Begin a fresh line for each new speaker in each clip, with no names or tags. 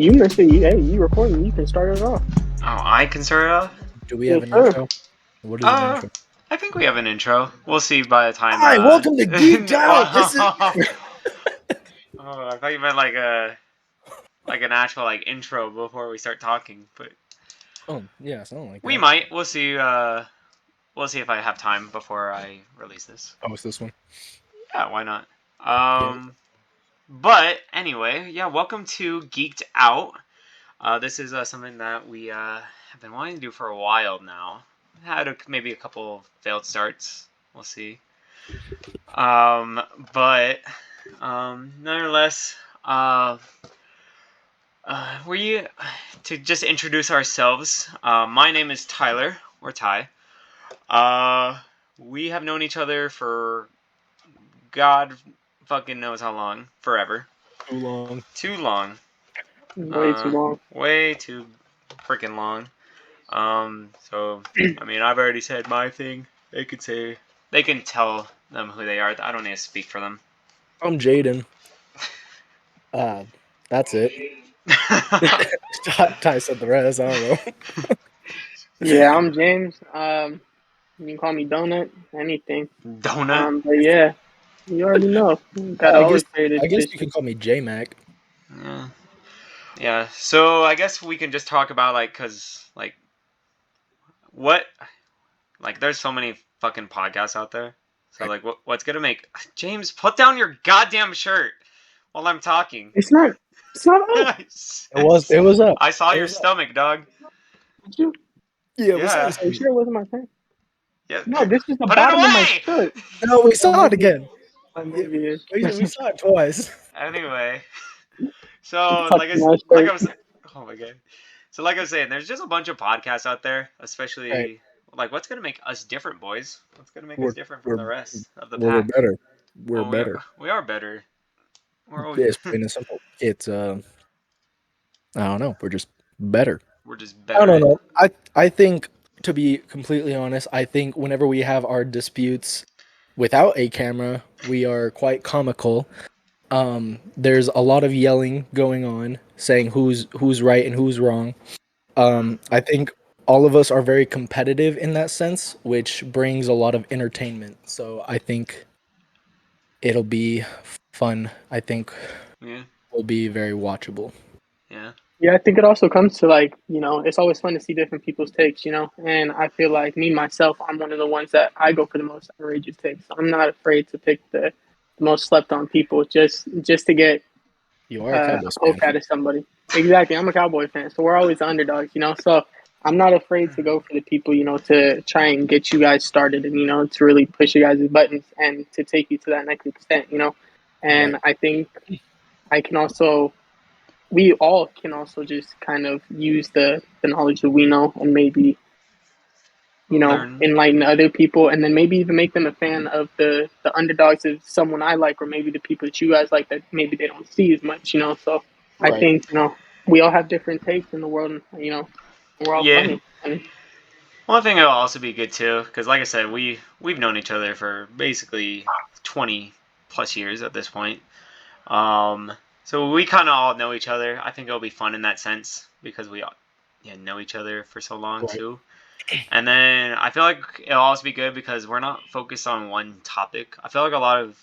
You missed it. Hey, you recording? You can start it off.
Oh, I can start it off?
Do we
Yes,
have an
sir.
intro? What is an intro?
I think we have an intro. We'll see by the time.
Hi, welcome to Geeked Out. This is.
Oh, I thought you meant like an actual like intro before we start talking, but
Oh yeah, something like
we
that.
might. We'll see. We'll see if I have time before I release this.
Oh, it's this one.
Yeah, why not? But anyway, yeah. Welcome to Geeked Out. This is something that we have been wanting to do for a while now. Had maybe a couple failed starts. We'll see. But nonetheless, we to just introduce ourselves. My name is Tyler or Ty. We have known each other for God fucking knows how long, forever.
Too long.
Too long.
Way too long.
Way too freaking long. So I mean, I've already said my thing. They can tell them who they are. I don't need to speak for them.
I'm Jaden. That's it. Ty said the rest. I don't know.
Yeah, I'm James. You can call me Donut. Anything.
Donut.
But yeah, you already know. Gotta always say the
I guess you
tradition.
can call me J Mac.
Yeah. Yeah. So I guess we can just talk about what there's so many fucking podcasts out there. So what's gonna make James put down your goddamn shirt while I'm talking?
It's not. It's not up.
It was up.
I saw
It
your
was up.
stomach, dog.
Did you?
Yeah,
Yeah.
Are you sure it wasn't my thing?
Yeah.
No, this is the
Put it
bottom of my
away!
shirt.
No, we saw it again.
Maybe it
We
is.
saw it twice.
Anyway, so
Fuck my shirt.
oh my god. So like I was saying, there's just a bunch of podcasts out there, especially
Right.
what's gonna make us different, boys? What's gonna make us
We're
different from the rest of the
we're
pack?
better. We're
Well,
better.
we are better. We're always,
It's plain and simple. It's I don't know. We're just better.
we're just
I
better.
don't know. I think, to be completely honest, I think whenever we have our disputes without a camera, we are quite comical. There's a lot of yelling going on, saying who's right and who's wrong. I think all of us are very competitive in that sense, which brings a lot of entertainment. So I think it'll be fun. I think
Yeah,
will be very watchable.
yeah.
Yeah, I think it also comes to it's always fun to see different people's takes. And I feel like me myself, I'm one of the ones that I go for the most outrageous takes. I'm not afraid to pick the most slept on people just to get
You are a
a
Cowboys
poke
fan.
out of somebody. Exactly, I'm a Cowboy fan, so we're always the underdogs. So I'm not afraid to go for the people, to try and get you guys started and to really push you guys' buttons and to take you to that next extent. And
Right.
I think I can also we all can also just kind of use the knowledge that we know and maybe
Learn.
enlighten other people and then maybe even make them a fan of the underdogs of someone I like or maybe the people that you guys like that maybe they don't see as much. So I
Right.
think we all have different takes in the world and we're all
Yeah.
funny. And
One thing it'll also be good too, because like I said, we've known each other for basically 20 plus years at this point. So we kind of all know each other. I think it'll be fun in that sense because we all know each other for so long
Right.
too. And then I feel like it'll also be good because we're not focused on one topic. I feel like a lot of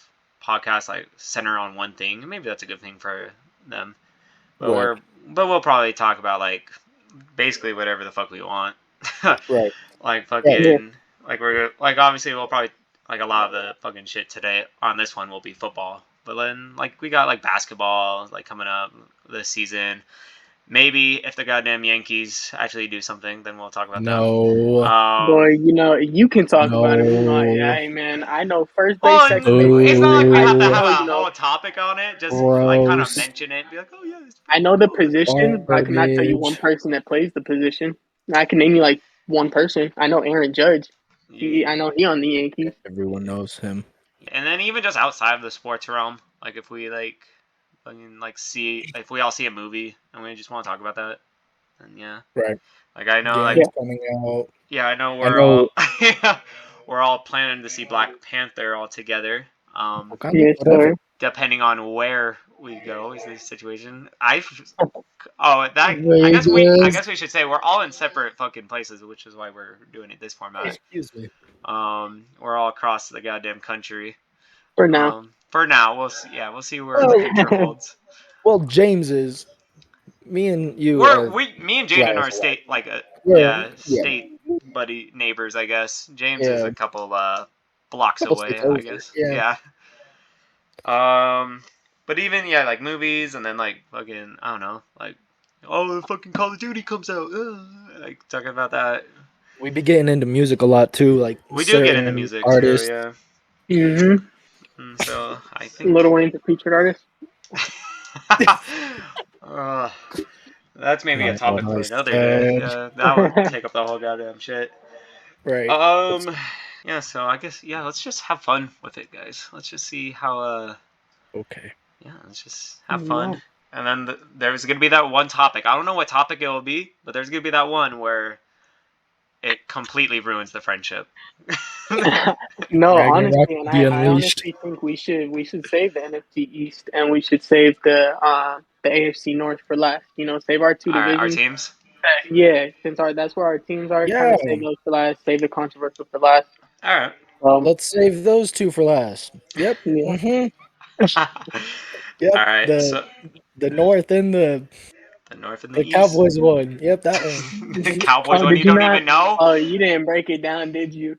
podcasts center on one thing, and maybe that's a good thing for them. But
Right.
we'll probably talk about basically whatever the fuck we want.
Right.
yeah,
Fucking we're obviously we'll probably a lot of the fucking shit today on this one will be football. But then we got basketball coming up this season. Maybe if the goddamn Yankees actually do something, then we'll talk about them.
No.
boy, you can talk about it.
No.
Hey man, I know first base,
Well,
second base.
it's not like we
I
have to
just
have
know,
a whole topic on it. Just kind of
Gross.
mention it, and be like, oh yeah, it's
I
pretty
know the
cool.
position, but I cannot tell you one
Garbage.
person that plays the position. I can name you one person. I know Aaron Judge. I know he on the Yankees.
Everyone knows him.
And then even just outside of the sports realm, if we see if we all see a movie and we just want to talk about that, then yeah.
Right.
I know
Games coming out.
yeah, I know
I
we're
know.
all we're all planning to see Black Panther all together.
Wakanda,
Yes,
whatever.
sir.
Depending on where we go is this situation. I
Vegas.
guess we should say we're all in separate fucking places, which is why we're doing it this format.
Excuse me.
We're all across the goddamn country.
For now.
For now, we'll see where the future holds.
Well, James is. Me and you are.
Me and Jaden are state
Yeah.
state buddy neighbors, I guess. James is
Yeah.
a couple blocks
Couple
away,
states
I
over.
guess.
Yeah.
But even like movies and then like fucking I don't know, like the fucking Call of Duty comes out, like talking about that.
We be getting into music a lot too, like
We do get into
certain
music too,
artists.
yeah.
Mm-hmm.
So I think
Lil Wayne's a featured artist.
That's maybe a
Like
topic
what
for
I
another day.
said.
That would take up the whole goddamn shit.
Right.
Yeah. So I guess let's just have fun with it, guys. Let's just see how.
Okay.
Yeah. Let's just have fun. And then there's gonna be that one topic. I don't know what topic it will be, but there's gonna be that one where it completely ruins the friendship.
No,
Ragnarok
honestly, and
be
I
unleashed.
honestly think we should save the NFC East and we should save the AFC North for last. You know, save our two
All right, our
divisions.
teams.
Yeah, since that's where our teams are. Kind
Yeah.
of save those for last. Save the controversial for last.
All right.
Let's save those two for last. Yep.
Yeah.
Mm-hmm. Yep.
All right.
The North and the
North and the East.
Cowboys one. Yep, that one.
The Cowboys
Oh,
one
did
you
you
don't
not?
even know?
Oh, you didn't break it down, did you?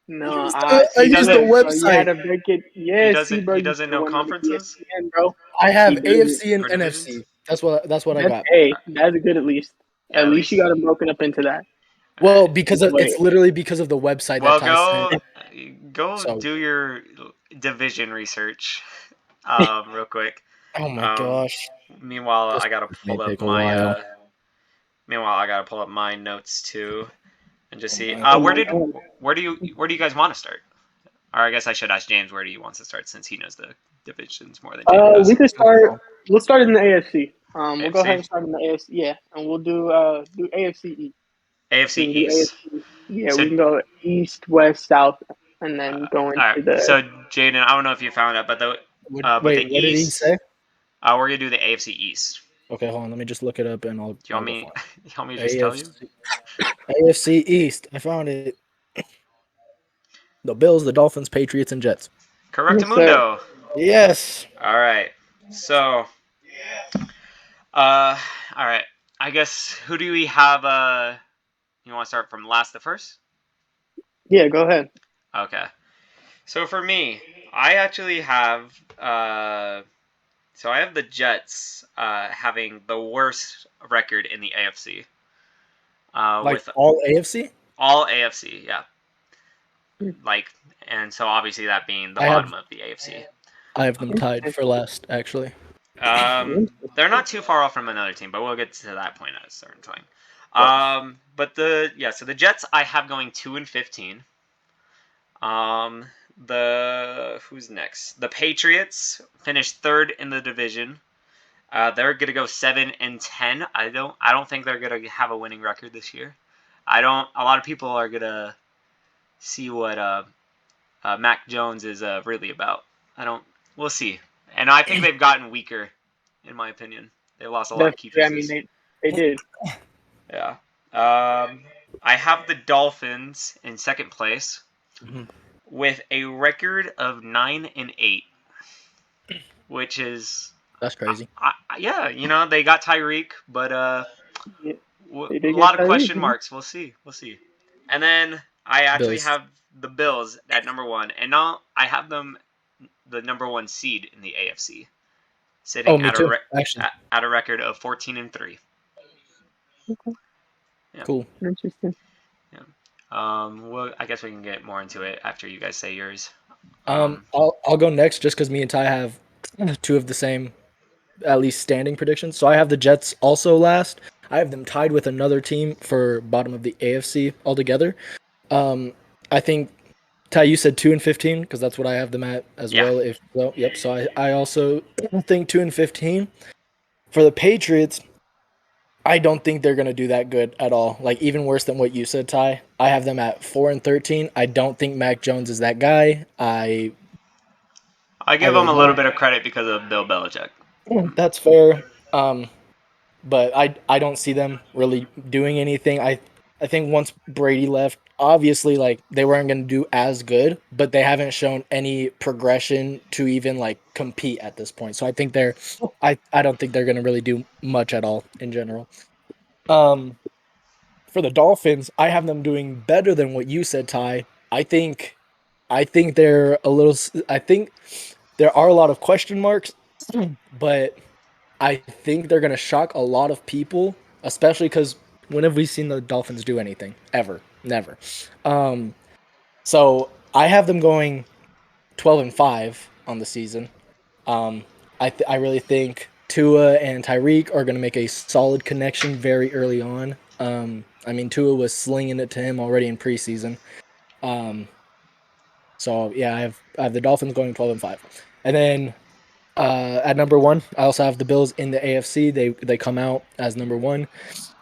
No,
I
see,
used the
look, bro, you had
website.
to break it.
He
Yeah, see,
doesn't.
bro,
He
you
doesn't
should have
know
went on the
conferences
ESPN, bro.
I have
See, baby,
AFC and
for divisions.
NFC. That's what I got.
that's good at least.
Yeah,
At least you got them broken up into that.
Well, because
Wait.
it's literally because of the website
Well,
that Ty sent.
go
So-
do your division research, real quick.
Oh my gosh.
Meanwhile,
This
I gotta
may
pull up
take a while.
my notes too, and just see.
my
Where do you guys want to start? Or I guess I should ask James where do you want to start since he knows the divisions more than James does.
We could start. We'll start in the AFC. We'll go
AFC?
ahead and start in the AFC. Yeah, and we'll do AFC East.
AFC
We can do
East.
AFC. Yeah,
So-
we can go East, West, South, and then go
All
into
right.
the.
So Jaden, I don't know if you found it, but
Wait,
the
what did he
East.
say?
We're gonna do the AFC East.
Okay, hold on. Let me just look it up and I'll.
Do you want
I'll
me?
go find
You want me to just tell you?
it. AFC East. I found it. The Bills, the Dolphins, Patriots, and Jets.
Correctamundo.
Yes.
All right. So, all right. I guess who do we have? You want to start from last to first?
Yeah, go ahead.
Okay. So for me, I actually have. So I have the Jets having the worst record in the AFC. With
all AFC?
all AFC, yeah. And so obviously that being the bottom of the AFC.
I have them tied for last, actually.
They're not too far off from another team, but we'll get to that point at a certain time. So the Jets I have going 2-15. Who's next? The Patriots finished third in the division. They're gonna go 7-10. I don't think they're gonna have a winning record this year. A lot of people are gonna see what Mac Jones is really about. We'll see. And I think they've gotten weaker, in my opinion. They lost a lot of key pieces.
Yeah, I mean they did.
Yeah. I have the Dolphins in second place with a record of 9-8, which is
that's crazy.
Yeah, they got Tyreek, but a lot of question marks. We'll see. And then I actually have the Bills at number 1, and now I have them the number 1 seed in the AFC, sitting at a record of 14-3.
Okay.
Yeah.
Cool.
Interesting.
Yeah. Well, I guess we can get more into it after you guys say yours.
I'll go next just because me and Ty have two of the same, at least standing predictions. So I have the Jets also last. I have them tied with another team for bottom of the AFC altogether. I think Ty, you said 2-15 because that's what I have them at as well. Yep. So I also think 2-15 for the Patriots. I don't think they're gonna do that good at all. Like even worse than what you said, Ty. I have them at 4-13. I don't think Mac Jones is that guy.
I give him a little bit of credit because of Bill Belichick.
That's fair. But I don't see them really doing anything. I think once Brady left, obviously like they weren't going to do as good, but they haven't shown any progression to even like compete at this point. So I think I don't think they're going to really do much at all in general. For the Dolphins, I have them doing better than what you said, Ty. I think they're a little. I think there are a lot of question marks, but I think they're gonna shock a lot of people, especially because when have we seen the Dolphins do anything ever? Never. Um, so I have them going 12-5 on the season. I really think Tua and Tyreek are going to make a solid connection very early on. I mean, Tua was slinging it to him already in preseason. So yeah, I have the Dolphins going 12-5, and then at number one, I also have the Bills in the AFC. They come out as number one.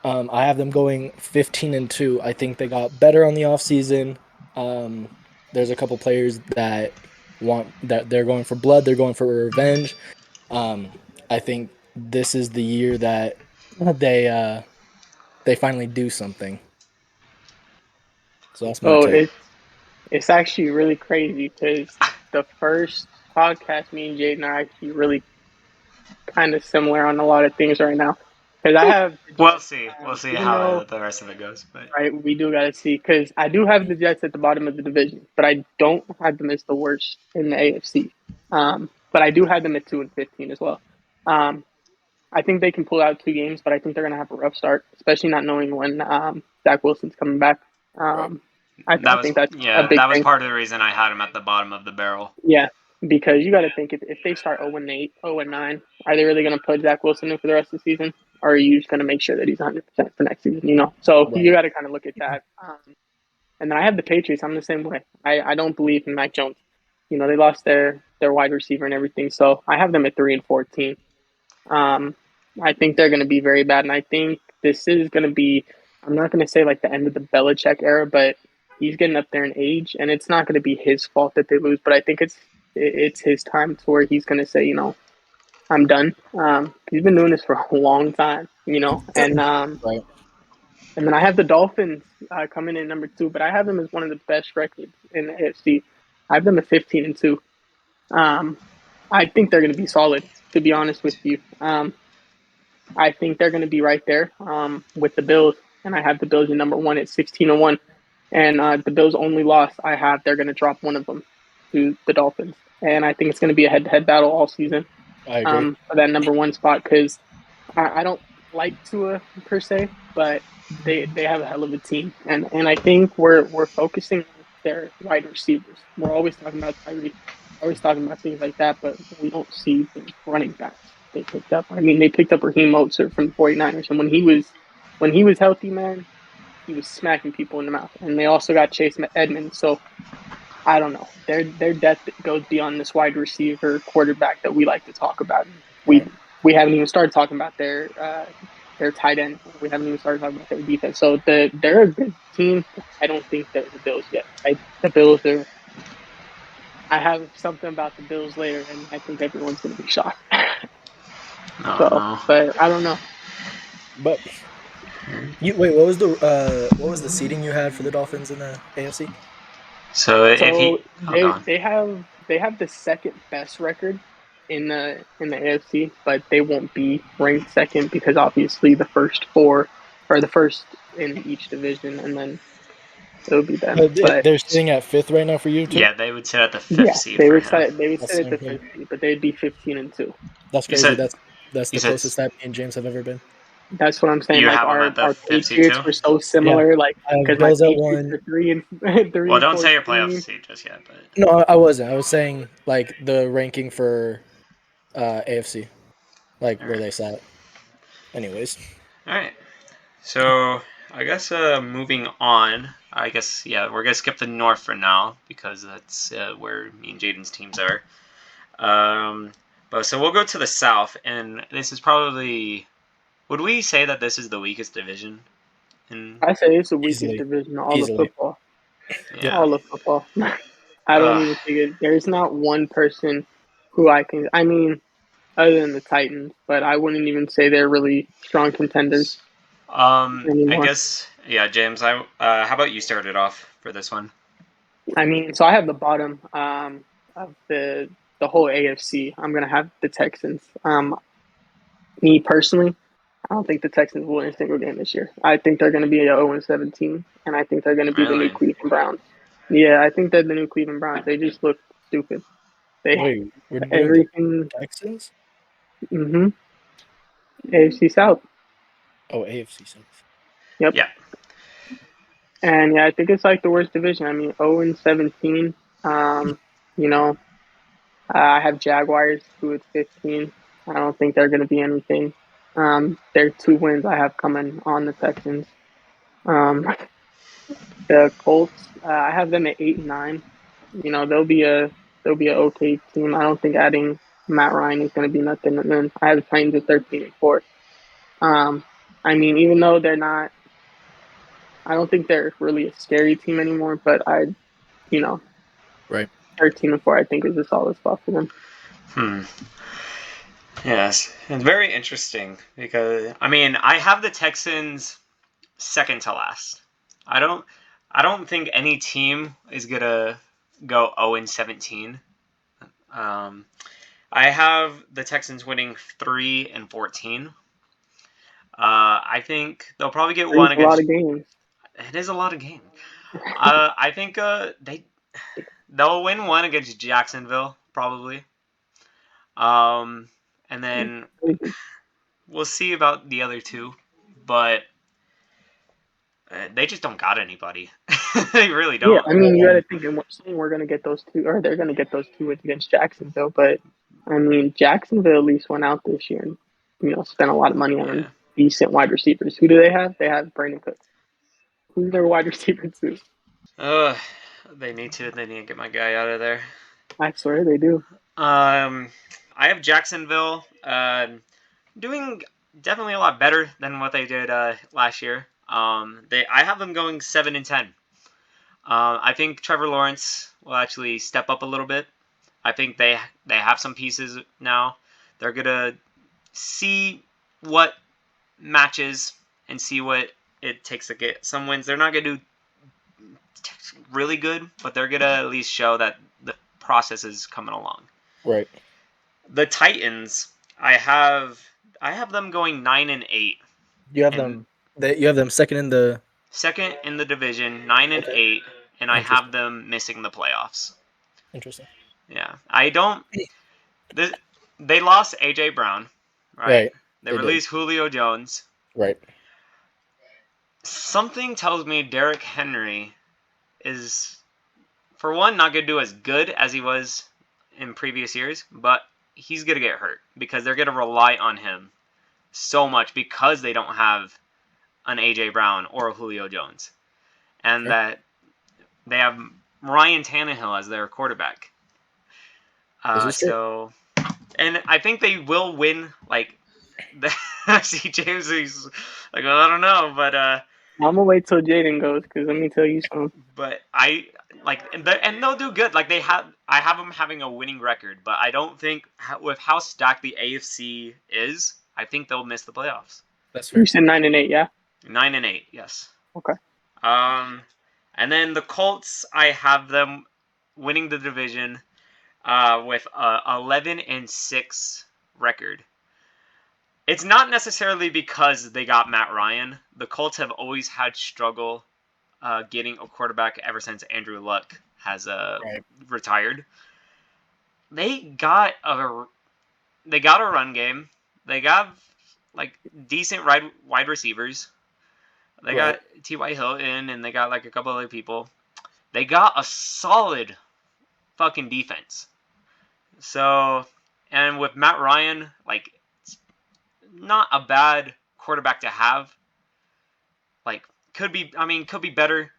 I have them going 15-2. I think they got better on the offseason. There's a couple players that they're going for blood. They're going for revenge. Um, I think this is the year that they finally do something. So that's my
So
take.
it's actually really crazy because the first podcast, me and Jaden are actually really kind of similar on a lot of things right now. Because I have the
We'll
Jets,
see. We'll see
even
how
though,
the rest of it goes. But
right, we do got to see. Because I do have the Jets at the bottom of the division, but I don't have them as the worst in the AFC. But I do have them at 2-15 as well. Um, I think they can pull out 2 games, but I think they're going to have a rough start, especially not knowing when Zach Wilson's coming back.
Right.
I think that's a big
that was
thing.
part of the reason I had him at the bottom of the barrel.
Yeah, because you got to think if they start 0-8, 0-9, are they really going to put Zach Wilson in for the rest of the season? Or are you just going to make sure that he's 100% for next season? So
Right.
you got to kind of look at that. And then I have the Patriots. I'm the same way. I don't believe in Mac Jones. They lost their wide receiver and everything. So I have them at 3-14. Um, I think they're going to be very bad, and I think this is going to be. I'm not going to say like the end of the Belichick era, but he's getting up there in age, and it's not going to be his fault that they lose. But I think it's his time to where he's going to say, I'm done. He's been doing this for a long time,
Right.
and then I have the Dolphins coming in number 2, but I have them as one of the best records in the AFC. I have them at 15-2. Um, I think they're going to be solid, to be honest with you. I think they're going to be right there with the Bills, and I have the Bills in number 1 at 16-1. And the Bills' only loss I have, they're going to drop one of them to the Dolphins, and I think it's going to be a head-to-head battle all season
I agree.
for that number 1 spot because I don't like Tua per se, but they have a hell of a team, and I think we're focusing on their wide receivers. We're always talking about Tyreek, always talking about things like that, but we don't see the running backs they picked up. I mean, they picked up Raheem Mostert from the 49ers, and when he was healthy, man, he was smacking people in the mouth. And they also got Chase Edmonds, so I don't know. Their depth goes beyond this wide receiver quarterback that we like to talk about. We
Right.
we haven't even started talking about their tight end. We haven't even started talking about their defense. So they're a good team. I don't think they're the Bills yet. The Bills are. I have something about the Bills later, and I think everyone's going to be shocked.
Oh
So,
no.
but I don't know.
But wait, what was the seeding you had for the Dolphins in the AFC?
So if he,
So
oh, go on.
they have the second best record in the AFC, but they won't be ranked second because obviously the first 4 are the first in each division, and then it'll be them. But
They're sitting at fifth right now for you too.
Yeah, they would sit at the fifth
yeah,
seed for him.
they would
That's
sit at
same
the
here.
fifth seed, but they'd be 15-2.
That's
You
crazy.
said
That's
you
the
said
closest that me and James have ever been.
That's what I'm saying.
you
Like
have them at the
our
fifth seed
Patriots
too.
were so
Yeah,
similar. Like
I have
because my
Bills at
Patriots
one.
are 3
Well,
and
don't say your playoff
14.
seed just yet, but
No, I wasn't. I was saying like the ranking for AFC, like
all
where
right,
they sat. Anyways,
all right. So I guess moving on. I guess yeah, we're gonna skip the North for now because that's where me and Jaden's teams are. But so we'll go to the South, and this is probably. Would we say that this is the weakest division? In
I say it's the weakest
easily,
division in all of
easily.
football.
Yep.
yeah.
All of football. I don't even think it. There's not one person. I mean, other than the Titans, but I wouldn't even say they're really strong contenders
I
anymore.
guess, yeah, James. How about you start it off for this one?
I mean, so I have the bottom of the whole AFC. I'm gonna have the Texans. Me personally, I don't think the Texans will win a single game this year. I think they're gonna be a 0-17, and I think they're gonna be the new
Really?
Cleveland Browns. Yeah, I think they're the new Cleveland Browns. They just look stupid. They
Wait, we're doing the
everything.
Texans?
Mm-hmm. AFC South.
Oh, AFC South.
Yep.
Yeah.
And yeah, I think it's like the worst division. I mean, 0-17. Um, you know, I have Jaguars who at 15. I don't think they're going to be anything. Their 2 wins I have coming on the Texans. Um, the Colts, I have them at 8-9. You know, they'll be a okay team. I don't think adding Matt Ryan is going to be nothing. And then I have the Titans at 13-4. Um, I mean, even though they're not, I don't think they're really a scary team anymore. But you know,
Right.
13-4, I think is a solid spot for them.
Hmm. Yes, it's very interesting because I mean I have the Texans second to last. I don't I don't think any team is gonna go 0-17. Um, I have the Texans winning 3-14. I think they'll probably get
Three's
one
a lot
against.
of games.
It is a lot of games. I think they'll win one against Jacksonville probably. Um, and then we'll see about the other two, but they just don't got anybody. They really
Yeah,
don't.
I mean, you got to think, and we're going to get those two, or they're going to get those 2 wins against Jacksonville. But I mean, Jacksonville at least went out this year and spent a lot of money on
Yeah.
decent wide receivers. Who do they have? They have Brandon Cooks. Who's their wide receiver too?
Uh, they need to. They need to get my guy out of there.
I swear they do.
Um, I have Jacksonville. Doing definitely a lot better than what they did last year. I have them going 7-10. I think Trevor Lawrence will actually step up a little bit. I think they have some pieces now. They're gonna see what matches and see what it takes to get some wins. They're not gonna do really good, but they're gonna at least show that the process is coming along.
Right.
The Titans, I have them going 9-8
You have
and
them. You have them second in the.
second in the division, 9-8, and I have
Interesting.
them missing the playoffs.
Interesting.
Yeah, I don't. This, they lost AJ Brown, right?
Right.
They
They did.
released Julio Jones.
Right.
Something tells me Derrick Henry is, for one, not going to do as good as he was in previous years, but he's going to get hurt because they're going to rely on him so much because they don't have an AJ Brown or a Julio Jones, and
Fair.
that they have Ryan Tannehill as their quarterback.
This is true.
So, and I think they will win. Like, see James, he's like, well, I don't know, but
I'm gonna wait till Jaden goes because let me tell you something.
but I like, and they'll do good. Like I have them having a winning record, but I don't think with how stacked the AFC is, I think they'll miss the playoffs.
That's
You
fair.
said 9-8, yeah.
9-8, yes.
Okay.
And then the Colts, I have them winning the division, with a 11-6 record. It's not necessarily because they got Matt Ryan. The Colts have always had struggle getting a quarterback ever since Andrew Luck has
Right.
retired. They got a run game. They got like decent wide receivers. They
Right.
got T.Y. Hilton and they got like a couple other people. They got a solid fucking defense. So, and with Matt Ryan, like, it's not a bad quarterback to have. Like, could be better.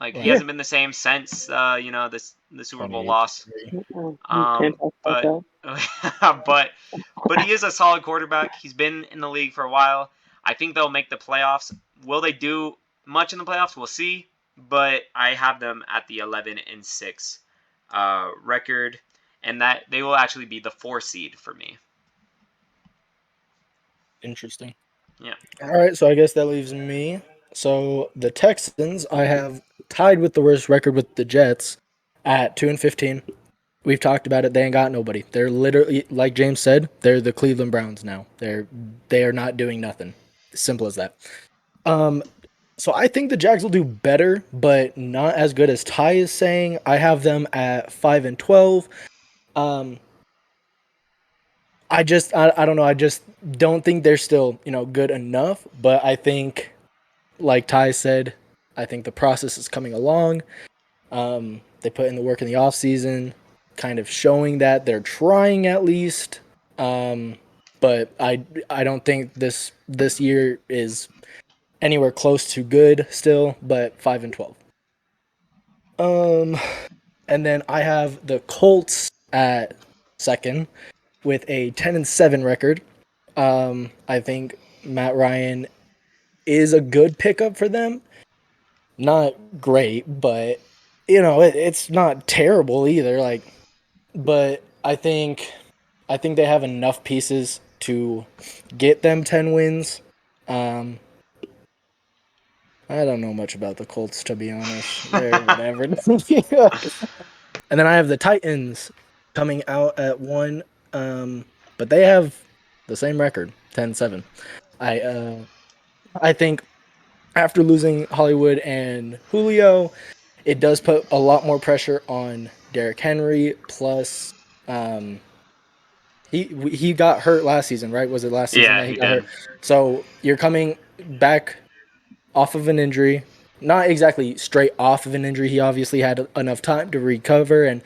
Like, he
Right.
Yeah.
hasn't been the same since, the Super Bowl
28
loss.
to 3.
You can't talk about
But,
that.
but he is a solid quarterback. He's been in the league for a while. I think they'll make the playoffs. Will they do much in the playoffs? We'll see. But I have them at the 11-6 record. and that they will actually be the 4 seed for me.
Interesting.
Yeah.
All right, so I guess that leaves me. So the Texans, I have tied with the worst record with the Jets at 2-15. We've talked about it. They ain't got nobody. They're literally, like James said, they're the Cleveland Browns now. They are not doing nothing. Simple as that. Um, so I think the Jags will do better, but not as good as Ty is saying. I have them at 5-12. Um, I don't know. I just don't think they're still good enough. But I think, like Ty said, I think the process is coming along. They put in the work in the off season, kind of showing that they're trying at least. But I don't think this year is anywhere close to good still. But 5-12. Um, and then I have the Colts at second with a 10-7 record. I think Matt Ryan is a good pickup for them. Not great, but it's not terrible either. But I think they have enough pieces to get them 10 wins. Um, I don't know much about the Colts, to be honest. They're whatever. And then I have the Titans coming out at 1, but they have the same record, 10-7. I think after losing Hollywood and Julio, it does put a lot more pressure on Derrick Henry. Plus, um, he got hurt last season, right? Was it last season
Yeah,
that he
he
got
did.
hurt? So you're coming back off of an injury, not exactly straight off of an injury. He obviously had enough time to recover and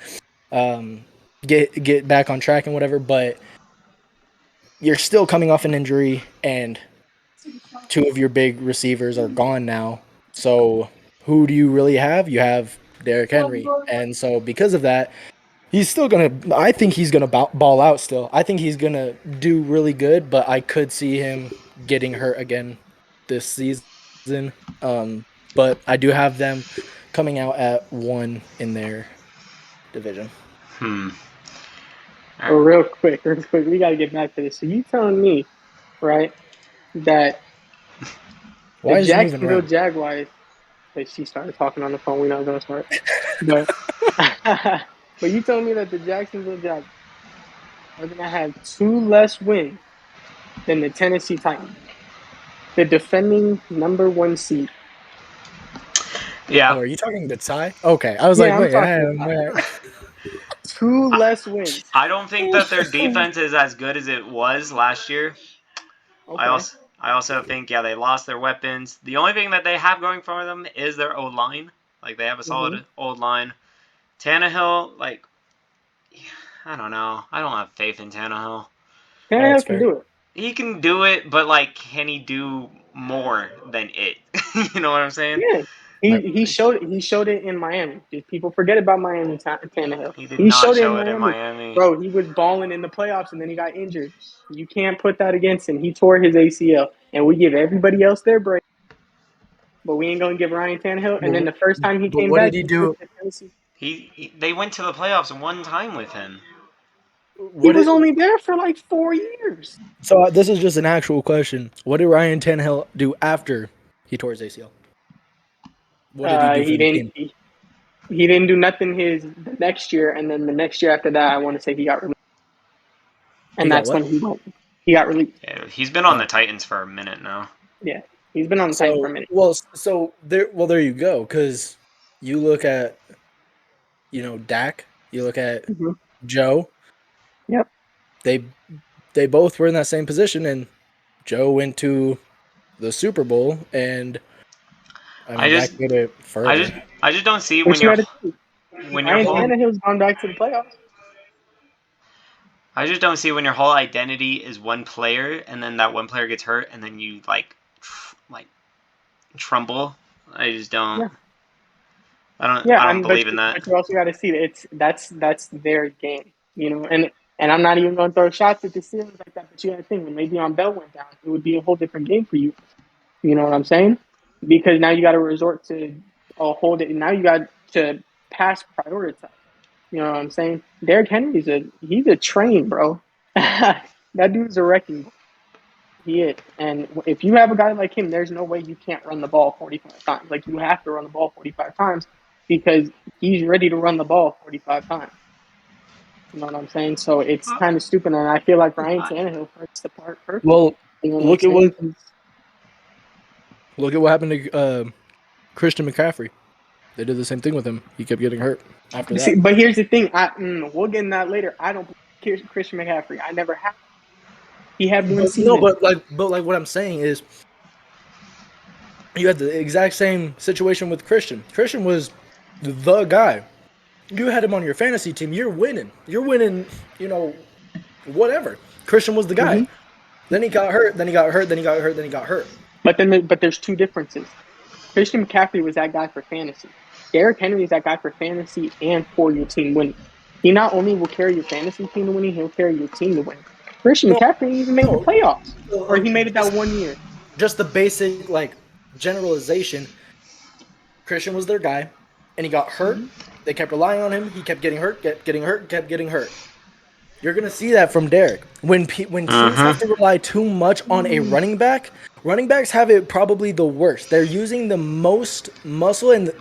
um, get back on track and whatever. But you're still coming off an injury, and two of your big receivers are gone now. So who do you really have? You have Derrick Henry, and so because of that, he's still gonna. I think he's gonna ball out still. I think he's gonna do really good, but I could see him getting hurt again this season. Um, but I do have them coming out at 1 in their division.
Hmm.
But real quick, we got to get back to this. So you telling me, right, that the
Why is he moving
Jacksonville
around?
Jaguars, like she started talking on the phone, we know gonna start, but but you telling me that the Jacksonville Jaguars are gonna have 2 less wins than the Tennessee Titans, the defending number 1 seed.
Yeah.
Oh, are you talking to Ty? Okay, I was like,
Yeah, I'm
wait,
talking
where?
about 2 less wins.
I don't think that their defense is as good as it was last year.
Okay.
I also think they lost their weapons. The only thing that they have going for them is their old line. Like they have a
Mm-hmm.
solid old line. Tannehill, like I don't know. I don't have faith in Tannehill.
That's
Tannehill can
fair.
do it.
He can do it, but like, can he do more than it? You know what I'm saying?
Yeah.
I,
He showed it in Miami. Did people forget about Miami Tannehill?
He did
He
not
showed it in
show it in
Miami.
Miami.
Bro, he was balling in the playoffs and then he got injured. You can't put that against him. He tore his ACL. And we give everybody else their break, but we ain't gonna give Ryan Tannehill. And then
but,
the first time he
but
came
what did
back,
he
he threw
do?
to Tennessee.
They went to the playoffs one time with him.
He
What
was
did
only there for like 4 years.
So this is just an actual question. What did Ryan Tannehill do after he tore his ACL? What did he do for
He
the
didn't
team?
he didn't do nothing the next year, and then the next year after that, I want to say he got released.
He
And
got
that's
what?
when he went. He got released.
Yeah, he's been on the
Oh,
Titans for a minute now.
Yeah, he's been on the Titans for a minute.
there you go. Because you look at Dak, you look at
Mm-hmm.
Joe.
Yep.
They they both were in that same position, and Joe went to the Super Bowl, and I
I
mean
just,
Dak made it
I just,
further.
I just don't see
But you got to see,
when your
Ryan
whole,
Tannehill's gone back to the playoffs.
I just don't see when your whole identity is one player, and then that one player gets hurt, and then you like trumble. I just don't.
Yeah. Yeah,
I don't
but
believe in that.
you also got to see that that's their game, and I'm not even going to throw shots at the Steelers like that. But you got to think when Le'Veon Bell went down, it would be a whole different game for you. You know what I'm saying? Because now you got to resort to a whole. Now you got to pass prioritize. You know what I'm saying? Derrick Henry's he's a train, bro. That dude's a wrecking ball. He is. And if you have a guy like him, there's no way you can't run the ball 45 times. Like, you have to run the ball 45 times because he's ready to run the ball 45 times. You know what I'm saying? So it's kind of stupid. And I feel like Ryan Tannehill breaks the part perfect.
Well,
You know
look at what happened to Christian McCaffrey. They did the same thing with him. He kept getting hurt after that.
But here's the thing. We'll get in that later. I don't believe Christian McCaffrey. I never have. He had one season.
No, but what I'm saying is, you had the exact same situation with Christian. Christian was the guy. You had him on your fantasy team. You're winning. You're winning. You know, whatever. Christian was the guy.
Mm-hmm.
Then he got hurt. Then he got hurt. Then he got hurt. Then he got hurt.
But there's two differences. Christian McCaffrey was that guy for fantasy. Derrick Henry is that guy for fantasy and for your team winning. He not only will carry your fantasy team to winning, he'll carry your team to winning. Christian McCaffrey didn't even make the playoffs, or he made it that 1 year.
Just the basic generalization. Christian was their guy, and he got hurt. Mm-hmm. They kept relying on him. He kept getting hurt, kept getting hurt. You're gonna see that from Derrick. When teams have to rely too much on a running back, running backs have it probably the worst. They're using the most muscle, and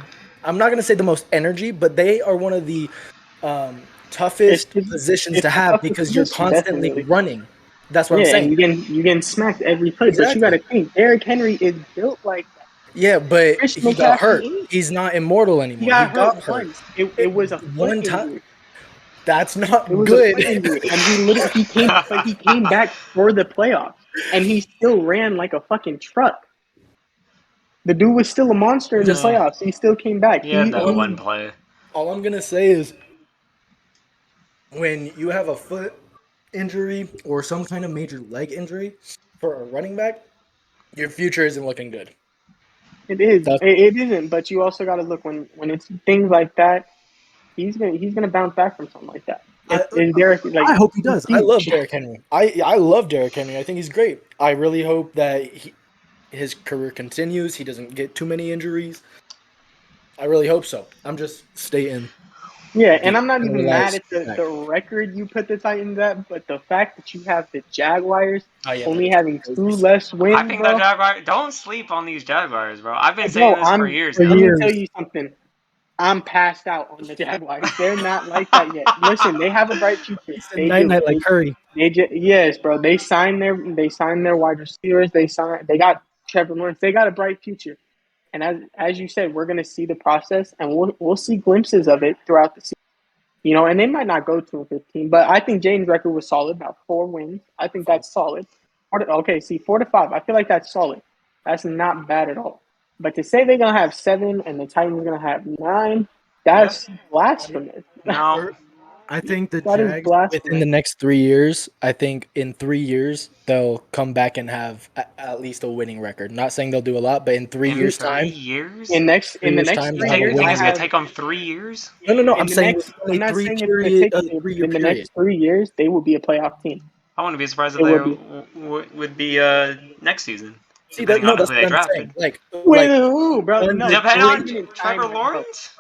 I'm not gonna say the most energy, but they are one of the toughest positions to have because you're constantly running. That's what I'm saying.
And you getting smacked every play. Exactly. But you got to think, Derrick Henry is built like that.
Yeah, but he got hurt. He's not immortal anymore.
He got hurt once. It was a one time. Injury.
That's not good.
And he came back for the playoffs, and he still ran like a fucking truck. The dude was still a monster in the playoffs. He still came back.
Yeah, that one play.
All I'm gonna say is, when you have a foot injury or some kind of major leg injury for a running back, your future isn't looking good.
It is. It isn't. But you also got to look when it's things like that. He's gonna bounce back from something like that.
I hope he does. I love Derrick Henry. I love Derrick Henry. I think he's great. I really hope that his career continues. He doesn't get too many injuries. I really hope so. I'm just stating.
Yeah, and I'm not even mad at the record you put the Titans at, but the fact that you have the Jaguars only having 2 less wins.
I think the Jaguars, don't sleep on these Jaguars, bro. I've been saying this for years.
Let me tell you something. I'm passed out on the Jaguars. They're not like that yet. Listen, they have a bright future.
Night like Curry.
Yes, bro. They signed their wide receivers. They got Trevor Lawrence. They got a bright future. And as you said, we're gonna see the process, and we'll see glimpses of it throughout the season. You know, and they might not go 2-15, but I think Jaden's record was solid. About 4 wins. I think that's solid. 4 to 5. I feel like that's solid. That's not bad at all. But to say they're gonna have 7 and the Titans are gonna have 9, that's blasphemous.
No.
I think the Jags within the next 3 years, I think in 3 years they'll come back and have at least a winning record. Not saying they'll do a lot, but in 3 years' time.
In the next 3 years,
you think it's gonna take them 3 years?
No. I'm saying in the
next 3 years they will be a playoff team.
I wouldn't be surprised if they would be next season.
See, that's what I'm saying.
Bro, no.
Depending on Trevor Lawrence.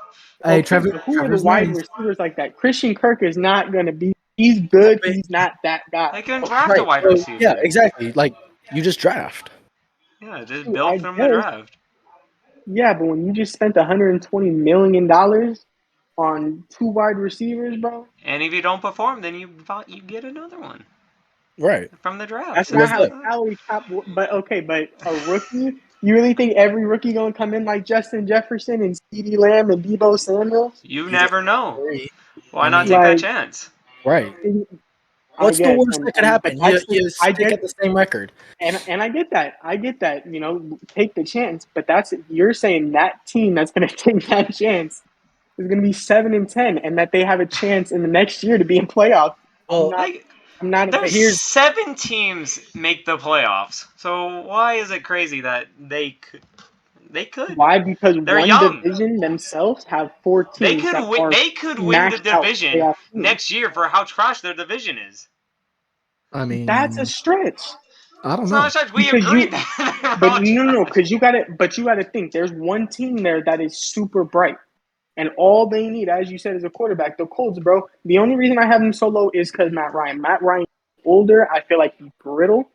Hey, Trevor, who are the wide receivers like that? Christian Kirk is not going to be. He's good. He's not that guy.
They can draft a wide receiver.
Yeah, exactly. Like, you just draft.
Yeah, just build from the draft.
Yeah, but when you just spent $120 million on 2 wide receivers, bro.
And if you don't perform, then you get another one.
Right.
From the draft.
That's not how salary cap. But a rookie. You really think every rookie gonna come in like Justin Jefferson and CeeDee Lamb and Deebo Samuel?
You never know. Why not take that chance?
Right. What's the worst that could happen? You stick at the same record.
And I get that. You know, take the chance. But you're saying that team that's gonna take that chance is gonna be 7-10, and that they have a chance in the next year to be in playoffs.
Well,
There's 7 teams make the playoffs. So why is it crazy that they could?
Why? Because
they're
one
young.
division themselves have 4 teams.
They could win the division next year for how trash their division is.
I mean,
that's a stretch.
I don't know.
We agree.
But no, because you got to think. There's one team there that is super bright. And all they need, as you said, is a quarterback. The Colts, bro. The only reason I have them so low is because Matt Ryan. Matt Ryan older. I feel like he's brittle.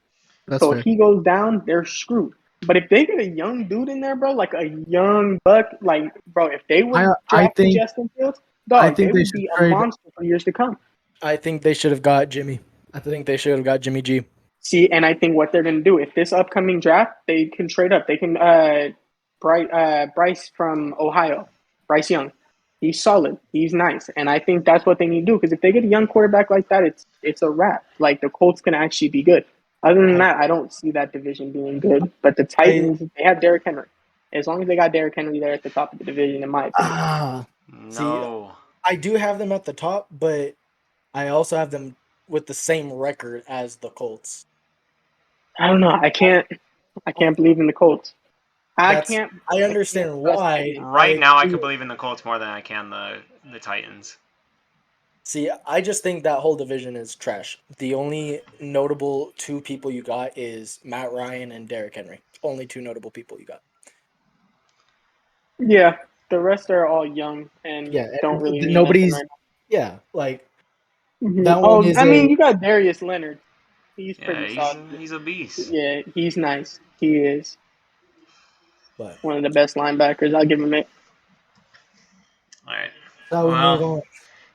That's
So if
fair.
he goes down, they're screwed. But if they get a young dude in there, bro, like a young buck, like bro, if they would
I
draft
think
Justin Fields,
I
dog, they
think they
would
should
be a
trade.
monster for years to come.
I think they should have got Jimmy. I think they should have got Jimmy G.
See, and I think what they're going to do if this upcoming draft, they can trade up. They can Bryce from Ohio, Bryce Young. He's solid. He's nice, and I think that's what they need to do. Because if they get a young quarterback like that, it's a wrap. Like the Colts can actually be good. Other than that, I don't see that division being good. But the
I
Titans, they have Derrick Henry. As long as they got Derrick Henry there at the top of the division, in my opinion.
See,
No.
I do have them at the top, but I also have them with the same record as the Colts.
I don't know. I can't believe in the Colts. I
That's
can't.
I
I can't
understand
trust
why.
Jimmy.
Right now, I could believe in the Colts more than I can the Titans.
See, I just think that whole division is trash. The only notable two people you got is Matt Ryan and Derrick Henry. Only two notable people you got.
Yeah, the rest are all young and
Yeah,
don't really mean nothing
nobody's.
right
Yeah, like
now.
that one
Oh,
is
I mean,
a.
you got Darius Leonard. He's
Yeah,
pretty solid.
he's a beast.
Yeah, he's nice. He is
But
one of the best linebackers. I'll give him it.
All right.
shall we move
Well,
on?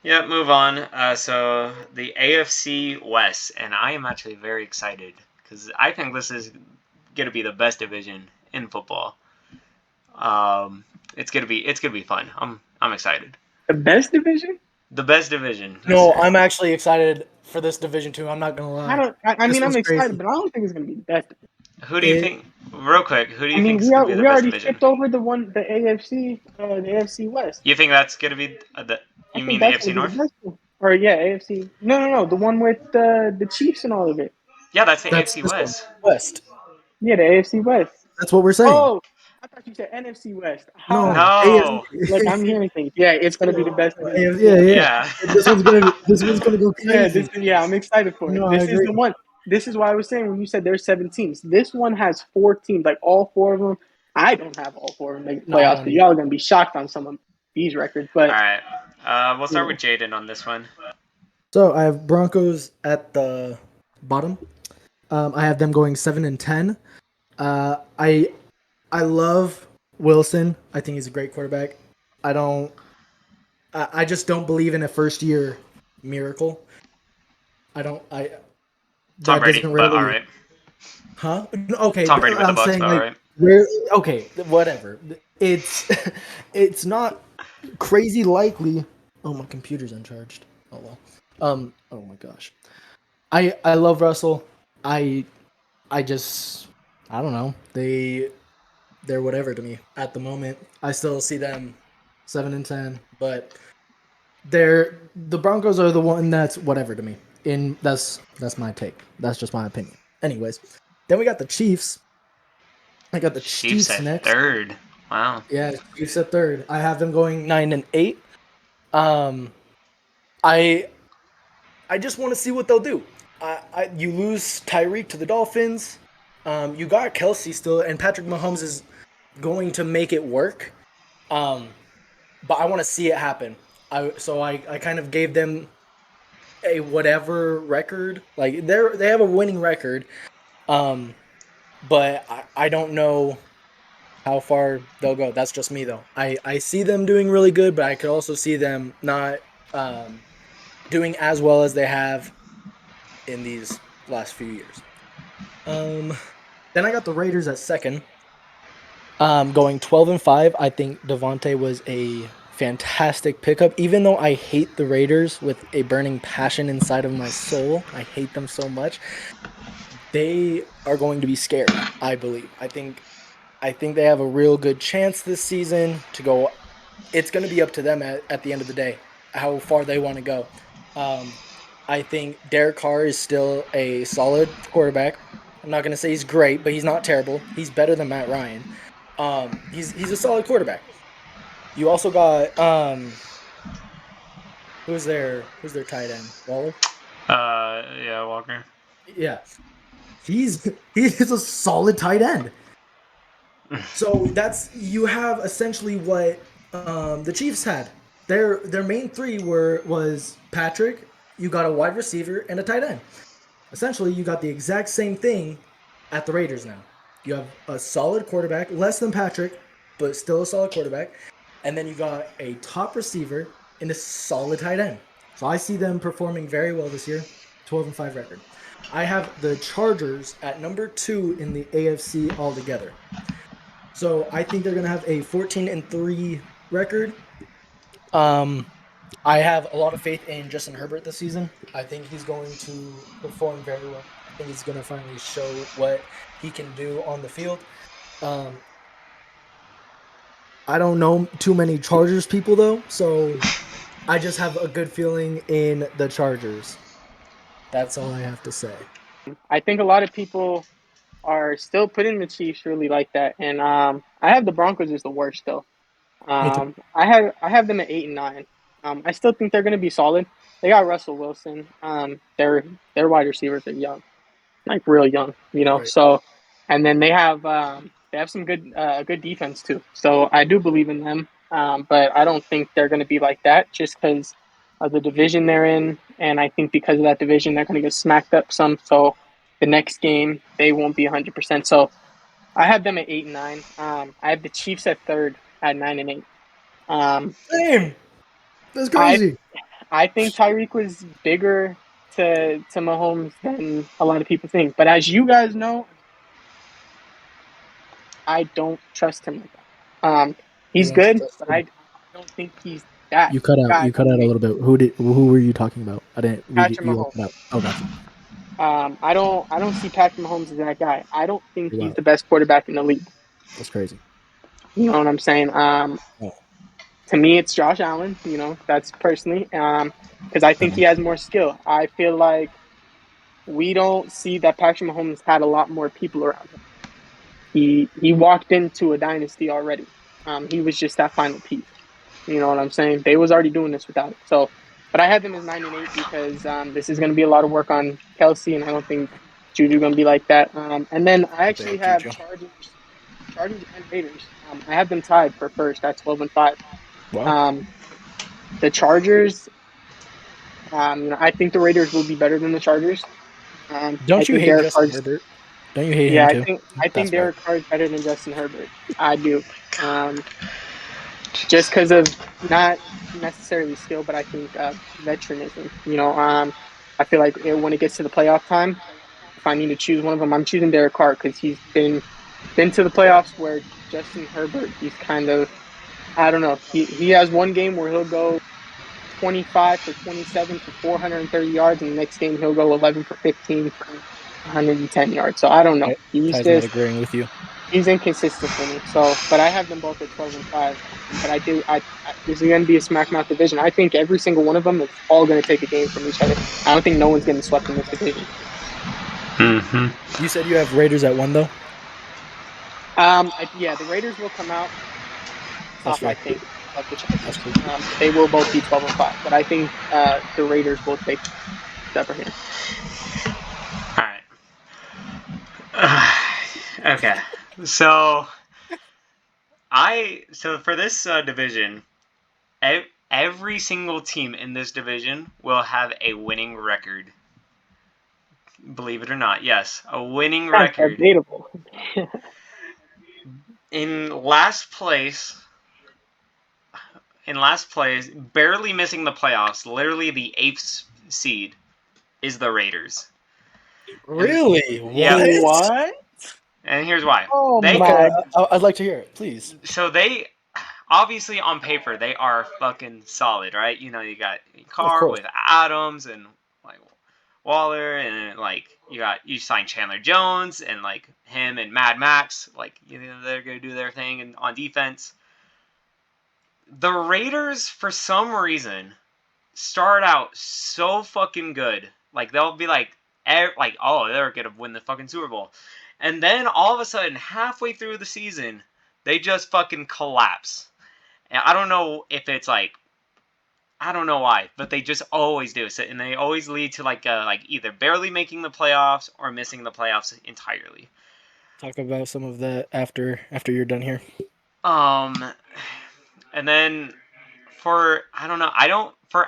yeah, move on. So the AFC West, and I am actually very excited because I think this is going to be the best division in football. It's gonna be fun. I'm excited.
The best division?
The best division, yes,
No,
sir.
I'm actually excited for this division too. I'm not gonna
I
lie.
don't. I
This
mean, I'm
one's
excited,
crazy.
but I don't think it's gonna be the best.
Who do you
It
think? Real quick, who do
I
you think
mean,
is gonna be the
we
best
already
division?
skipped over the AFC West.
You think that's gonna be
I
you
think
mean the
that's
AFC
gonna be the
North?
best one. Or yeah, AFC. No, the one with the Chiefs and all of it.
Yeah, that's the
that's
AFC
this one.
West.
West.
Yeah, the AFC West.
That's what we're saying.
Oh, I thought you said NFC West.
No,
Ha!
No.
Look, I'm hearing things. Yeah, it's gonna be the best division.
Yeah,
Yeah,
yeah.
Yeah.
This one's gonna go
yeah.
crazy.
I'm excited for it.
No, I
This is
agree.
the one. This is why I was saying when you said there's 7 teams. This one has 4 teams, like all 4 of them. I don't have all 4 of them making
No, I
playoffs
don't
because
either.
y'all are gonna be shocked on some of these records.
All
But
right. We'll
you
start
know,
with Jaden on this one.
So I have Broncos at the bottom. I have them going 7-10. I love Wilson. I think he's a great quarterback. I don't. I just don't believe in a first year miracle. I don't. I
Tom
that
Brady,
doesn't
but all
really.
right.
Huh? Okay,
Tom Brady with the
I'm
Bucks,
saying
but all
like
right.
we're okay. Whatever. It's it's not crazy likely. Oh, my computer's uncharged. Oh well. Oh my gosh. I love Russell. I I just I don't know. They're whatever to me at the moment. I still see them 7-10, but the Broncos are the one that's whatever to me. In that's my take. That's just my opinion. Anyways, then we got the Chiefs. I got the
Chiefs
Chiefs
at
next.
third. Wow.
Yeah, Chiefs at third. I have them going 9-8. Um, I I just want to see what they'll do. You lose Tyreek to the Dolphins. You got Kelsey still, and Patrick Mahomes is going to make it work. Um, but I want to see it happen. I kind of gave them a whatever record. Like they have a winning record. Um, but I don't know how far they'll go. That's just me though. I see them doing really good, but I could also see them not um, doing as well as they have in these last few years. Um, then I got the Raiders at second. Going 12-5. I think Devontae was a fantastic pickup. Even though I hate the Raiders with a burning passion inside of my soul, I hate them so much. They are going to be scary. I believe. I think they have a real good chance this season to go. It's going to be up to them at the end of the day how far they want to go. Um, I think Derek Carr is still a solid quarterback. I'm not going to say he's great, but he's not terrible. He's better than Matt Ryan. He's a solid quarterback. You also got who's their tight end? Waller.
Yeah, Walker.
Yeah, he's a solid tight end. So that's you have essentially what The Chiefs had their main three was Patrick. You got a wide receiver and a tight end. Essentially, you got the exact same thing at the Raiders now. You have a solid quarterback, less than Patrick, but still a solid quarterback, and then you got a top receiver and a solid tight end. So I see them performing very well this year. 12-5 record. I have the Chargers at number 2 in the AFC altogether. So I think they're gonna have a 14-3 record. Um, I have a lot of faith in Justin Herbert this season. I think he's going to perform very well. I think he's going to finally show what he can do on the field. Um, I don't know too many Chargers people though, so I just have a good feeling in the Chargers. That's all I have to say.
I think a lot of people are still putting the Chiefs really like that, and I have the Broncos as the worst though.
Me too.
I have them at 8 and 9. I still think they're going to be solid. They got Russell Wilson. Their wide receivers are young, like real young, you know.
Right.
So, and then they have some good defense too. So I do believe in them. But I don't think they're going to be like that just because of the division they're in, and I think because of that division they're going to get smacked up some. So the next game they won't be 100%. So I have them at 8 and 9. I have the Chiefs at third at 9 and 8. Um,
Damn, that's
I
crazy.
I think Tyreek was bigger to Mahomes than a lot of people think. But as you guys know, I don't trust him like that.
You
He's
don't
good,
trust
but
him.
I don't think he's that
You cut out.
guy
You cut out a
underneath
little bit. Who were you talking about? I didn't.
Patrick
You
Mahomes.
cut out. Oh, gotcha.
I don't see Patrick Mahomes as that guy. I don't think
You're
he's
loud.
the best quarterback in the league.
That's crazy.
You know what I'm saying?
Oh,
To me, it's Josh Allen. You know, that's personally because I think he has more skill. I feel like we don't see that Patrick Mahomes had a lot more people around him. He walked into a dynasty already. He was just that final piece. You know what I'm saying? They was already doing this without it. So, but I had them as 9 and 8 because this is going to be a lot of work on Kelsey, and I don't think Juju going to be like that. And then I actually
bad
have
juju.
Chargers and Raiders. I have them tied for first at 12-5.
Wow.
Um, the Chargers. I think the Raiders will be better than the Chargers. I
Don't you
think
hate
Derek
Justin
Carr's.
Herbert? Don't you hate
Yeah,
him
I
too?
think I think
That's right.
Derek Carr is better than Justin Herbert. I do. Just because of not necessarily skill, but I think veteranism. I feel like when it gets to the playoff time, if I need to choose one of them, I'm choosing Derek Carr because he's been to the playoffs where Justin Herbert, he's kind of I don't know. He has one game where he'll go 25 for 27 for 430 yards, and the next game he'll go 11 for 15 for 110 yards. So I don't know.
Ty's not agreeing with you.
He's inconsistent for me. So, but I have them both at 12-5. But I do. This is going to be a smack mouth division. I think every single one of them is all going to take a game from each other. I don't think no one's getting swept in this division.
You said you have Raiders at 1 though.
Yeah, the Raiders will come out
That's
top. I
fair.
think of the
That's
Chargers.
cool.
But they will both be 12-5. But I think the Raiders will take the upper hand.
All right. Okay. So so for this division, every single team in this division will have a winning record. Believe it or not, yes, a winning
That's
record.
debatable.
In last place, barely missing the playoffs, literally the eighth seed, is the Raiders.
Really?
Yeah,
What?
What?
and here's why.
Oh
They
Okay,
my!
I'd like to hear it, please.
so they obviously on paper they are fucking solid, right? You got
Of
Carr
course.
with Adams and like Waller, and like you signed Chandler Jones and like him and Mad Max, like they're gonna do their thing and on defense. The Raiders, for some reason, start out so fucking good. Like they'll be oh, they're gonna win the fucking Super Bowl, and then all of a sudden, halfway through the season, they just fucking collapse. And I don't know if it's like I don't know why, but they just always do. So, and they always lead to like either barely making the playoffs or missing the playoffs entirely.
Talk about some of that after you're done here.
Um, And then for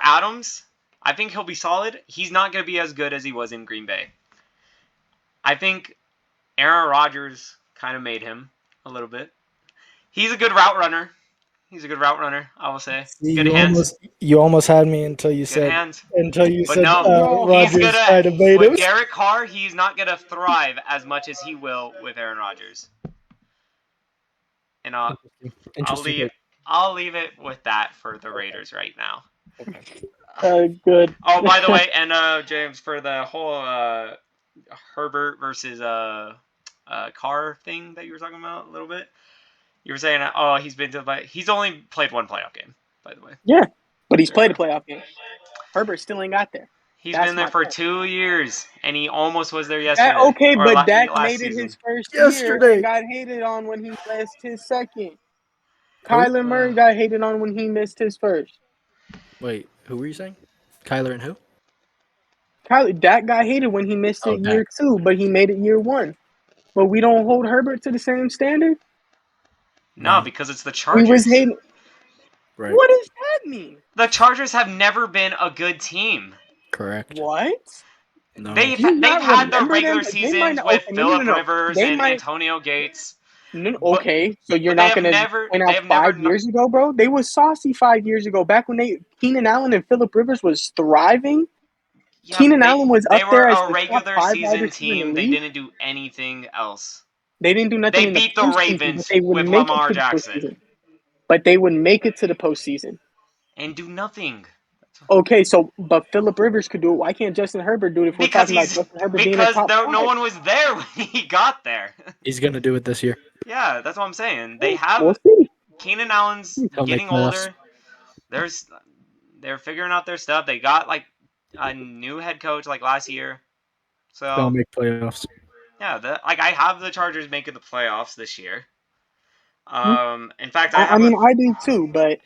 Adams, I think he'll be solid. He's not going to be as good as he was in Green Bay. I think Aaron Rodgers kind of made him a little bit. He's a good route runner. I will say.
See,
Good hands.
you almost had me until you
Good
said
hands. But
said
no,
No.
he's
Rogers
gonna
tried to bait him.
with Derek Carr. He's not gonna thrive as much as he will with Aaron Rodgers. And I'll
Interesting.
leave I'll leave it with that for the Raiders right now.
Good.
Oh, by the way, and James, for the whole Herbert versus Carr thing that you were talking about a little bit, you were saying, oh, he's only played one playoff game, by the way.
Yeah, but he's played a playoff game. Herbert still ain't got there.
He's
That's
been there
my
for
point.
2 years, and he almost was there yesterday.
Okay,
or
but Dak
last
made it
season.
his first year
Yesterday.
and got hated on when he missed his second. Kyler Murray got hated on when he missed his first.
Wait, who were you saying? Kyler and who?
Dak got hated when he missed it year 2, but he made it year 1. But we don't hold Herbert to the same standard?
No, because it's the
We
Chargers.
was hating.
Right.
What does that mean?
The Chargers have never been a good team.
Correct.
What?
No.
They've
Do you not
had their
remember
regular
them? They might
seasons
not-
with
okay,
Phillip
no.
Rivers
They
and
might.
Antonio Gates.
No,
But-
okay, so you're
but they
not
have
going to
never-
point
they
out
have never
5 years ago, bro? They was saucy 5 years ago. Back when Keenan Allen and Phillip Rivers was thriving.
Yeah,
Keenan Allen was
they
up
were
there as
a
the top
regular
5 wide
season
receiver in
team.
the
They
league.
didn't do anything else.
They didn't do nothing
They
in the
beat the
postseason,
Ravens
but they would
with
make
Lamar
it to the
Jackson.
postseason. But they would make it to the postseason.
And do nothing.
Okay, but Phillip Rivers could do it. Why can't Justin Herbert do it if we're talking about Justin Herbert being a top 5?
No one was there when he got there.
He's gonna do it this year.
Yeah, that's what I'm saying. They
We'll
have
see.
Keenan Allen's
He'll
getting
make playoffs.
older. They're figuring out their stuff. They got like a new head coach like last year.
They'll
So
make playoffs.
yeah, I have the Chargers making the playoffs this year. In fact,
I mean, I do too, but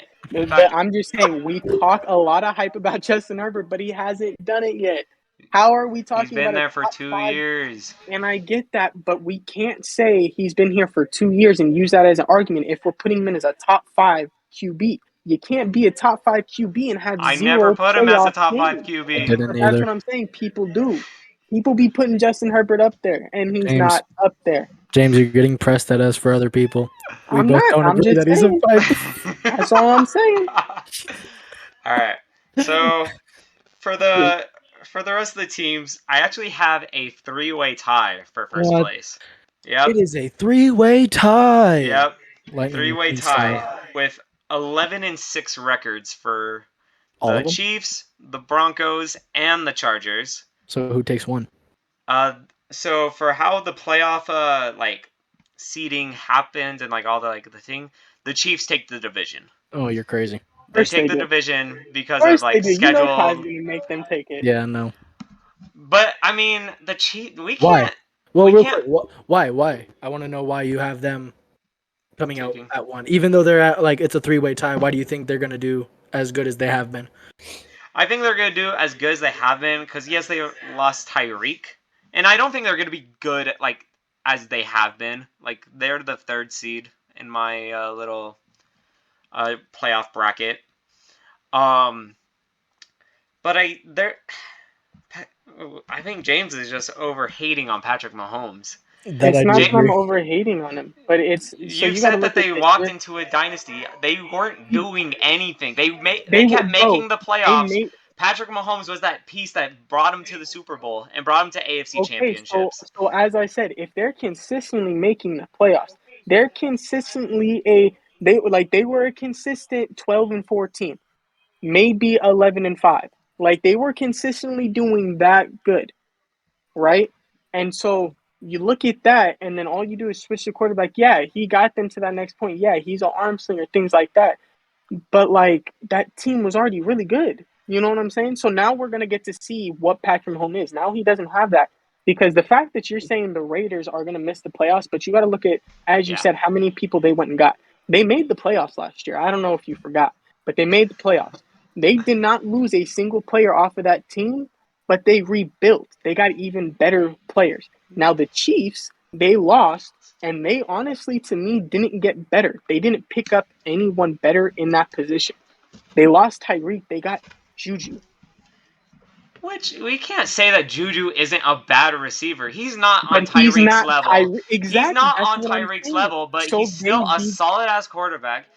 fact-
I'm just saying we talk a lot of hype about Justin Herbert, but he hasn't done it yet. How are we
he's
talking
been
about
there
a
for
top
2
5?
years.
And I get that, but we can't say he's been here for 2 years and use that as an argument if we're putting him in as a top 5 QB. You can't be a top 5 QB and have
I
zero
never put him as a
playoff
top 5
games.
QB.
I didn't
But that's
either.
what I'm saying. People do. People be putting Justin Herbert up there, and he's
James.
not up there.
James, you're getting pressed at us for other people. We
I'm
both
not.
don't
I'm
agree
just
that he's a
saying.
5.
That's all I'm saying.
All right. So for the rest of the teams, I actually have a 3-way tie for first
What?
place. Yep.
It is a 3-way tie.
Yep.
Lightning
3-way
McQueen
tie
style.
with 11-6 records for
All
the
of them?
Chiefs, the Broncos, and the Chargers.
So who takes one?
So for how the playoff seeding happened and like all the thing, the Chiefs take the division.
Oh, you're crazy.
They
First
take
they
the
do.
division because
First
of
they do. You know Ty's
schedule.
gonna make them take it.
Yeah, no.
But I mean, the Chiefs. We
Why?
can't.
Well,
we
real
can't.
quick, why? I want to know why you have them coming out
Taking.
at one. Even though they're at it's a 3-way tie, why do you think they're gonna do as good as they have been?
I think they're gonna do as good as they have been because yes, they lost Tyreek, and I don't think they're gonna be good as they have been. Like they're the 3rd seed in my little playoff bracket. But I think James is just over hating on Patrick Mahomes.
It's not that I'm over hating on him, but it's so
You
you got to
said
look
that
at
they
this.
walked into a dynasty. They weren't doing anything. They kept making the playoffs. Patrick Mahomes was that piece that brought him to the Super Bowl and brought him to AFC championships.
So as I said, if they're consistently making the playoffs, they're consistently they were a consistent 12-14, maybe 11-5. Like they were consistently doing that good, right? And so you look at that, and then all you do is switch the quarterback. Yeah, he got them to that next point. Yeah, he's an arm slinger, things like that. But that team was already really good. You know what I'm saying? So now we're gonna get to see what Patrick Mahomes is. Now he doesn't have that because the fact that you're saying the Raiders are gonna miss the playoffs, but you got to look at, as you said, how many people they went and got. They made the playoffs last year. I don't know if you forgot, but they made the playoffs. They did not lose a single player off of that team, but they rebuilt. They got even better players. Now the Chiefs, they lost And they honestly, to me, didn't get better. They didn't pick up anyone better in that position. They lost Tyreek. They got Juju.
Which we can't say that Juju isn't a bad receiver. He's not on
But he's
Tyreek's
not
level.
Tyreek.
He's
Exactly.
not
That's
on
what I'm
Tyreek's
saying.
level, but he's still a solid ass quarterback.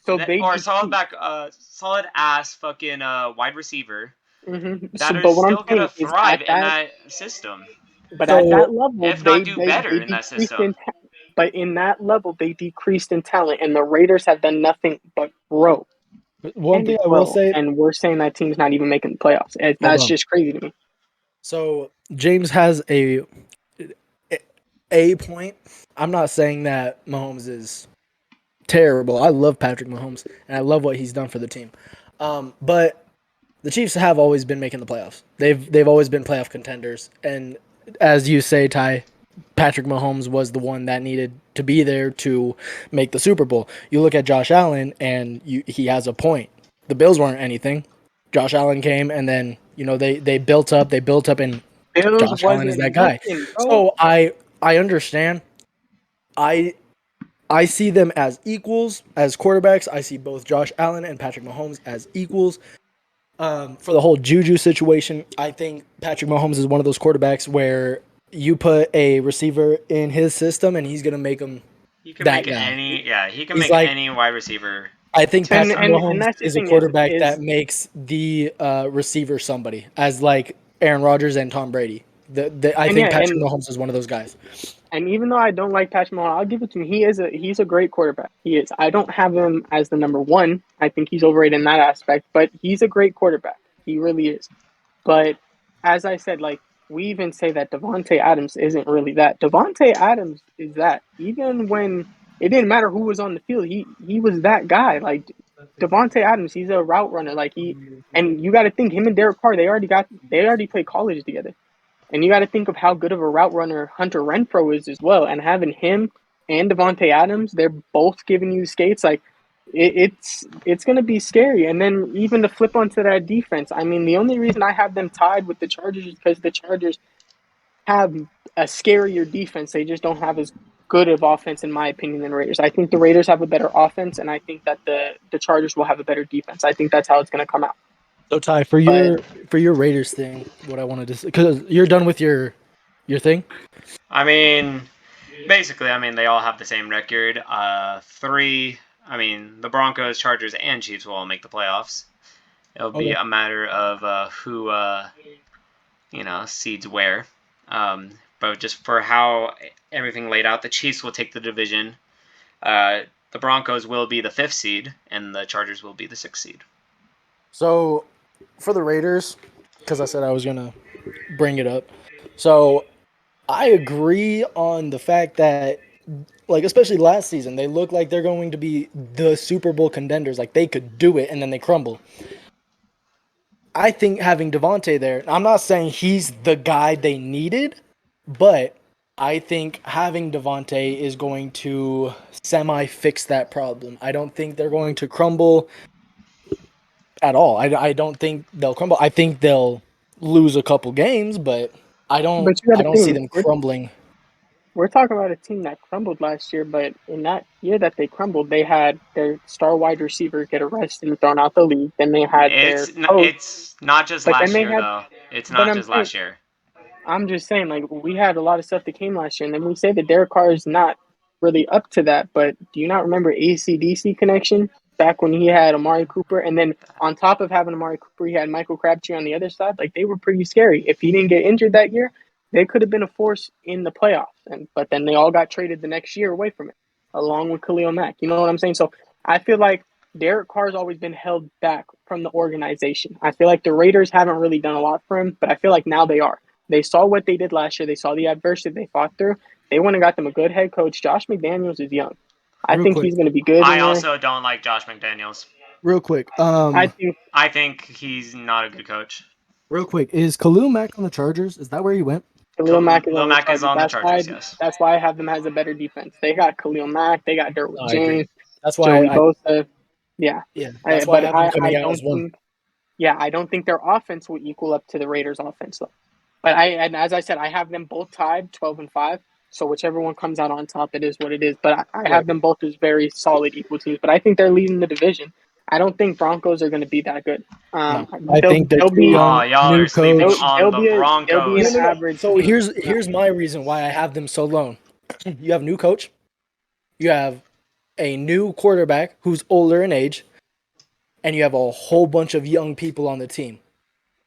So they
Or solid
decreased.
back, solid ass fucking wide receiver that
So,
is
but what I'm
still gonna
saying is
thrive in that system.
at that
So
level,
If
they
not do
they
better
they
in that
decreased
system.
in. But in that level, they decreased in talent, and the Raiders have done nothing but grow
one
and
thing I will
grow.
say,
And we're saying that team's not even making the playoffs. And
hold
that's
on.
just crazy to me.
So James has a point. I'm not saying that Mahomes is terrible. I love Patrick Mahomes and I love what he's done for the team. But the Chiefs have always been making the playoffs. They've always been playoff contenders. And as you say, Ty, Patrick Mahomes was the one that needed to be there to make the Super Bowl. You look at Josh Allen, and he has a point. The Bills weren't anything. Josh Allen came, and then they built up, and
Bills
Josh Allen is
wasn't
that guy.
nothing, bro.
So I understand. I I see them as equals as quarterbacks. I see both Josh Allen and Patrick Mahomes as equals. For the whole Juju situation, I think Patrick Mahomes is one of those quarterbacks where you put a receiver in his system and he's gonna make him
He can
that
make
guy.
he can
He's
make
like,
any wide receiver.
I think
And
Patrick
and and
Mahomes
that's the
is a
thing
quarterback that
is
makes the receiver somebody, as like Aaron Rodgers and Tom Brady. I
and yeah,
think Patrick Mahomes is one of those guys.
and even though I don't like Patrick Mahomes, I'll give it to him. He's a great quarterback. He is. I don't have him as the number one. I think he's overrated in that aspect, but he's a great quarterback. He really is. But as I said, like we even say that Devonte Adams isn't really that. Devonte Adams is that. Even when it didn't matter who was on the field, he was that guy. Like Devonte Adams, he's a route runner. And you got to think him and Derek Carr, they already played college together. And you got to think of how good of a route runner Hunter Renfro is as well. And having him and Devonte Adams, they're both giving you skates. Like it's going to be scary. And then even to flip onto that defense, I mean, the only reason I have them tied with the Chargers is because the Chargers have a scarier defense. They just don't have as good of offense, in my opinion, than Raiders. I think the Raiders have a better offense, and I think that the Chargers will have a better defense. I think that's how it's going to come out.
So Ty, for
But
your Raiders thing, what I wanted to say, because you're done with your thing.
I mean, basically, they all have the same record. Three. The Broncos, Chargers, and Chiefs will all make the playoffs. It'll be
Okay.
a matter of who seeds where. But just for how everything laid out, the Chiefs will take the division. The Broncos will be the 5th seed, and the Chargers will be the 6th seed.
So for the Raiders, because I said I was gonna bring it up. So I agree on the fact that, like, especially last season, they look like they're going to be the Super Bowl contenders. Like, they could do it, and then they crumble. I think having Devontae there, I'm not saying he's the guy they needed, but I think having Devontae is going to semi fix that problem. I don't think they're going to crumble at all. I don't think they'll crumble. I think they'll lose a couple games, but
you got
I
to
don't see
think
them crumbling.
we're talking about a team that crumbled last year, but in that year that they crumbled, they had their star wide receiver get arrested and thrown out the league. Then they had their coach,
It's not just
but then
last
they
year
had.
though. It's
But
not just last year.
I'm just saying, like we had a lot of stuff that came last year, and then we say that Derek Carr is not really up to that. But do you not remember ACDC connection back when he had Amari Cooper, and then on top of having Amari Cooper, he had Michael Crabtree on the other side? Like they were pretty scary. If he didn't get injured that year, they could have been a force in the playoffs. But then they all got traded the next year away from it, along with Khalil Mack. You know what I'm saying? So I feel like Derek Carr's always been held back from the organization. I feel like the Raiders haven't really done a lot for him, but I feel like now they are. They saw what they did last year. They saw the adversity they fought through. They went and got them a good head coach. Josh McDaniels is young. I
Real
think
quick,
he's going to be good in
I
there.
also don't like Josh McDaniels.
real quick.
I think
I think he's not a good coach.
Real quick. Is Khalil Mack on the Chargers? Is that where he went?
Khalil Mack is
Khalil
on the
Mack is
Chargers.
on the Chargers, yes.
That's why I have them as a better defense. They got Khalil Mack. They got
No,
Derwin
I agree.
James,
That's why
Joey Bosa. Yeah,
yeah, that's why I
but
have them coming
I
out as
don't
one.
think. Yeah, I don't think their offense will equal up to the Raiders' offense though. But and as I said, I have them both tied 12-5. So whichever one comes out on top, it is what it is. But I
Right.
have them both as very solid equal teams. But I think they're leading the division. I don't think Broncos are going to be that good.
No, I think they're
They'll
too
be
Oh,
young.
y'all are
New
sleeping
coach.
on the
they'll be an
Broncos.
No.
average
So
team.
here's my reason why I have them so low. You have new coach. You have a new quarterback who's older in age, and you have a whole bunch of young people on the team.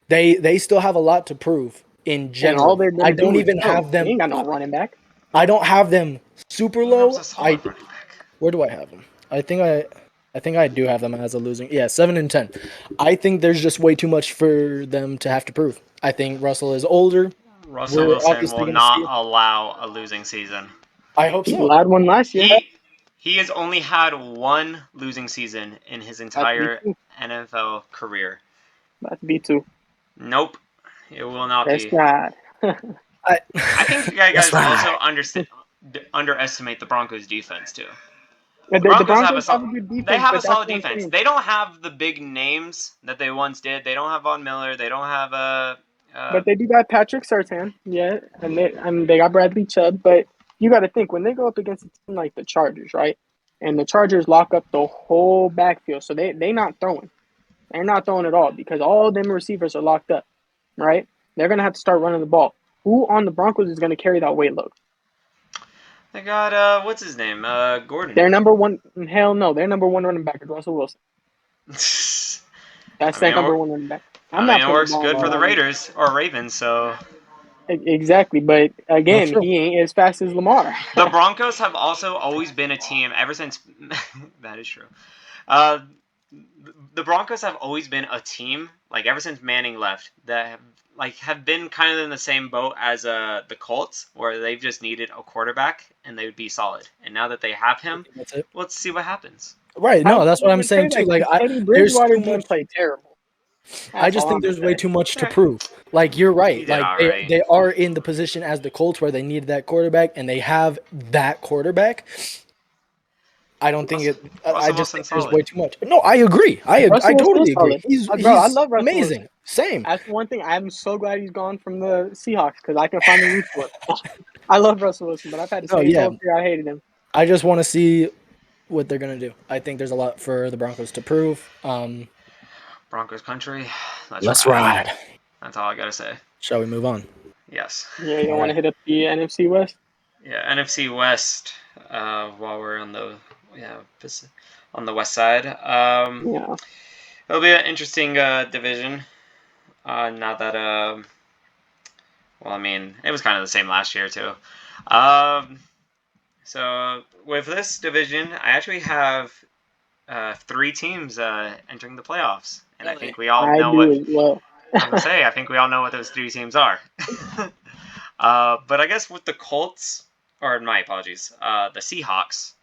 They still have a lot to prove in
And all
general.
they're
I
gonna
don't
do is
even
throw.
have
They
them.
ain't got no running back.
I don't have them super
Ingram's
low.
a solid running back.
Where do I have them? I think I do have them as a losing. Yeah, 7-10. I think there's just way too much for them to have to prove. I think Russell is older.
Russell
We're
Wilson
obviously
will
going to
not
see.
allow a losing season.
I hope
He
so.
allowed one last year.
He has only had one losing season in his
About to be
entire
two.
NFL career.
About to be two.
Nope, it will not
That's
be.
bad.
I,
I think you
that's
guys also
right.
underestimate the Broncos defense too. The
The
Broncos have
Broncos have a good
they
defense,
have a
but that's
solid
one
defense.
thing.
They don't have the big names that they once did. They don't have Von Miller. They don't have
But they do got Patrick Surtain, yeah, and they got Bradley Chubb. But you got to think when they go up against a team like the Chargers, right? And the Chargers lock up the whole backfield, so they not throwing. They're not throwing at all because all them receivers are locked up, right? They're gonna have to start running the ball. Who on the Broncos is gonna carry that weight load?
they got what's his name? Gordon.
Their number one, hell no, their number one running back is Russell Wilson.
I
That's
mean,
their number one running back. I'm
I mean,
not
it
putting the
works
ball in
good
their
for the
hands.
Raiders or Ravens. So
Exactly, but
That's
again,
true.
he ain't as fast as Lamar.
the Broncos have also always been a team ever since. That is true. Uh, the Broncos have always been a team, like ever since Manning left, that have been kind of in the same boat as the Colts, where they've just needed a quarterback and they would be solid. And now that they have him,
That's it.
let's see what happens.
Right.
I
No,
wouldn't
that's what I'm
even say
saying too.
that
Like,
because Teddy
there's
Bridgewater
too
didn't
much.
play terrible.
I
That's
just
all I'm
think
gonna
there's way
say.
too much to prove. Like, you're
He
right.
did
Like,
all
they,
right.
they are in the position as the Colts where they need that quarterback, and they have that quarterback. I don't think
Russell,
it. I
Russell
just think
Wilson's
there's
solid.
way too much. No, I agree. I
Russell Wilson is
totally agree.
solid, bro. I
He's
love Russell
amazing.
Wilson.
Same.
That's one thing. I'm so glad he's gone from the Seahawks because I can finally root for it. I love Russell Wilson, but I've had to
No,
say his
yeah.
whole career I hated him.
I just want to see what they're gonna do. I think there's a lot for the Broncos to prove.
Broncos country. Let's
Let's
ride.
ride.
That's all I gotta say.
Shall we move on?
Yes.
Yeah, you don't
All
want to
right.
hit up the NFC West.
Yeah, NFC West. While we're on the on the west side,
Yeah,
it'll be an interesting division. Now that well, I mean, it was kind of the same last year too. Um, so with this division, I actually have three teams entering the playoffs, and I
Really?
think we all
I
know
do
what
as well.
I was gonna say. I think we all know what those three teams are. But I guess with the Colts, or my apologies, the Seahawks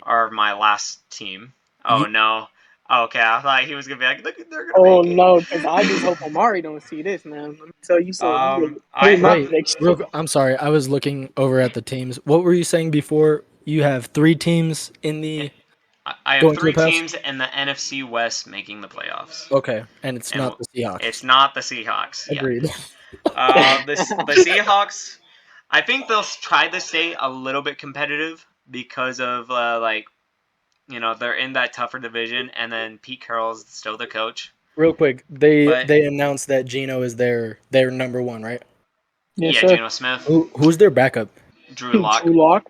are my last team. Oh
Ye-
no. Oh, okay, I thought he was gonna be like, look, they're gonna
Oh
make it.
no, because I just hope Omari don't see this, man. Let me tell you something.
I
Hate my
have
Wait,
prediction.
I'm sorry. I was looking over at the teams. What were you saying before? You have three teams in the
I have
going to the
three
playoffs.
teams in the NFC West making the playoffs,
Okay, and it's
and
not the Seahawks.
it's not the Seahawks yet.
Agreed.
The Seahawks, I think they'll try to stay a little bit competitive because of they're in that tougher division, and then Pete Carroll's still the coach.
Real quick, they
But
they announced that Gino is their number one, right?
Yes,
yeah,
sir.
Geno Smith,
Who's their backup?
Drew Lock.
Drew Lock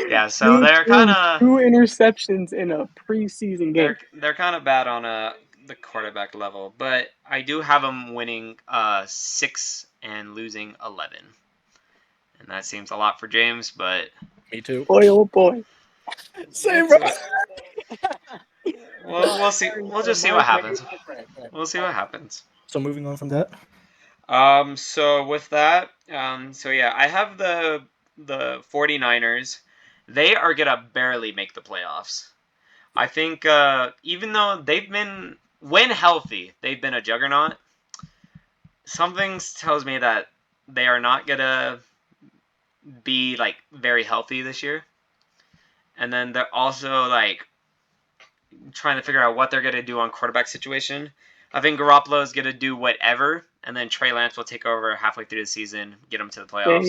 Yeah, so
threw
they're kind
two
of
interceptions in a preseason game.
they're kind of bad on the quarterback level, but I do have them winning 6 and losing 11, and that seems a lot for James, but
Me too.
Boy, oh boy.
Same, bro.
it's we'll see. We'll just see what happens. We'll see what happens.
So moving on from that.
So with that, so yeah, I have the 49ers. They are gonna barely make the playoffs. I think even though they've been when healthy, they've been a juggernaut. Something tells me that they are not gonna be like very healthy this year. And then they're also like trying to figure out what they're gonna do on quarterback situation. I think Garoppolo's gonna do whatever, and then Trey Lance will take over halfway through the season, get him to the playoffs.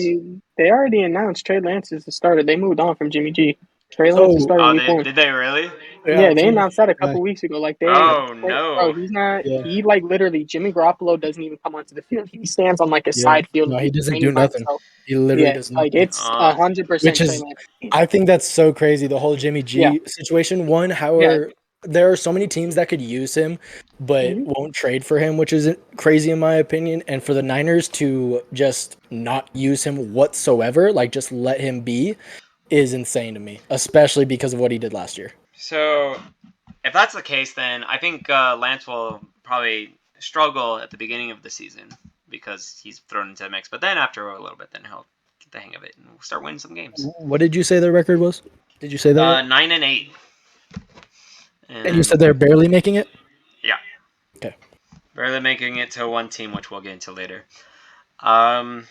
They already announced Trey Lance is the starter. They moved on from Jimmy G. Trey Lance is
Oh,
starting
Oh,
week one.
did they really?
yeah,
Yeah, they
Jimmy.
announced that a
Yeah,
couple weeks ago. Like
Oh
bro,
no.
he's not.
yeah,
He like literally Jimmy Garoppolo doesn't even come onto the field. He stands on like a
yeah.
side field
No,
and
he
he's
doesn't
training
do
by
nothing.
himself.
He literally
Yeah,
does
like
nothing.
it's 100%
Which
Trey
is,
Lance.
I think that's so crazy. The whole Jimmy
Yeah,
G situation. One,
yeah.
there are so many teams that could use him, but
Mhm.
won't trade for him, which is crazy in my opinion. And for the Niners to just not use him whatsoever, like just let him be, is insane to me. Especially because of what he did last year.
So if that's the case, then I think Lance will probably struggle at the beginning of the season because he's thrown into the mix. But then after a little bit, then he'll get the hang of it and start winning some games.
What did you say their record was? Did you say that? Right?
9-8,
And you
and
said they're barely making it.
yeah,
Okay.
barely making it to one team, which we'll get into later. Um,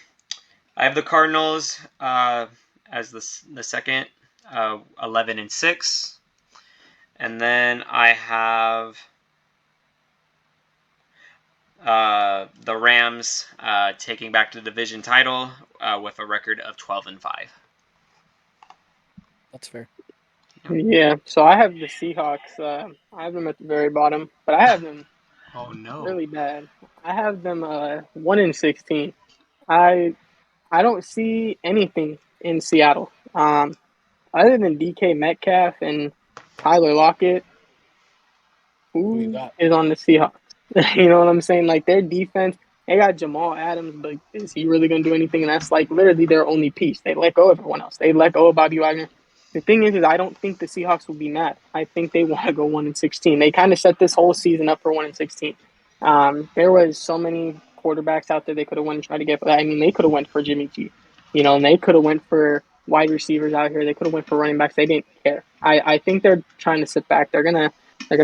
I have the Cardinals as the second, 11-6, and then I have the Rams taking back the division title with a record of 12-5.
That's fair.
Yeah. So I have the Seahawks. I have them at the very bottom, but I have them
Oh no!
really bad. I have them 1-16. I I don't see anything in Seattle. Other than DK Metcalf and Tyler Lockett,
Who you
who
got?
is on the Seahawks? You know what I'm saying? Like their defense, they got Jamal Adams, but is he really going to do anything? And that's like literally their only piece. They let go of everyone else. They let go of Bobby Wagner. The thing is I don't think the Seahawks will be mad. I think they want to go 1-16. They kind of set this whole season up for 1-16. There was so many quarterbacks out there they could have went and tried to get. I mean, they could have went for Jimmy G, and they could have went for wide receivers out here. They could have went for running backs. They didn't care. I think they're trying to sit back. They're gonna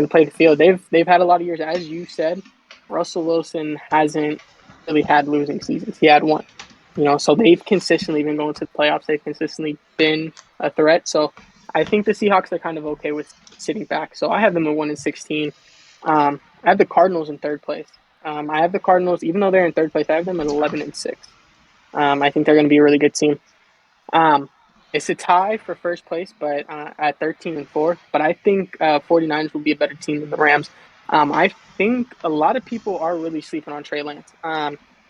play the field. They've had a lot of years, as you said. Russell Wilson hasn't really had losing seasons. He had one, so they've consistently been going to the playoffs. They've consistently been a threat. So I think the Seahawks are kind of okay with sitting back. So I have them at 1-16. I have the Cardinals in third place. I have the Cardinals, even though they're in third place, I have them at 11-6. I think they're going to be a really good team. Um, it's a tie for first place, but at 13-4. But I think 49ers will be a better team than the Rams. I think a lot of people are really sleeping on Trey Lance.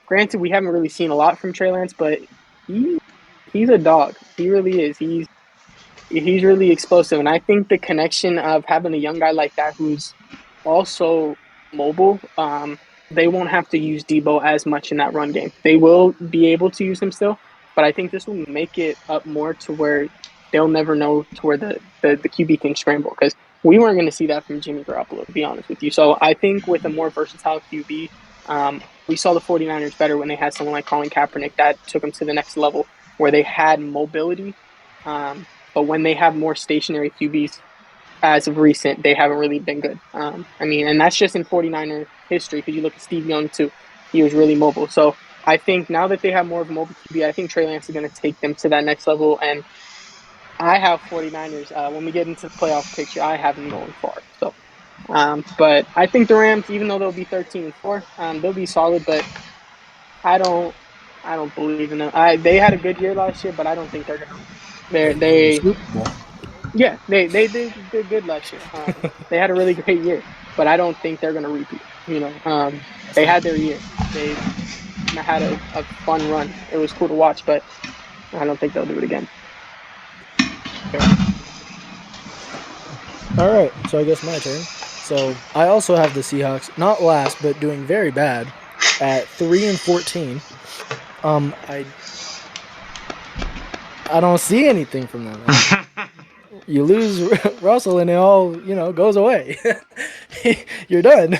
Granted, we haven't really seen a lot from Trey Lance, but he he's a dog. He really is. He's really explosive, and I think the connection of having a young guy like that who's also mobile, they won't have to use Debo as much in that run game. They will be able to use him still, but I think this will make it up more to where they'll never know to where the QB can scramble because we weren't going to see that from Jimmy Garoppolo, to be honest with you. So I think with a more versatile QB, we saw the 49ers better when they had someone like Colin Kaepernick that took them to the next level where they had mobility. But when they have more stationary QBs, as of recent, they haven't really been good. I mean, and that's just in 49er history because you look at Steve Young too. He was really mobile. So I think now that they have more of a mobile QB, I think Trey Lance is going to take them to that next level. And I have 49ers. When we get into the playoff picture, I have them going far. So, but I think the Rams, even though they'll be 13-4, they'll be solid. But I don't, I don't believe in them. They had a good year last year, but I don't think they're going to.
Win the
They
Super Bowl.
Yeah, they did good last year. They had a really great year, but I don't think they're gonna repeat.
That's
They
fair.
had their year. They had a fun run. It was cool to watch, but I don't think they'll do it again.
Fair. All right, so I guess my turn. So I also have the Seahawks, not last, but doing very bad at 3-14. Um, I I don't see anything from them, man. You lose Russell, and it all goes away. You're done.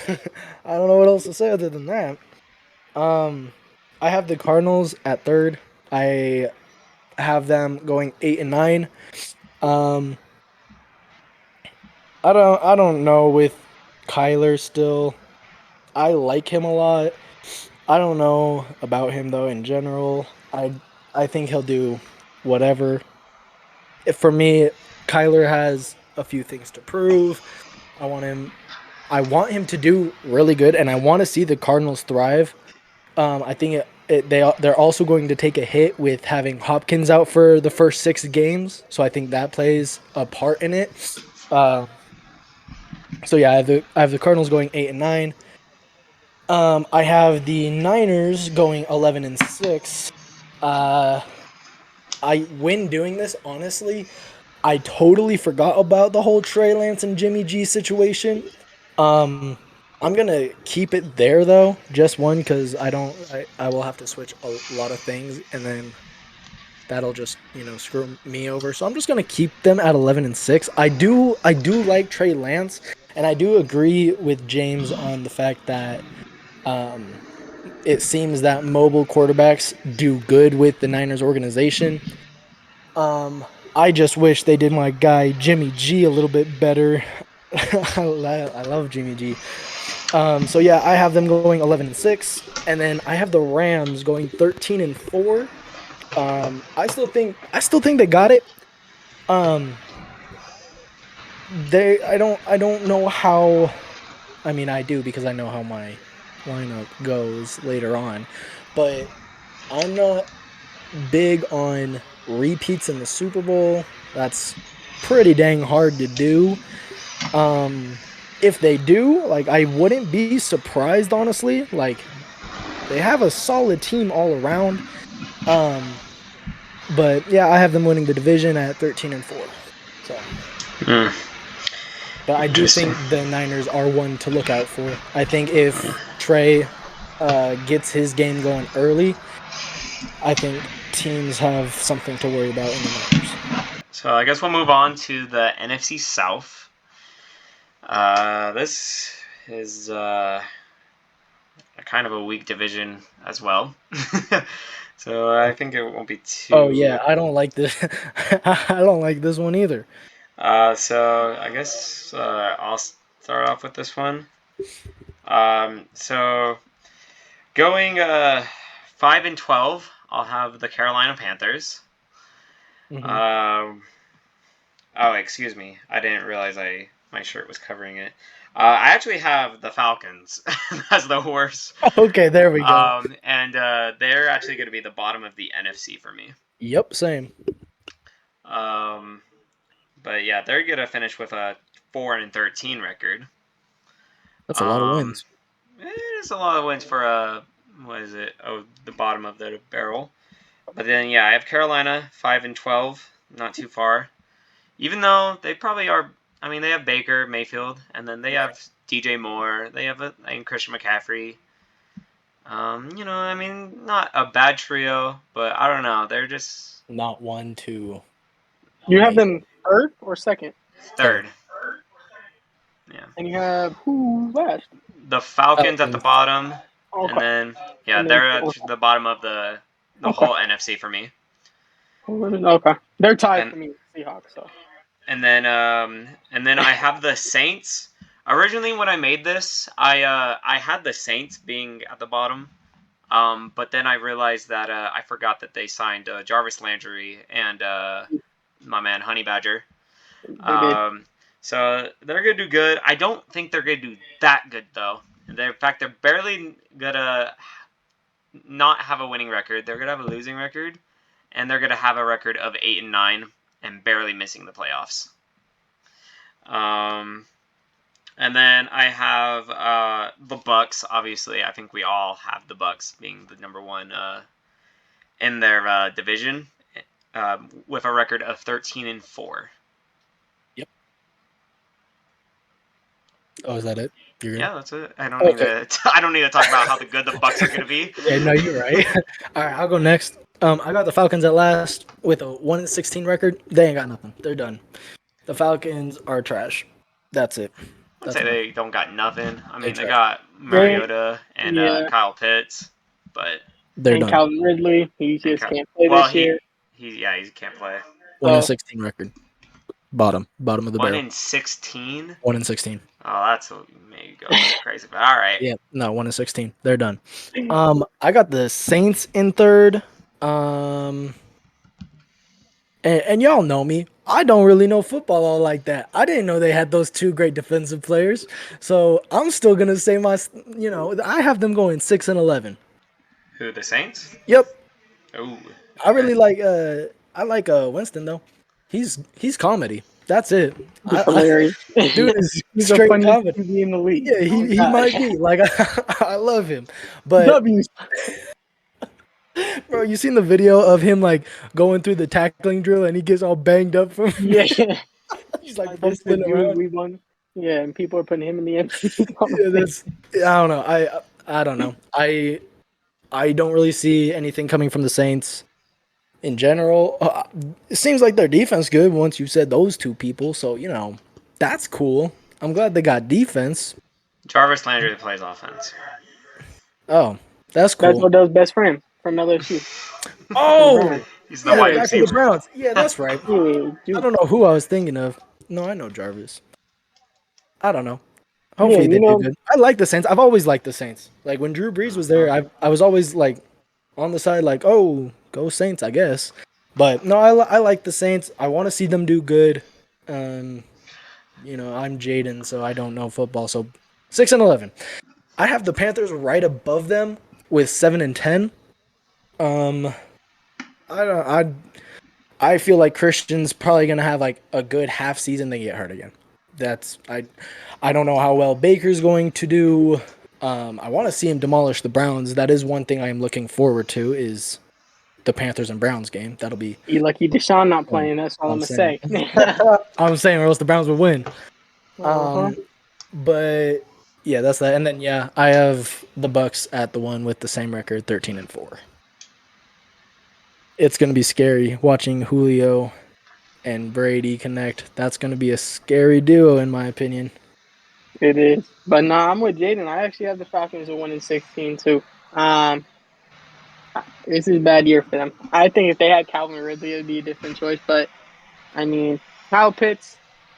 I don't know what else to say other than that. Um, I have the Cardinals at third. I have them going 8-9. Um, I don't know with Kyler still. I like him a lot. I don't know about him though in general. I think he'll do whatever. For me, Kyler has a few things to prove. I want him I want him to do really good, and I want to see the Cardinals thrive. I think they're also going to take a hit with having Hopkins out for the first 6 games, so I think that plays a part in it. Uh, so yeah, I have the Cardinals going 8-9. I have the Niners going 11-6. Uh, when doing this, honestly, I totally forgot about the whole Trey Lance and Jimmy G situation. Um, I'm gonna keep it there though, just one because I will have to switch a lot of things, and then that'll just screw me over. So I'm just gonna keep them at 11-6. I do like Trey Lance, and I do agree with James on the fact that um, it seems that mobile quarterbacks do good with the Niners organization. Um, I just wish they did my guy Jimmy G a little bit better. I love Jimmy G. So yeah, I have them going 11-6, and then I have the Rams going 13-4. I still think they got it. Um, I don't know how. I mean, I do because I know how my lineup goes later on, but I'm not big on repeats in the Super Bowl. That's pretty dang hard to do. Um, if they do, like, I wouldn't be surprised, honestly. Like, they have a solid team all around. Um, but yeah, I have them winning the division at 13-4. So,
Mm,
but I do
interesting.
think the Niners are one to look out for. I think if Trey gets his game going early, I think teams have something to worry about in the Niners.
So I guess we'll move on to the NFC South. This is a kind of a weak division as well. So I think it won't be
Oh
too.
yeah, I don't like this. I don't like this one either.
So I guess I'll start off with this one. So going 5-12, I'll have the Carolina Panthers.
Hmm.
Um, oh, excuse me, I didn't realize my shirt was covering it. I actually have the Falcons as the worst.
Okay, there we go.
And they're actually going to be the bottom of the NFC for me.
Yep, same.
Um, but yeah, they're going to finish with a 4-13 record.
That's a lot of
Um,
wins.
it is a lot of wins for what is it? Oh, the bottom of the barrel. But then yeah, I have Carolina 5-12, not too far. Even though they probably are. I mean, they have Baker Mayfield, and then they have DJ Moore. They have and Christian McCaffrey. I mean, not a bad trio, but I don't know. They're just
Not one to
You have
make
them third or second,
third.
third. Yeah.
and you have who last?
The Falcons at the
Falcons.
bottom, and
Okay,
then yeah,
and then
they're at the bottom of the
okay,
whole NFC for me.
okay. They're tied
And
for me, Seahawks. So
and then I have the Saints. Originally, when I made this, I had the Saints being at the bottom. But then I realized that I forgot that they signed Jarvis Landry and my man Honey Badger.
they did.
Um, so they're gonna do good. I don't think they're gonna do that good though. In fact, they're barely gonna not have a winning record. They're gonna have a losing record, and they're gonna have a record of 8-9 and barely missing the playoffs. Um, and then I have the Bucks. Obviously, I think we all have the Bucks being the number one in their division, with a record of 13-4.
Yep. Oh, is that it? You're good.
Yeah, that's it. I don't need
Okay.
to. I don't need to talk about how good the Bucks are going to be.
Yeah, no, you're right. All right, I'll go next. I got the Falcons at last with a 1-16 record. They ain't got nothing. They're done. The Falcons are trash. That's it.
I'd
That's
say
enough.
they don't got nothing. I
They
mean, they
trash.
got
They
Mariota and
yeah,
Kyle Pitts, but
They're
and
done.
Calvin Ridley, he
and
just
Kyle,
can't play
well,
this
he
year.
he yeah he can't play.
One and
So
16 record. Bottom of the
One
barrel.
in 16.
1-16.
Oh, that's what made you go a little crazy. But all right.
Yeah, no, 1-16. They're done. I got the Saints in third. And y'all know me. I don't really know football all like that. I didn't know they had those two great defensive players. So I'm still gonna say I have them going 6-11.
Who, the Saints?
Yep.
Oh,
I
okay.
really like Winston though. He's comedy. That's it.
He's hilarious.
Dude is
He's the
straight
funniest
comedy.
QB in the league.
Yeah,
Oh
he
God.
might be. Like I love him. But
W's.
bro, you seen the video of him like going through the tackling drill and he gets all banged up from
Yeah.
he's like
This the
fumbling
dude
around.
we won. Yeah, and people are putting him in the
Yeah,
MVP.
I don't know. I don't know. I don't really see anything coming from the Saints in general. It seems like their defense good once you said those two people, so that's cool. I'm glad they got defense.
Jarvis Landry plays offense.
Oh, that's
That's
cool.
Odell's best friend from LSU. For the
Oh,
Browns.
He's the
yeah,
wide
Yeah,
back to the
receiver.
Browns. Yeah, that's right.
yeah,
I
dude.
don't know who I was thinking of. No, I know Jarvis. I don't know.
Yeah,
Hopefully they do good. I like the Saints. I've always liked the Saints. Like when Drew Brees was there, I was always like on the side, like, oh, go Saints, I guess. But no, I like the Saints. I want to see them do good. Um, I'm Jaden, so I don't know football. So 6-11. I have the Panthers right above them with 7-10. Um, I don't. I feel like Christian's probably gonna have like a good half season, then get hurt again. That's I don't know how well Baker's going to do. I want to see him demolish the Browns. That is one thing I am looking forward to is the Panthers and Browns game. That'll be
You lucky Deshaun not
fun.
playing. That's all I'm
I'm
gonna
saying.
say.
I'm saying, or else the Browns would win.
Uh-huh.
But yeah, that's that. And then yeah, I have the Bucks at the one with the same record, 13-4. It's gonna be scary watching Julio and Brady connect. That's gonna be a scary duo, in my opinion.
It is. But nah, I'm with Jaden. I actually have the Falcons at 1-16 too. Um, this is a bad year for them. I think if they had Calvin Ridley, it'd be a different choice. But I mean, Kyle Pitts,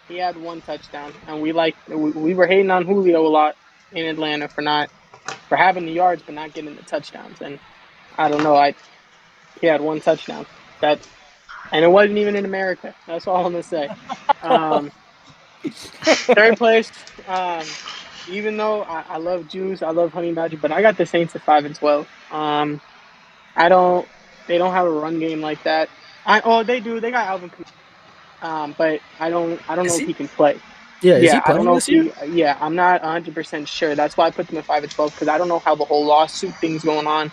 he had one touchdown, and we were hating on Julio a lot in Atlanta for having the yards but not getting the touchdowns. And I don't know, he had one touchdown that, and it wasn't even in America. That's all I'm gonna say. Um, third place. Even though I love Juice, I love Honey Badger, but I got the Saints at 5-12. I don't. They don't have a run game like that. They do. They got Alvin Kamara. But I don't know
Is
if
he?
he can play.
Yeah, is he
Yeah, I don't
playing
know if
this year?
he. Yeah, I'm not 100% sure. That's why I put them at 5-12 because I don't know how the whole lawsuit thing's going on.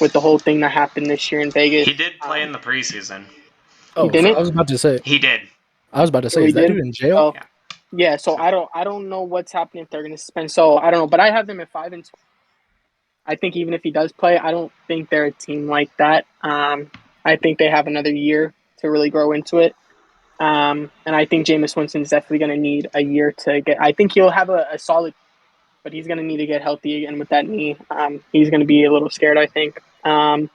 With the whole thing that happened this year in Vegas.
He did play in the preseason.
He
Oh, so I
didn't.
was about to say.
He did.
Oh, he
Is that
did.
dude in jail?
Oh,
Yeah.
yeah. So
So
I don't know what's happening if they're going to suspend. So I don't know, but I have them at 5-12. I think even if he does play, I don't think they're a team like that. I think they have another year to really grow into it. And I think Jameis Winston is definitely going to need a year to get. I think he'll have a solid, but he's going to need to get healthy again with that knee. He's going to be a little scared, I think. And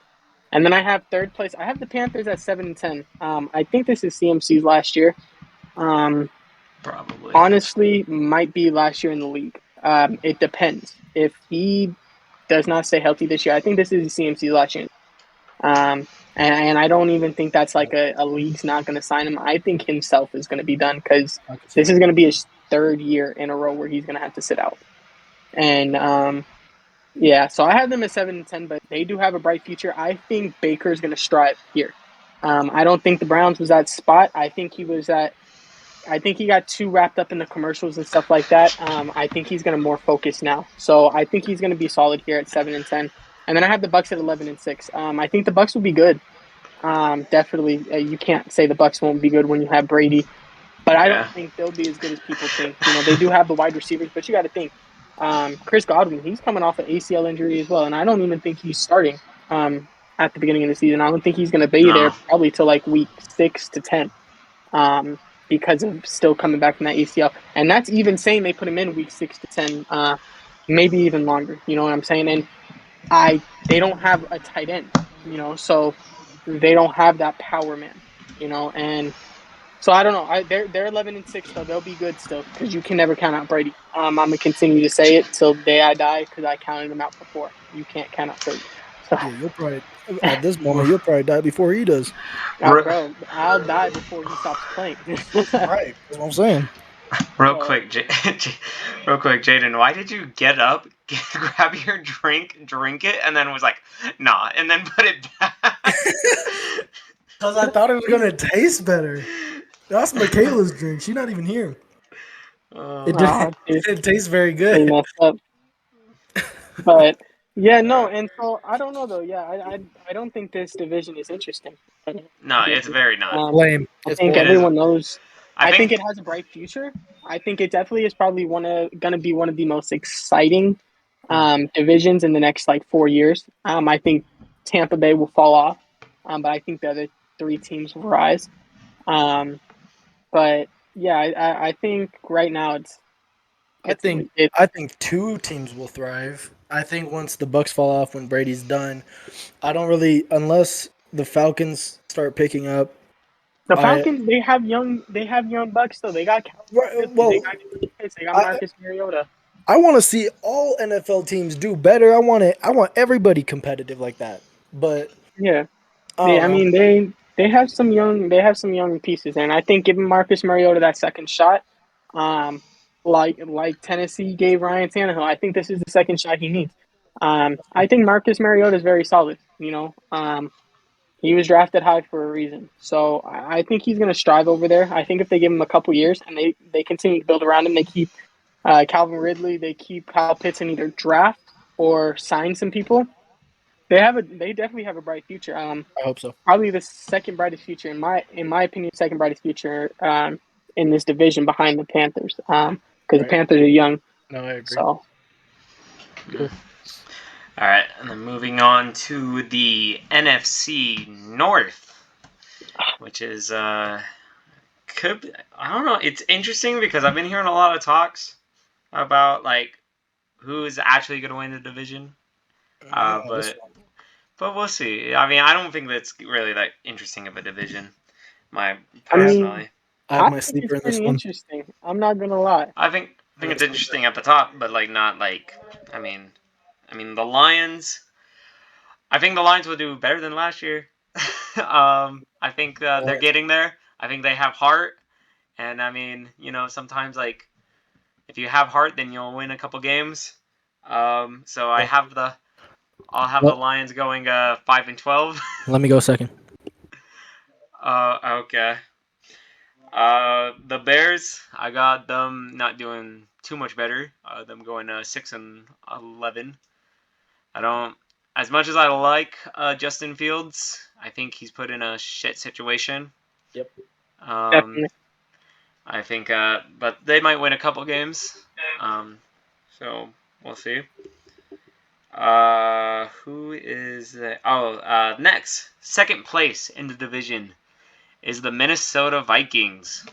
then I have third place. I have the Panthers at 7-10. I think this is CMC's last year. Um,
probably.
Honestly, might be last year in the league. It depends. If he does not stay healthy this year, I think this is CMC's last year. And I don't even think that's like a league's not going to sign him. I think himself is going to be done because
I can see
this
that.
is going to be his third year in a row where he's going to have to sit out. And yeah, so I have them at 7-10, but they do have a bright future. I think Baker's going to strive here. I don't think the Browns was that spot. I think he was at. I think he got too wrapped up in the commercials and stuff like that. I think he's going to more focus now. So I think he's going to be solid here at 7-10. And then I have the Bucks at 11-6. I think the Bucks will be good. Definitely, you can't say the Bucks won't be good when you have Brady, but I
Yeah.
don't think they'll be as good as people think. They do have the wide receivers, but you got to think, Chris Godwin, he's coming off an ACL injury as well, and I don't even think he's starting at the beginning of the season. I don't think he's going to be there
No.
probably till like week 6 to 10, because of still coming back from that ACL, and that's even saying they put him in week 6 to 10, maybe even longer. You know what I'm saying? And they don't have a tight end, so they don't have that power man, and so I don't know. They're 11-6 though. They'll be good still because you can never count out Brady. I'm gonna continue to say it till the day I die because I counted him out before. You can't count out Brady. So
Yeah, you'll probably. At this moment, you'll probably die before he does.
Re-
Bro, I'll die before he stops playing.
Right. That's what I'm saying.
Real
But
quick, real quick, Jaden, why did you get up, grab your drink, drink it, and then was like, nah, and then put it back?
Because I thought it was gonna taste better. That's Michaela's drink. She's not even here. It
Oh,
didn't.
oh, dude,
It tastes very
pretty
good.
messed up. But yeah, no,
uh,
and so I don't know though. Yeah, I don't think this division is interesting.
no, it's very not.
Um,
Lame.
I
It's
think
It
boring.
is.
everyone knows.
I
I think
think.
it has a bright future. I think it definitely is probably gonna be one of the most exciting divisions in the next like 4 years. I think Tampa Bay will fall off, but I think the other three teams will rise. Um, but yeah, I think right now
I
it's
think.
it.
I think two teams will thrive. I think once the Bucks fall off, when Brady's done, I don't really unless the Falcons start picking up.
The
I
Falcons they have young bucks though. They got Calvin Ridley, they
well,
got Pitts, they got
I
Marcus Mariota.
I want to see all NFL teams do better. I want it. I want everybody competitive like that. But
Yeah,
I
they
don't
I
know.
mean they have some young pieces, and I think giving Marcus Mariota that second shot, um, like Tennessee gave Ryan Tannehill, I think this is the second shot he needs. I think Marcus Mariota is very solid. He was drafted high for a reason, so I think he's going to strive over there. I think if they give him a couple years and they continue to build around him, they keep Calvin Ridley, they keep Kyle Pitts, and either draft or sign some people. They definitely have a bright future.
I hope so.
Probably the second brightest future in my opinion, second brightest future in this division behind the Panthers. Because the
Right.
Panthers are young,
No, I agree.
so
Cool.
All right, and then moving on to the NFC North, which is could I don't know. It's interesting because I've been hearing a lot of talks about like who is actually going to win the division.
I know this
But
one.
we'll see. I mean, I don't think that's really that interesting of a division. My
I
I have
mean,
personally,
I have
I
my
think it's
sleeper in this
pretty
one.
interesting. I'm not gonna lie.
I think it's interesting at the top, but like not like I mean, the Lions. I think the Lions will do better than last year. I think they're getting there. I think they have heart, and I mean, sometimes like if you have heart, then you'll win a couple games. So I'll have the
Let,
Lions going 5-12.
let me go second.
Okay. The Bears, I got them not doing too much better. Them going 6-11. I don't. As much as I like Justin Fields, I think he's put in a shit situation.
Yep.
Um,
Definitely.
I think, but they might win a couple games. So we'll see. Who is that? Oh, next, second place in the division is the Minnesota Vikings,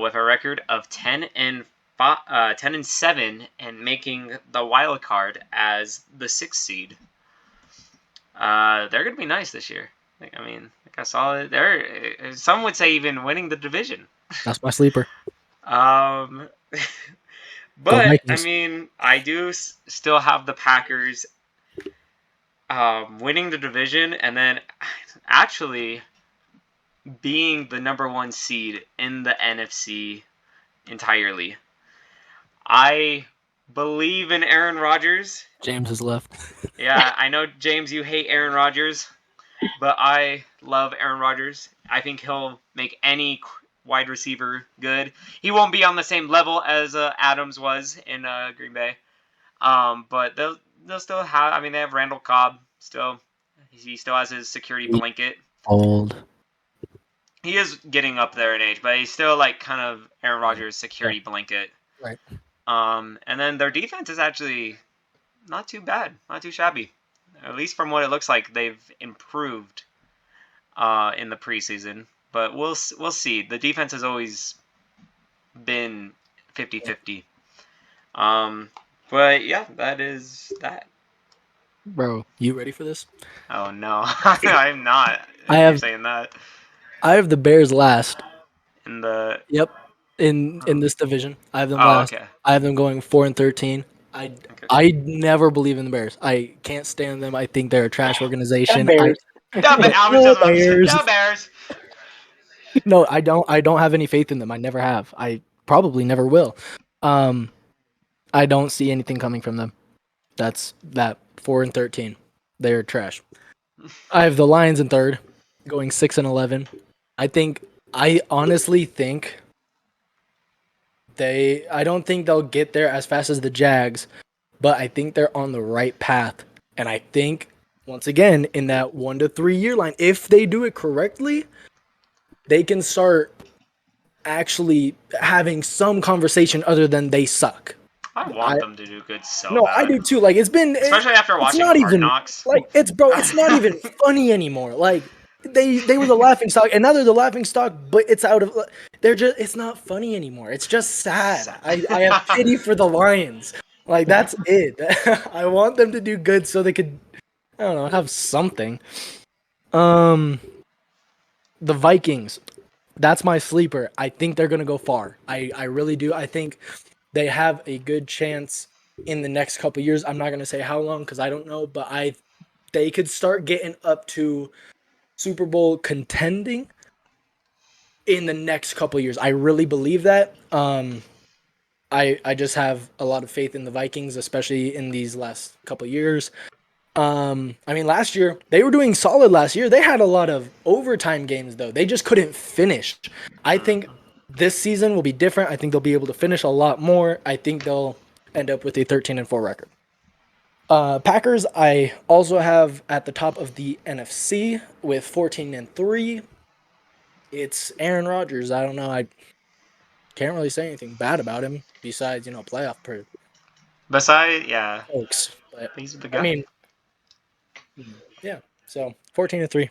with a record of 10-7, and making the wild card as the sixth seed. They're gonna be nice this year. I mean, like I saw it. They're some would say even winning the division.
That's my sleeper.
Um,
Go
but I
Vikings.
mean, I do still have the Packers winning the division and then actually being the number one seed in the NFC entirely. I believe in Aaron Rodgers.
James has left.
Yeah, I know, James, you hate Aaron Rodgers, but I love Aaron Rodgers. I think he'll make any wide receiver good. He won't be on the same level as Adams was in Green Bay. But they'll still have. I mean, they have Randall Cobb still. He still has his security blanket.
Old.
He is getting up there in age, but he's still like kind of Aaron Rodgers'
Yeah.
security blanket.
Right.
And then their defense is actually not too bad, not too shabby. At least from what it looks like, they've improved in the preseason. But we'll see. The defense has always been 50-50. But yeah, that is that.
Bro, you ready for this?
Oh no, I'm not.
I
If you're
have
saying that
I have the Bears last.
in the
Yep. In
oh,
this division, I have them
oh
last.
okay.
I have them going 4-13. I
Okay.
I never believe in the Bears. I can't stand them. I think they're a trash
The
organization.
Bears.
I was
The
just about to say,
Bears.
the Bears.
No, I don't. I don't have any faith in them. I never have. I probably never will. Um, I don't see anything coming from them. That's that 4-13. They're trash. I have the Lions in third, going 6-11. I think. I honestly think they. I don't think they'll get there as fast as the Jags, but I think they're on the right path. And I think once again in that 1 to 3 year line, if they do it correctly, they can start actually having some conversation other than they suck.
I
I
want them to do good so
no, I
bad,
do too. Like
especially after
it's
watching
not
Hard
even
Knocks.
like it's not even funny anymore. Like they were the laughing stock, and now they're the laughing stock, but it's out of they're just it's not funny anymore. It's just sad. I have pity for the Lions. Like that's it. I want them to do good so they could I don't know have something. Um, the Vikings. That's my sleeper. I think they're gonna go far. I really do. I think they have a good chance in the next couple years. I'm not gonna say how long because I don't know, but they could start getting up to Super Bowl contending in the next couple years. I really believe that. I just have a lot of faith in the Vikings, especially in these last couple years. I mean, last year they were doing solid. Last year they had a lot of overtime games though. They just couldn't finish. I think this season will be different. I think they'll be able to finish a lot more. I think they'll end up with a 13-4 record. Packers, I also have at the top of the NFC with 14-3. It's Aaron Rodgers. I don't know. I can't really say anything bad about him besides playoff
Besides, yeah,
perks. But
he's the
I
guy.
mean, yeah. So 14-3.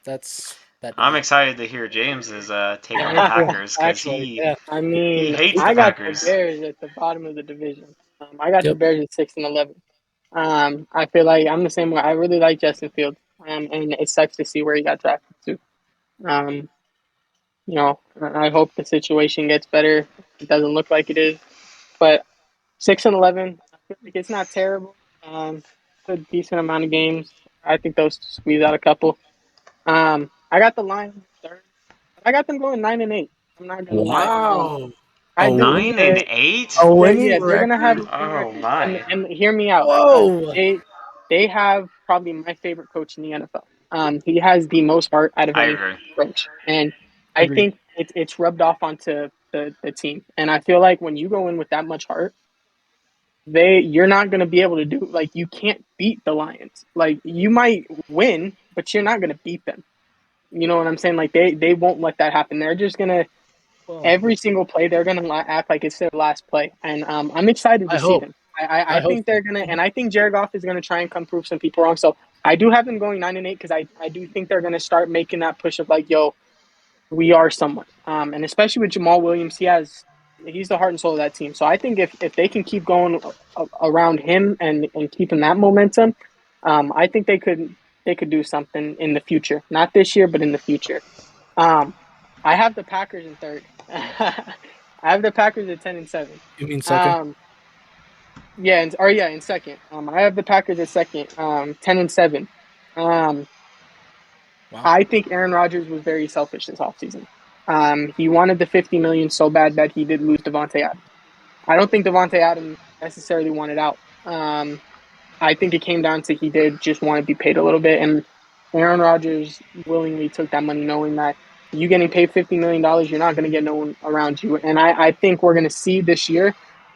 That's that
I'm
division.
excited to hear James's take
Yeah,
on the
me too.
Packers because
Actually,
he
yeah.
I
he
mean,
hates the
I got the
Packers.
Bears at the bottom of the division. I got the
Yep.
Bears at 6-11. I feel like I'm the same way. I really like Justin Fields, and it sucks to see where he got drafted to. Um, I hope the situation gets better. It doesn't look like it is, but 6-11, I feel like it's not terrible. A decent amount of games. I think they'll squeeze out a couple. I got the Lions third. I got them going 9-8. I'm not gonna lie.
Wow.
I
A
do.
winning
Nine and eight.
a winning
Yeah, they're gonna have
record?
a winning
Oh
record,
my!
and hear me out.
Whoa.
They have probably my favorite coach in the NFL. He has the most heart out of
I
any
agree.
coach, and I
Agreed.
think it's rubbed off onto the team. And I feel like when you go in with that much heart, you're not gonna be able to do like you can't beat the Lions. Like you might win, but you're not gonna beat them. You know what I'm saying? Like they won't let that happen. They're just gonna
Well,
every single play they're gonna act like it's their last play, and I'm excited to
I
see
hope.
them. I
I hope
think
so.
they're gonna, and I think Jared Goff is gonna try and come prove some people wrong. So I do have them going 9-8 because I do think they're gonna start making that push of like, yo, we are someone. And especially with Jamal Williams, he's the heart and soul of that team. So I think if they can keep going around him and keeping that momentum, I think they could do something in the future. Not this year, but in the future. Um, I have the Packers in third. I have the Packers at 10-7.
You mean second?
Um, in second. I have the Packers at second. 10-7. Um,
Wow.
I think Aaron Rodgers was very selfish this offseason. He wanted the 50 million so bad that he did lose Devontae Adams. I don't think Devontae Adams necessarily wanted out. I think it came down to he did just want to be paid a little bit, and Aaron Rodgers willingly took that money, knowing that you getting paid $50 million, you're not going to get no one around you. And I think we're going to see this year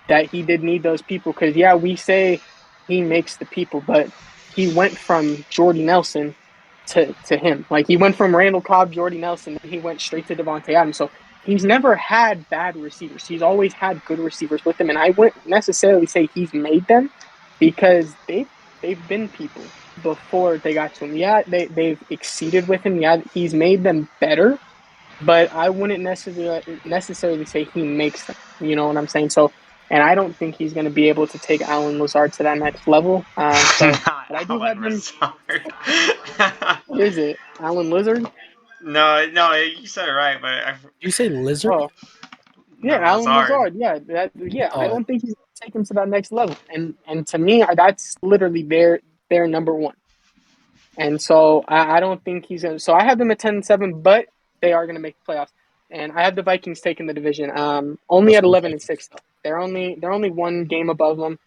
that he did need those people because yeah, we say he makes the people, but he went from Jordy Nelson to him. Like he went from Randall Cobb, Jordy Nelson, and he went straight to Devontae Adams. So he's never had bad receivers. He's always had good receivers with him, and I wouldn't necessarily say he's made them because they've been people before they got to him. Yeah, they've exceeded with him. Yeah, he's made them better, but I wouldn't necessarily say he makes them. You know what I'm saying? So, and I don't think he's going to be able to take Alan Lazard to that next level.
Not
But I do
Alan
have him.
Lazard.
What is it? Alan Lizard?
No, you said it right, but
Did you say lizard?
Oh, Yeah,
No,
Alan
Lazard.
Lazard. Yeah. I
Oh,
don't think he's gonna take him to that next level. And to me, that's literally their number one. And so I don't think he's gonna. So I have them at 10-7, but they are gonna make the playoffs. And I have the Vikings taking the division. Only
let's
at
go
11-6 though. They're only one game above them.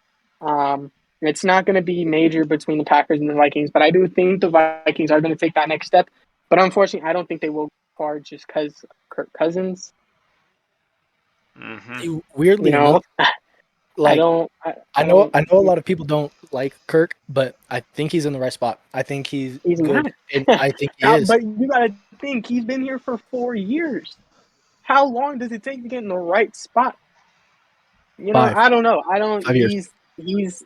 It's not going to be major between the Packers and the Vikings, but I do think the Vikings are going to take that next step. But unfortunately, I don't think they will far just because Kirk Cousins.
Hmm.
You
Weirdly
know,
enough, like
I don't.
I know a lot of people don't like Kirk, but I think he's in the right spot. I think he's
He's
good,
not.
and I think he is.
But you got to think he's been here for 4 years. How long does it take to get in the right spot?
Five,
I don't know. I don't.
5 years.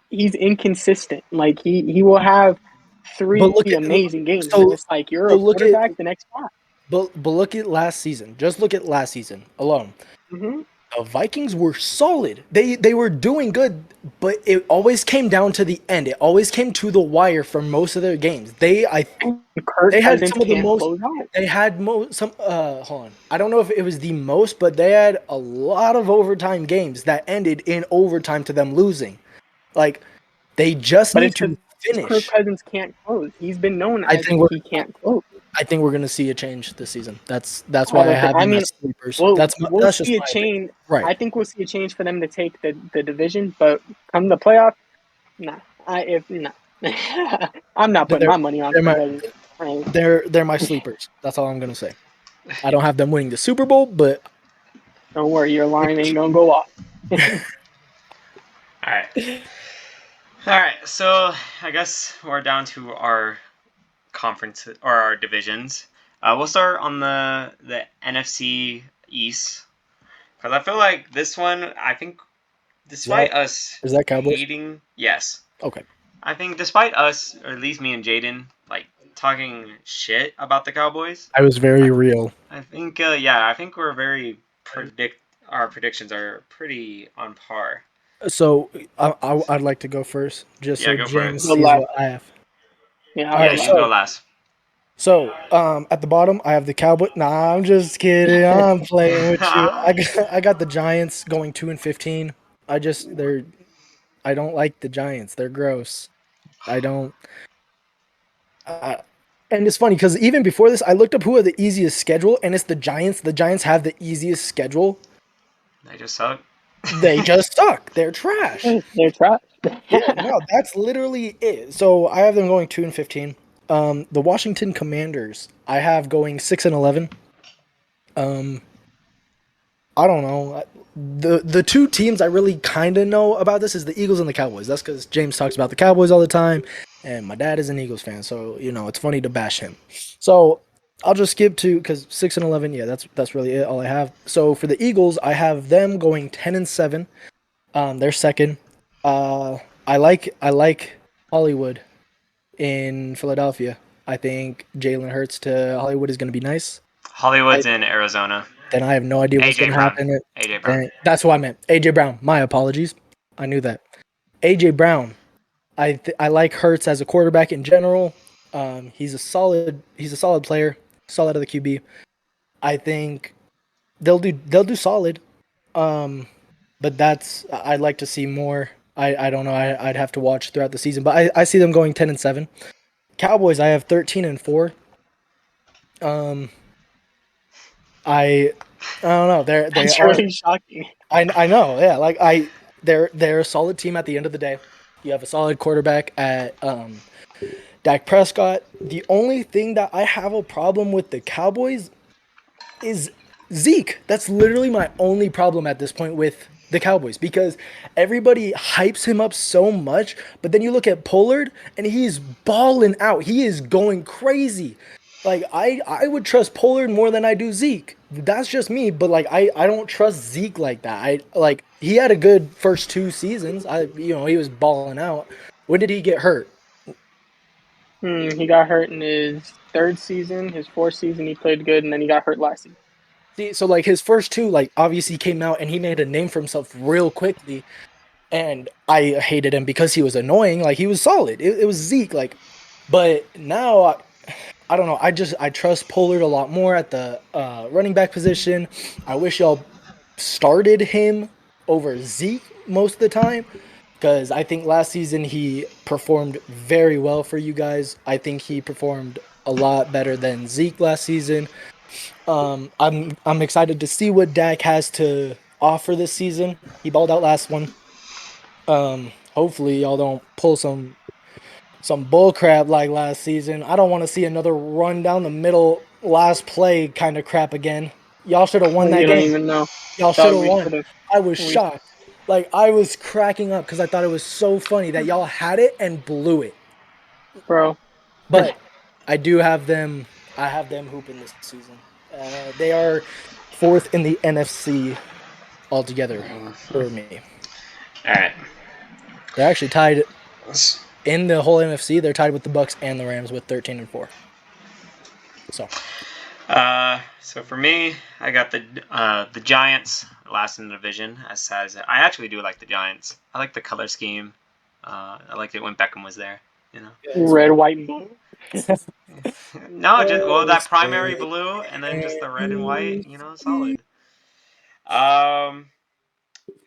He's inconsistent. Like he will have
But
three
look at
amazing games, and then
so
it's like you're
so
a
look at
quarterback the next spot.
but look at last season. Just look at last season alone.
Mm-hmm.
The Vikings were solid. They were doing good, but it always came down to the end. It always came to the wire for most of their games.
And Kirk
They had
Cousins
some of the
can't
most.
close out.
They had some. Hold on. I don't know if it was the most, but they had a lot of overtime games that ended in overtime to them losing. Like they just
But
need
it's
to
because Kirk
finish.
Cousins can't close. He's been known
I
as
think we're.
he can't close.
I think we're gonna see a change this season. That's
I
why I
don't think.
have
I
them
mean,
as sleepers.
we'll
That's just
see a
my opinion.
change.
Right.
I think we'll see a change for them to take the division, but come the playoff, nah. If nah, I'm not putting
They're
my money on
they're
Kirk
my
Cousins. Right.
they're my sleepers. That's all I'm gonna say. I don't have them winning the Super Bowl, but
Don't worry, your alarm ain't gonna go off.
All right. All right. So I guess we're down to our conference or our divisions. We'll start on the NFC East because I feel like this one. I think despite us
is that Cowboys?
hating, yes,
Okay.
I think despite us, or at least me and Jaden, like talking shit about the Cowboys,
I was very real.
I think yeah, I think we're very our predictions are pretty on par.
So I'd like to go first, just
Yeah,
so
go for it.
James
Go
sees
last.
what I have.
Yeah, I'll
All
Yeah,
go
right,
you can
last.
go last.
at the bottom I have the Cowboy. Nah, I'm just kidding. I'm playing with you. I got the Giants going 2-15. They're I don't like the Giants. They're gross. I don't. Uh, and it's funny because even before this, I looked up who had the easiest schedule, and it's the Giants. The Giants have the easiest schedule.
They just suck.
They just suck. They're trash.
They're trash.
Yeah, no, that's literally it. So I have them going 2-15. The Washington Commanders, I have going 6-11. Um, I don't know. The two teams I really kind of know about this is the Eagles and the Cowboys. That's because James talks about the Cowboys all the time, and my dad is an Eagles fan, so it's funny to bash him. So I'll just skip to because 6-11. Yeah, that's really it. All I have. So for the Eagles, I have them going 10-7. They're second. Uh, I like Hollywood in Philadelphia. I think Jalen Hurts to Hollywood is going to be nice. I
Hollywood's in Arizona.
Then I have no idea what's
AJ
going to
Brown.
happen.
AJ Brown.
That's what I meant. AJ Brown. My apologies. I knew that. AJ Brown. I like Hurts as a quarterback in general. He's a solid player. Solid of the QB. I think they'll do solid. Um, but I'd like to see more. I don't know. I'd have to watch throughout the season, but I see them going 10-7. Cowboys. I have 13-4. Um, I don't know. They
That's
are.
really shocking.
I know. Yeah, they're a solid team at the end of the day. You have a solid quarterback at Dak Prescott. The only thing that I have a problem with the Cowboys is Zeke. That's literally my only problem at this point with the Cowboys because everybody hypes him up so much, but then you look at Pollard and he's balling out. He is going crazy. Like I would trust Pollard more than I do Zeke. That's just me, but like I don't trust Zeke like that. He had a good first 2 seasons. He was balling out. When did he get hurt?
He got hurt in his third season. His fourth season, he played good, and then he got hurt last season.
See, so like his first two, like obviously came out and he made a name for himself real quickly. And I hated him because he was annoying. Like he was solid. It was Zeke. Like, but now I don't know. I trust Pollard a lot more at the running back position. I wish y'all started him over Zeke most of the time because I think last season he performed very well for you guys. I think he performed a lot better than Zeke last season. I'm excited to see what Dak has to offer this season. He balled out last one. Hopefully y'all don't pull some bull crap like last season. I don't want to see another run down the middle last play kind of crap again. Y'all should have won that
You don't
game.
even know.
Y'all should
Dog,
have
we
won.
should have.
I was
We
shocked. Like I was cracking up because I thought it was so funny that y'all had it and blew it.
bro.
But I do have them. I have them hooping this season. They are fourth in the NFC altogether for me.
All right.
They're actually tied in the whole NFC. They're tied with the Bucks and the Rams with 13-4. So
So for me, I got the Giants last in the division. As sad as I actually do like the Giants. I like the color scheme. I liked it when Beckham was there. You know.
Red, white, and blue.
No, just that primary blue and then just the red and white. You know, solid. Um,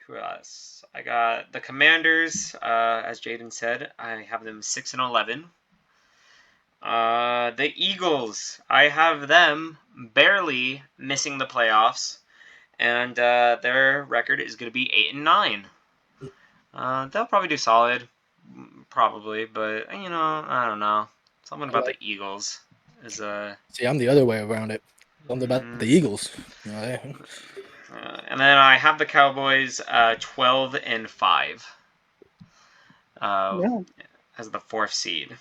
who else? I got the Commanders. As Jaden said, I have them 6-11. The Eagles. I have them barely missing the playoffs, and their record is going to be 8-9. They'll probably do solid, probably, but I don't know. Something about the Eagles is
See, I'm the other way around it. Something about the Eagles.
And then I have the Cowboys 12-5
Yeah.
as the fourth seed.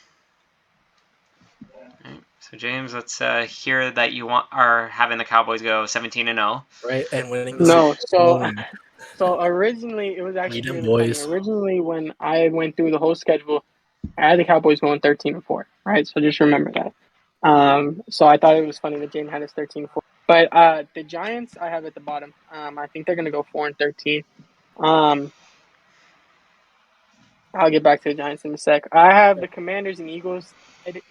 Right. So James, let's hear that you are having the Cowboys go 17-0.
Right, and winning.
No, so originally it was actually really funny.
boys.
Originally, when I went through the whole schedule, I had the Cowboys going 13-4. Right, so just remember that. So I thought it was funny that Jane had us 13-4. But the Giants I have at the bottom. I think they're gonna go 4-13. I'll get back to the Giants in a sec. I have the Commanders and Eagles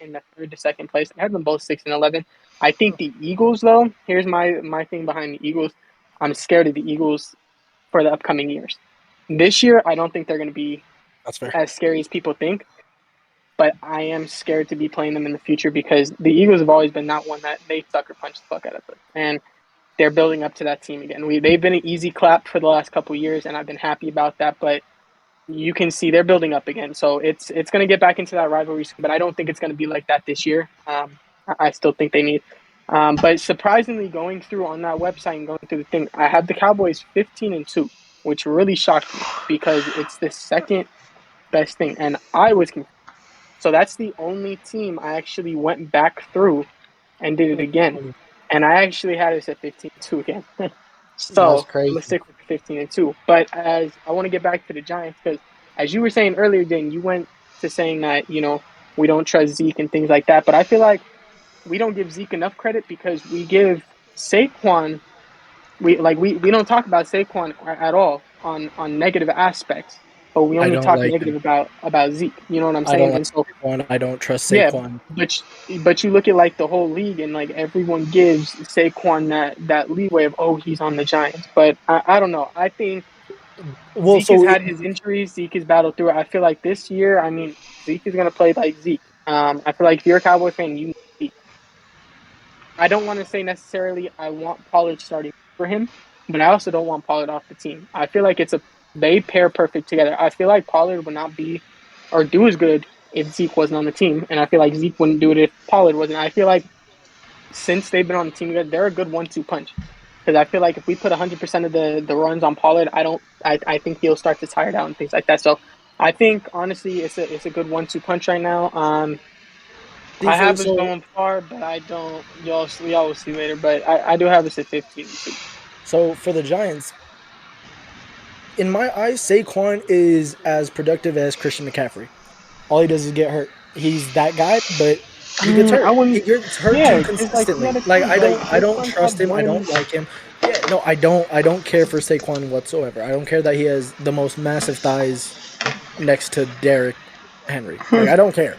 in the third to second place. I have them both 6-11. I think the Eagles, though, here's my thing behind the Eagles. I'm scared of the Eagles for the upcoming years. This year, I don't think they're going to be as scary as people think, but I am scared to be playing them in the future because the Eagles have always been not one that they sucker punch the fuck out of us, and they're building up to that team again. They've been an easy clap for the last couple of years, and I've been happy about that, but you can see they're building up again. So it's going to get back into that rivalry, but I don't think it's going to be like that this year. I still think they need. But surprisingly, going through on that website and going through the thing, I have the Cowboys 15-2, which really shocked me because it's the second best thing, and I was confused. So that's the only team I actually went back through and did it again, and I actually had us at 15-2 again. So
That's crazy.
I'm gonna stick with 15-2. But as I want to get back to the Giants because as you were saying earlier, Dan, you went to saying that we don't trust Zeke and things like that. But I feel like we don't give Zeke enough credit because we give Saquon. We don't talk about Saquon at all on negative aspects, but we
I
only
don't
talk
like
negative
him.
about Zeke. You know what I'm
I don't
saying?
like
And so
Saquon. I don't trust
yeah,
Saquon.
but you look at like the whole league and like everyone gives Saquon that leeway of he's on the Giants. But I don't know. I think
Well,
Zeke has
so
had his injuries. Zeke has battled through it. I feel like this year, I mean, Zeke is gonna play like Zeke. I feel like if you're a Cowboy fan, you need Zeke. I don't want to say necessarily I want Pollard starting for him, but I also don't want Pollard off the team. I feel like they pair perfect together. I feel like Pollard would not be or do as good if Zeke wasn't on the team, and I feel like Zeke wouldn't do it if Pollard wasn't. I feel like since they've been on the team together, they're a good 1-2 punch. Because I feel like if we put 100% of the runs on Pollard, I think he'll start to tire out and things like that. So I think honestly, it's a good 1-2 punch right now. I have us going far, but I don't. Y'all will see later. But I do have us at 15-2.
So for the Giants, in my eyes, Saquon is as productive as Christian McCaffrey. All he does is get hurt. He's that guy, but he gets
I
hurt. He
wouldn't.
gets hurt too
Yeah, because like you
consistently.
gotta
Like
think like
I don't
Saquon's
trust
had
him. I
one.
don't like him. Yeah, no, I don't care for Saquon whatsoever. I don't care that he has the most massive thighs next to Derrick Henry. Like I don't care.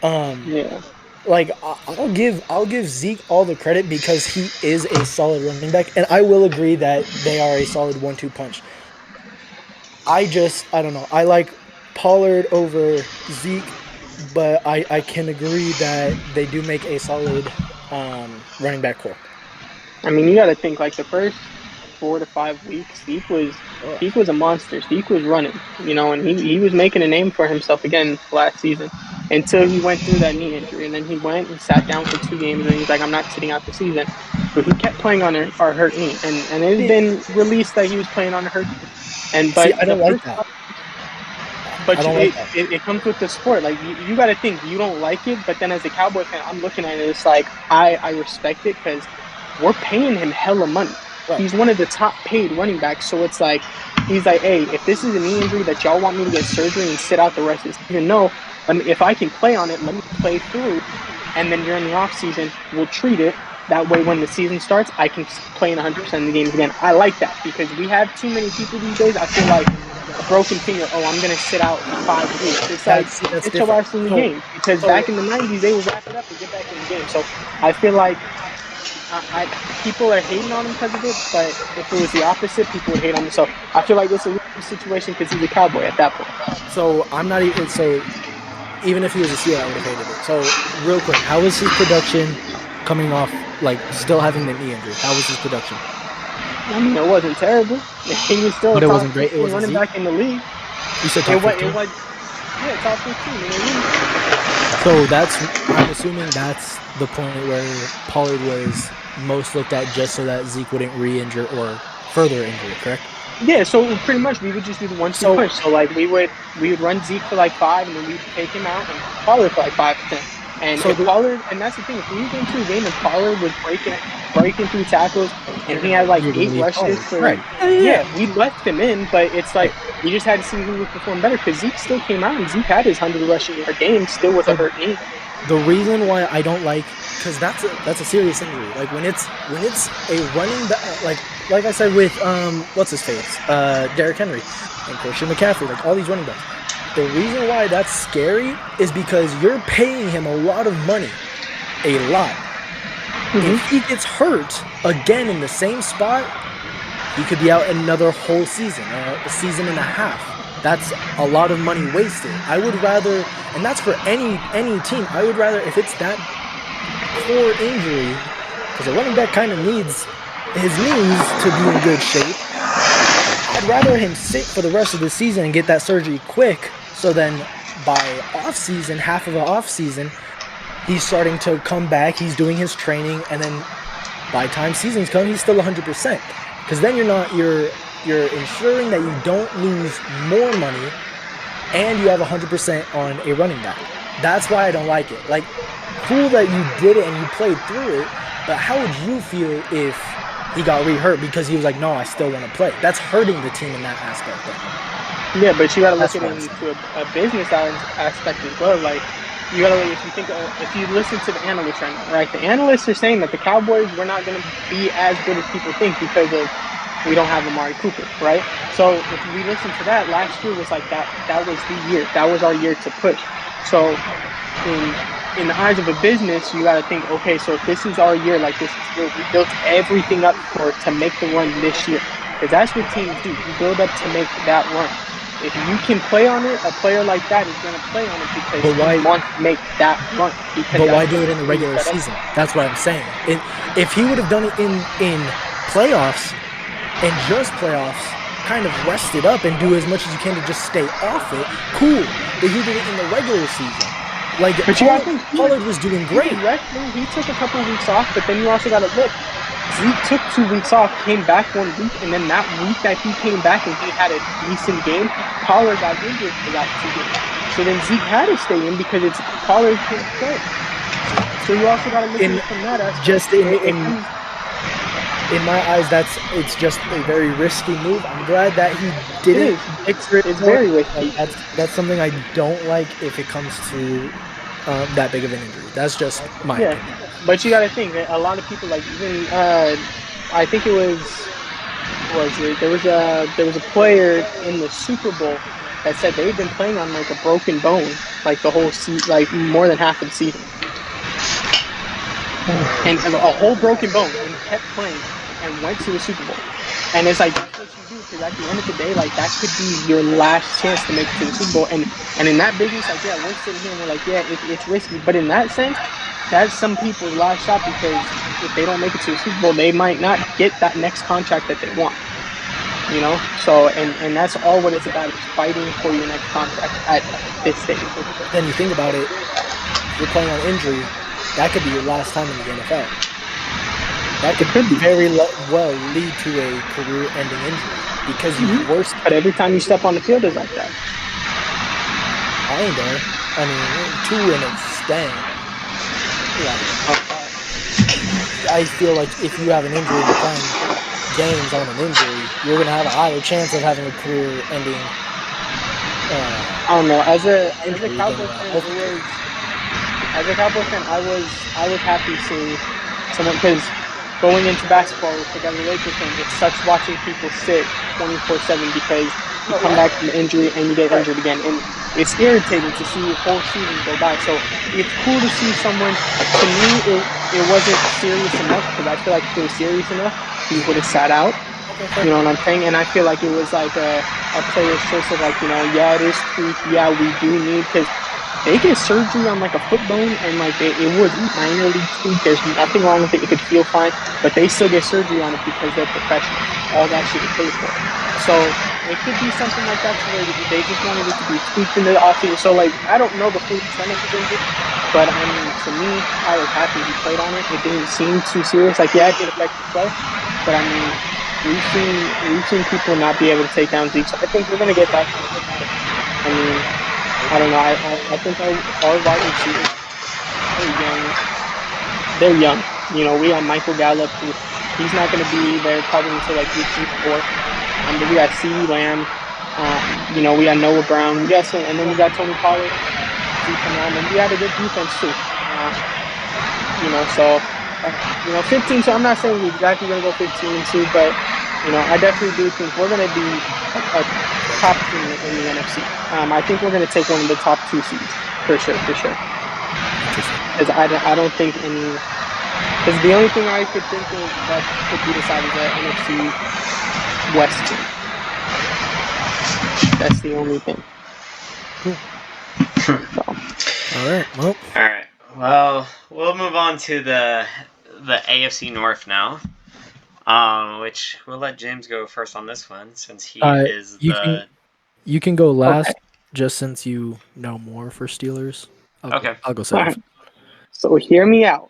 Yeah.
like I'll give Zeke all the credit because he is a solid running back, and I will agree that they are a solid 1-2 punch. I don't know. I like Pollard over Zeke, but I can agree that they do make a solid running back core.
I mean, you got to think like the first 4 to 5 weeks, Zeke was a monster. Zeke was running, and he was making a name for himself again last season until he went through that knee injury, and then he sat down for 2 games, and he's like, I'm not sitting out the season. But he kept playing on our hurt knee, and it has
See,
been released that he was playing on a hurt knee. And
see,
but
I
the
don't like
first
that. I
but
don't like that.
it comes with the sport. Like you got to think you don't like it, but then as a Cowboy fan, I'm looking at it. It's like I respect it because we're paying him hella money.
Right.
He's one of the top paid running backs. So it's like he's like, hey, if this is a knee injury that y'all want me to get surgery and sit out the rest of the season, no. If I can play on it, let me play through, and then during the off season, we'll treat it. That way, when the season starts, I can play in 100% of the games again. I like that because we have too many people these days. I feel like a broken finger. Oh, I'm gonna sit out 5 weeks. It's like
That's
get your
different.
ass in the game because
So
back in the '90s they would wrap it up and get back in the game. So I feel like people are hating on him because of it, but if it was the opposite, people would hate on him. So I feel like it's a lose situation because he's a Cowboy at that point.
so I'm not even so even if he was a Steeler, I would have hated it. So real quick, how was his production coming off like still having the knee injury? How was his production?
I mean, it wasn't terrible. He was still a
But it
top
wasn't great. It
15
wasn't
running
Zeke.
back in the league.
You said
It
top
was,
15.
yeah, top 15 in the league.
So I'm assuming that's the point where Pollard was most looked at just so that Zeke wouldn't re-injure or further injury, correct?
Yeah, so pretty much we would just do the 1-2
So
punch. So like we would run Zeke for like 5, and then we'd take him out and run Pollard for like 5 or 10. And
so
if
the,
Pollard, and that's the thing, if we get into a game and Pollard was breaking through tackles, and he had like
you're gonna
8
leave
rushes
Pollard,
for,
right? Yeah.
yeah, we left him in, but it's like
Right.
we just had to see who would perform better because Zeke still came out and Zeke had his 100 rushing yard game still with a
So
hurt knee.
the reason why I don't like because that's a serious injury. Like when it's a running back, like I said with what's his face, Derrick Henry and Christian McCaffrey, like all these running backs. The reason why that's scary is because you're paying him a lot of money, a lot. If
Mm-hmm.
he gets hurt again in the same spot, he could be out another whole season, a season and a half. That's a lot of money wasted. I would rather, and that's for any team. I would rather if it's that core injury, because a running back kind of needs his knees to be in good shape. I'd rather him sit for the rest of the season and get that surgery quick, so then by off season, half of the off season, he's starting to come back. He's doing his training, and then by time seasons come, he's still 100%. Because then you're ensuring that you don't lose more money, and you have 100% on a running back. That's why I don't like it. Like, cool that you did it and you played through it, but how would you feel if he got re-hurt because he was like, no, I still want to play? That's hurting the team in that aspect. Then
Yeah, but you got to look
that's
at
what
it
I'm saying.
into a business aspect as well. Like you got to if you listen to the analysts right now, right? The analysts are saying that the Cowboys we're not going to be as good as people think because of we don't have Amari Cooper, right? So if we listen to that, last year was like that was the year. That was our year to push. So in in the eyes of a business, you got to think, okay, so if this is our year, like this is the year we built everything up for to make the run this year, because that's what teams do. You build up to make that run. If you can play on it, a player like that is going to play on it because
But
he
why?
wants to make that run because
But why
that's
do
what
it
the
in the
team is
regular
set up
season?
for.
That's what I'm saying. If he would have done it in playoffs and just playoffs, kind of rest it up and do as much as you can to just stay off it, cool. But he did it in the regular season. Like
But you got to think
Pollard was doing
he was
great.
resting. He took a couple of weeks off, but then you also got to look. Zeke took 2 weeks off, came back one week, and then that week that he came back and he had a decent game, Pollard got injured for that 2 games. So then Zeke had to stay in because it's Pollard can't play. So you also got to look at
In
it from that aspect.
just
If he's
in my eyes, it's just a very risky move. I'm glad that he
it
didn't
is
picture it
it's
more.
very
But
risky.
that's something I don't like if it comes to that big of an injury. That's just my
Yeah,
opinion.
but you got to think a lot of people like even I think it was it there was a player in the Super Bowl that said they've been playing on like a broken bone like the whole season, like more than half of the season. and a whole broken bone, and kept playing and went to the Super Bowl. And it's like that's what you do, because at the end of the day, like that could be your last chance to make it to the Super Bowl. And in that business, like yeah, we're sitting here and we're like, yeah, it's risky, but in that sense, that's some people's last shot, because if they don't make it to the Super Bowl, they might not get that next contract that they want. You know, so and that's all what it's about, is fighting for your next contract at this stage.
Then you think about it, if you're playing on injury, that could be your last time in the NFL. That could very well lead to a career-ending injury because you worst.
But every time you step on the field is like that.
Kinda. I mean, to an extent. I feel like if you have an injury and you're playing games on an injury, you're gonna have a higher chance of having a career-ending.
I don't know. As a
injury
Cowboy
than
fan,
health
it
care.
was as a Cowboy fan, I was happy seeing someone, because going into basketball real quick as a Lakers fan, it sucks watching people sit 24/7 because you come back from injury and you get injured again, and it's irritating to see whole seasons go by. So it's cool to see someone. To me, it wasn't serious enough, because I feel like if it was serious enough, he would have sat out.
Okay, fair.
You know what I'm saying? And I feel like it was like a player's choice of like, yeah, it is tweaked. Yeah, we do need, because they get surgery on like a foot bone, and like it was minorly tweaked. There's nothing wrong with it. It could feel fine, but they still get surgery on it because they're professionals. All that shit is paid for. So it could be something like that, to where they just wanted it to be tweaked into the offseason. So like I don't know the full extent of his injury, but I mean, to me, I was happy he played on it. It didn't seem too serious. Like yeah, it did affect his play, but I mean, we've seen people not be able to take down Zeke. So I think we're gonna get back to it. But I mean, I don't know. I think our wide receivers are young. They're young. You know, we got Michael Gallup, who he's not going to be there probably until like year 3, 4. But we got CeeDee Lamb. You know, we got Noah Brown. We got some, and then we got Tony Pollard, Zeke coming out, and then we had a good defense too. You know, so 15. So I'm not saying we're exactly going to go 15-2, but I definitely do think we're going to be a top team in the NFC. I think we're going to take one of the top 2 seeds for sure, for sure.
Interesting.
Because I don't think any. Because the only thing I could think of that could beat us out is an NFC West team. That's the only thing.
Cool.
So.
All right. Well.
All right. Well, we'll move on to the AFC North now. Which we'll let James go first on this one, since he is the.
You can go last, okay, just since you know more for Steelers. I'll go second.
Right. So hear me out.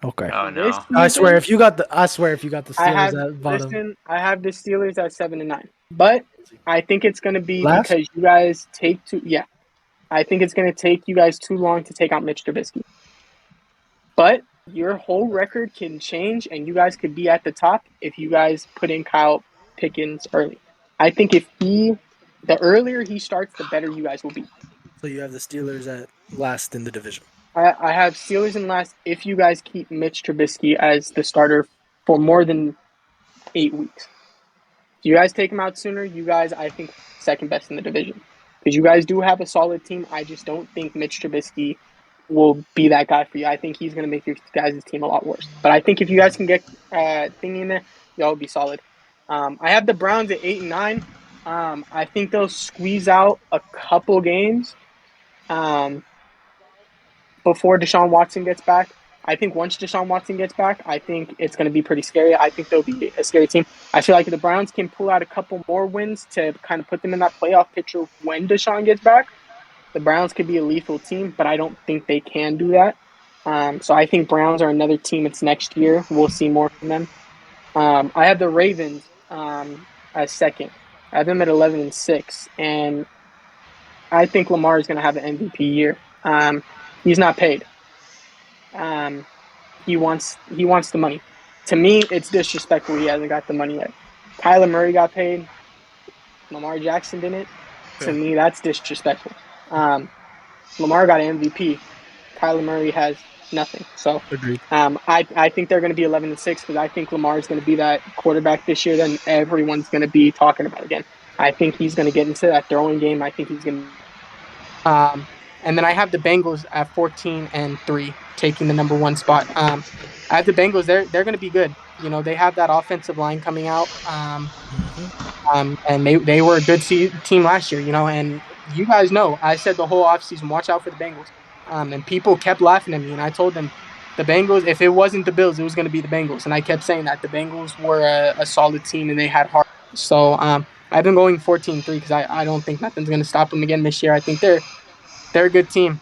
Okay.
Oh no!
Season,
I swear if you got the Steelers at bottom.
Listen, I have the Steelers at 7-9, but I think it's going to be
last?
Because you guys take too. Yeah, I think it's going to take you guys too long to take out Mitch Trubisky. But your whole record can change, and you guys could be at the top if you guys put in Kyle Pickens early. I think the earlier he starts, the better you guys will be.
So you have the Steelers at last in the division.
I have Steelers in last if you guys keep Mitch Trubisky as the starter for more than 8 weeks. If you guys take him out sooner, you guys, I think, second best in the division. Because you guys do have a solid team. I just don't think Mitch Trubisky will be that guy for you. I think he's going to make your guys' team a lot worse. But I think if you guys can get Thingy in there, y'all will be solid. I have the Browns at 8-9. I think they'll squeeze out a couple games before Deshaun Watson gets back. I think once Deshaun Watson gets back, I think it's going to be pretty scary. I think they'll be a scary team. I feel like if the Browns can pull out a couple more wins to kind of put them in that playoff picture when Deshaun gets back, the Browns could be a lethal team, but I don't think they can do that. So I think Browns are another team. It's next year. We'll see more from them. I have the Ravens as second. I have them at 11-6, and I think Lamar is going to have an MVP year. He's not paid. He wants the money. To me, it's disrespectful he hasn't got the money yet. Kyler Murray got paid. Lamar Jackson didn't. Yeah. To me, that's disrespectful. Lamar got an MVP. Kyler Murray has nothing. So I think they're going to be 11-6 because I think Lamar is going to be that quarterback this year that everyone's going to be talking about again. I think he's going to get into that throwing game. I think he's going to and then I have the Bengals at 14-3, taking the number 1 spot. I have the Bengals. They're going to be good. You know, they have that offensive line coming out.
Mhm.
And they were a good team last year, you know. And you guys know, I said the whole offseason, watch out for the Bengals. And people kept laughing at me, and I told them the Bengals, if it wasn't the Bills, it was going to be the Bengals. And I kept saying that the Bengals were a solid team and they had heart. So I've been going 14-3 because I don't think nothing's going to stop them again this year. I think they're a good team.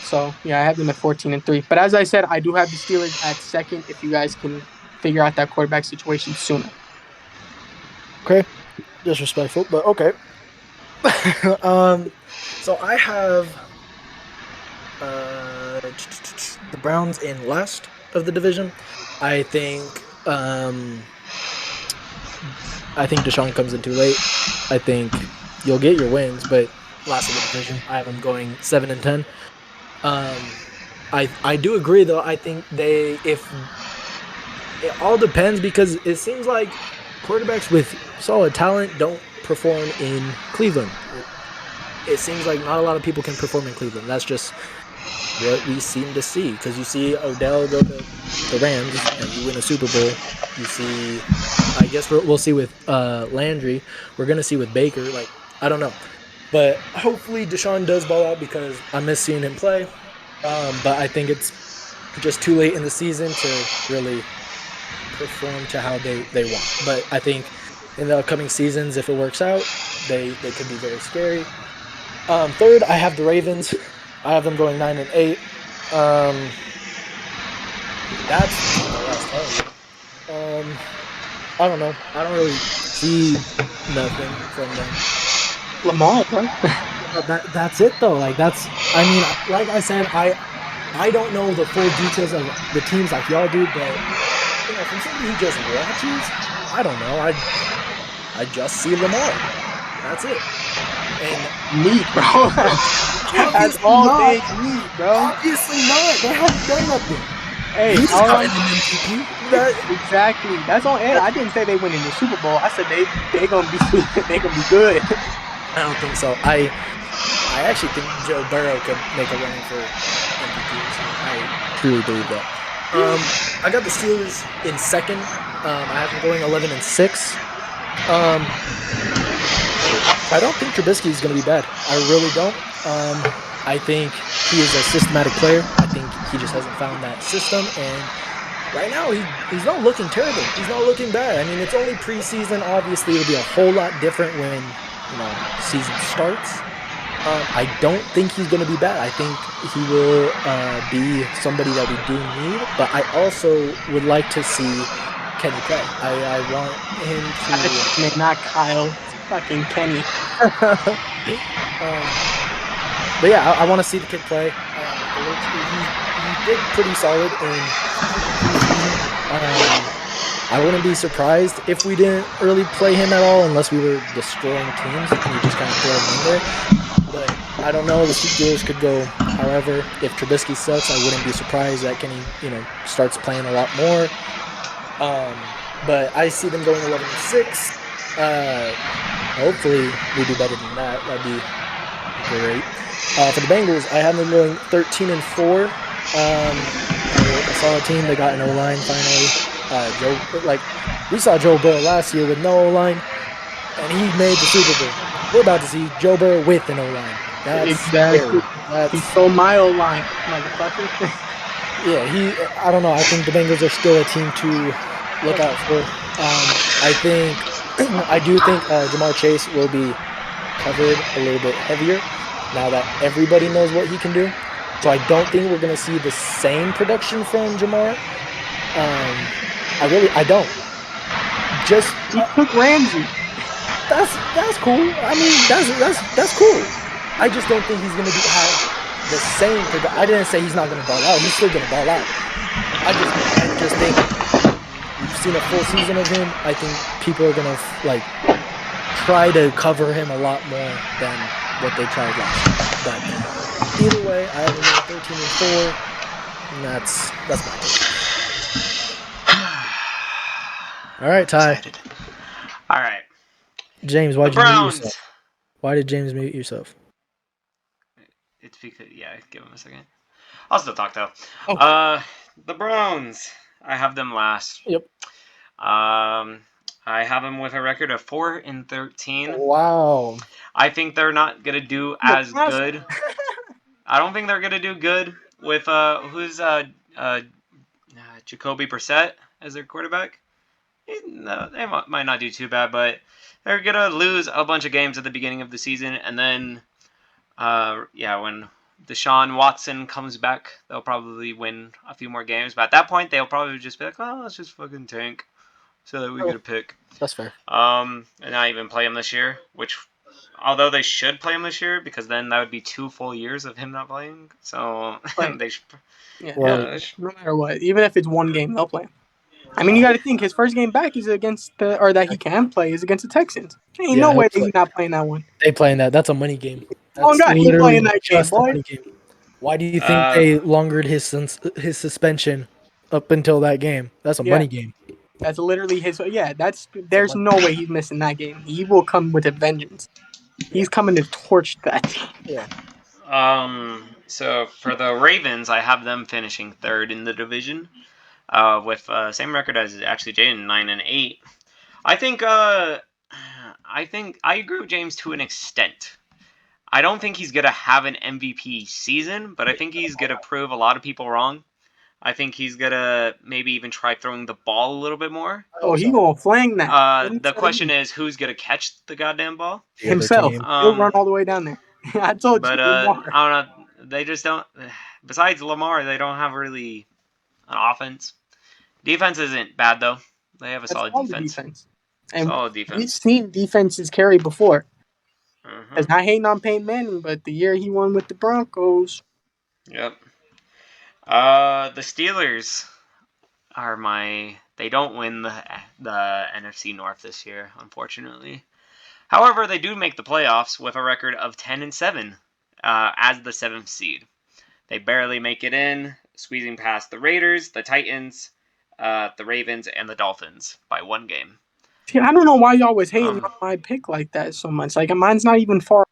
So yeah, I have them at 14-3. But as I said, I do have the Steelers at second if you guys can figure out that quarterback situation sooner.
Okay, disrespectful, but okay. So I have the Browns in last of the division. I think I think Deshaun comes in too late. I think you'll get your wins, but last of the division, I have them going 7-10. I do agree though. I think if it all depends because it seems like quarterbacks with solid talent don't perform in Cleveland. It seems like not a lot of people can perform in Cleveland. That's just what we seem to see because you see Odell go to the Rams and you win a Super Bowl. You see, I guess we'll see with Landry. We're gonna see with Baker. Like I don't know, but hopefully Deshaun does ball out because I miss seeing him play. But I think it's just too late in the season to really perform to how they want. But I think in the upcoming seasons, if it works out, they could be very scary. Third, I have the Ravens. I have them going 9-8. Um, that's the last time. I don't know. I don't really see nothing from them.
Lamar, bro.
That's it though. Like that's. I mean, like I said, I don't know the full details of the teams like y'all do, but from somebody who just watches, I don't know. I just see Lamar. That's it. And
Neat, bro. That's
obviously
all
not.
they need, bro.
Obviously not. They haven't done nothing.
Hey,
He's
all
not
I'm
an MVP. That
exactly. That's all. And I didn't say they win in the Super Bowl. I said they gonna be they gonna be good.
I don't think so. I actually think Joe Burrow could make a run for MVP. I truly believe that. I got the Steelers in second. I have them going 11-6. I don't think Trubisky is going to be bad. I really don't. I think he is a systematic player. I think he just hasn't found that system, and right now he's not looking terrible. He's not looking bad. I mean, it's only preseason. Obviously, it'll be a whole lot different when season starts. I don't think he's going to be bad. I think he will be somebody that we do need. But I also would like to see Kenny play. I want him
I mean, not Kyle. It's fucking Kenny.
to. But yeah, I want to see the kid play. He did pretty solid in preseason. I wouldn't be surprised if we didn't really play him at all unless we were destroying teams and you just kind of throw him in there. But I don't know. The Steelers could go. However, if Trubisky sucks, I wouldn't be surprised that Kenny, starts playing a lot more. But I see them going 11-6. Hopefully, we do better than that. That'd be great. For the Bengals, I have them going 13-4. A solid team. They got an O line finally. We saw Joe Burrow last year with no O line, and he made the Super Bowl. We're about to see Joe Burrow with an O line. That's
Exactly.
scary.
He stole my O line, motherfucker.
Yeah. I don't know. I think the Bengals are still a team to look out for. I do think Jamar Chase will be covered a little bit heavier now that everybody knows what he can do. So I don't think we're gonna see the same production from Jamar. I don't. Just
He took Ramsey.
that's cool. I mean that's cool. I just don't think he's gonna have the same. I didn't say he's not gonna ball out. He's still gonna ball out. I just think we've seen a full season of him. I think people are gonna try to cover him a lot more than what they tried last year. But either way, I have him at 13-4, and that's my take. All right, Ty.
Excited. All right.
James,
The
why'd you mute
Browns.
yourself? Why did James mute yourself?
it's because give him a second. I'll still talk though.
Oh.
The Browns. I have them last.
Yep.
I have them with a record of 4-13.
Wow.
I think they're not gonna do as good. I don't think they're gonna do good with who's Jacoby Brissett as their quarterback. No, they might not do too bad, but they're gonna lose a bunch of games at the beginning of the season, and then when Deshaun Watson comes back, they'll probably win a few more games. But at that point, they'll probably just be like, "Oh, let's just fucking tank so that we get a pick."
That's fair.
And not even play him this year, which, although they should play him this year, because then that would be 2 full years of him not playing. So they should.
No matter what, even if it's one game, they'll play him. I mean, you got to think his first game back is against that he can play is against the Texans. Ain't no way he's not playing that one.
They playing that. That's a money game.
Oh God, he's playing that game, boy.
Why do you think they longered his suspension up until that game? That's a money game.
That's literally his. Yeah, there's no way he's missing that game. He will come with a vengeance. He's coming to torch that team.
Yeah.
So for the Ravens, I have them finishing third in the division, with same record as actually Jaden, 9-8. I think I agree with James to an extent. I don't think he's gonna have an MVP season, but I think he's gonna prove a lot of people wrong. I think he's gonna maybe even try throwing the ball a little bit more.
Oh, he gonna flang that.
The question is, who's gonna catch the goddamn ball?
Himself. He'll run all the way down there. I told you.
Lamar. I don't know. They just don't. Besides Lamar, they don't have really an offense. Defense isn't bad though. They have a solid defense.
And we've seen defenses carry before. It's not hating on Peyton Manning, but the year he won with the Broncos.
Yep. The Steelers are they don't win the NFC North this year, unfortunately. However, they do make the playoffs with a record of 10-7 as the 7th seed. They barely make it in, squeezing past the Raiders, the Titans, the Ravens, and the Dolphins by 1 game.
See, I don't know why y'all was hating on my pick like that so much. Like, mine's not even far.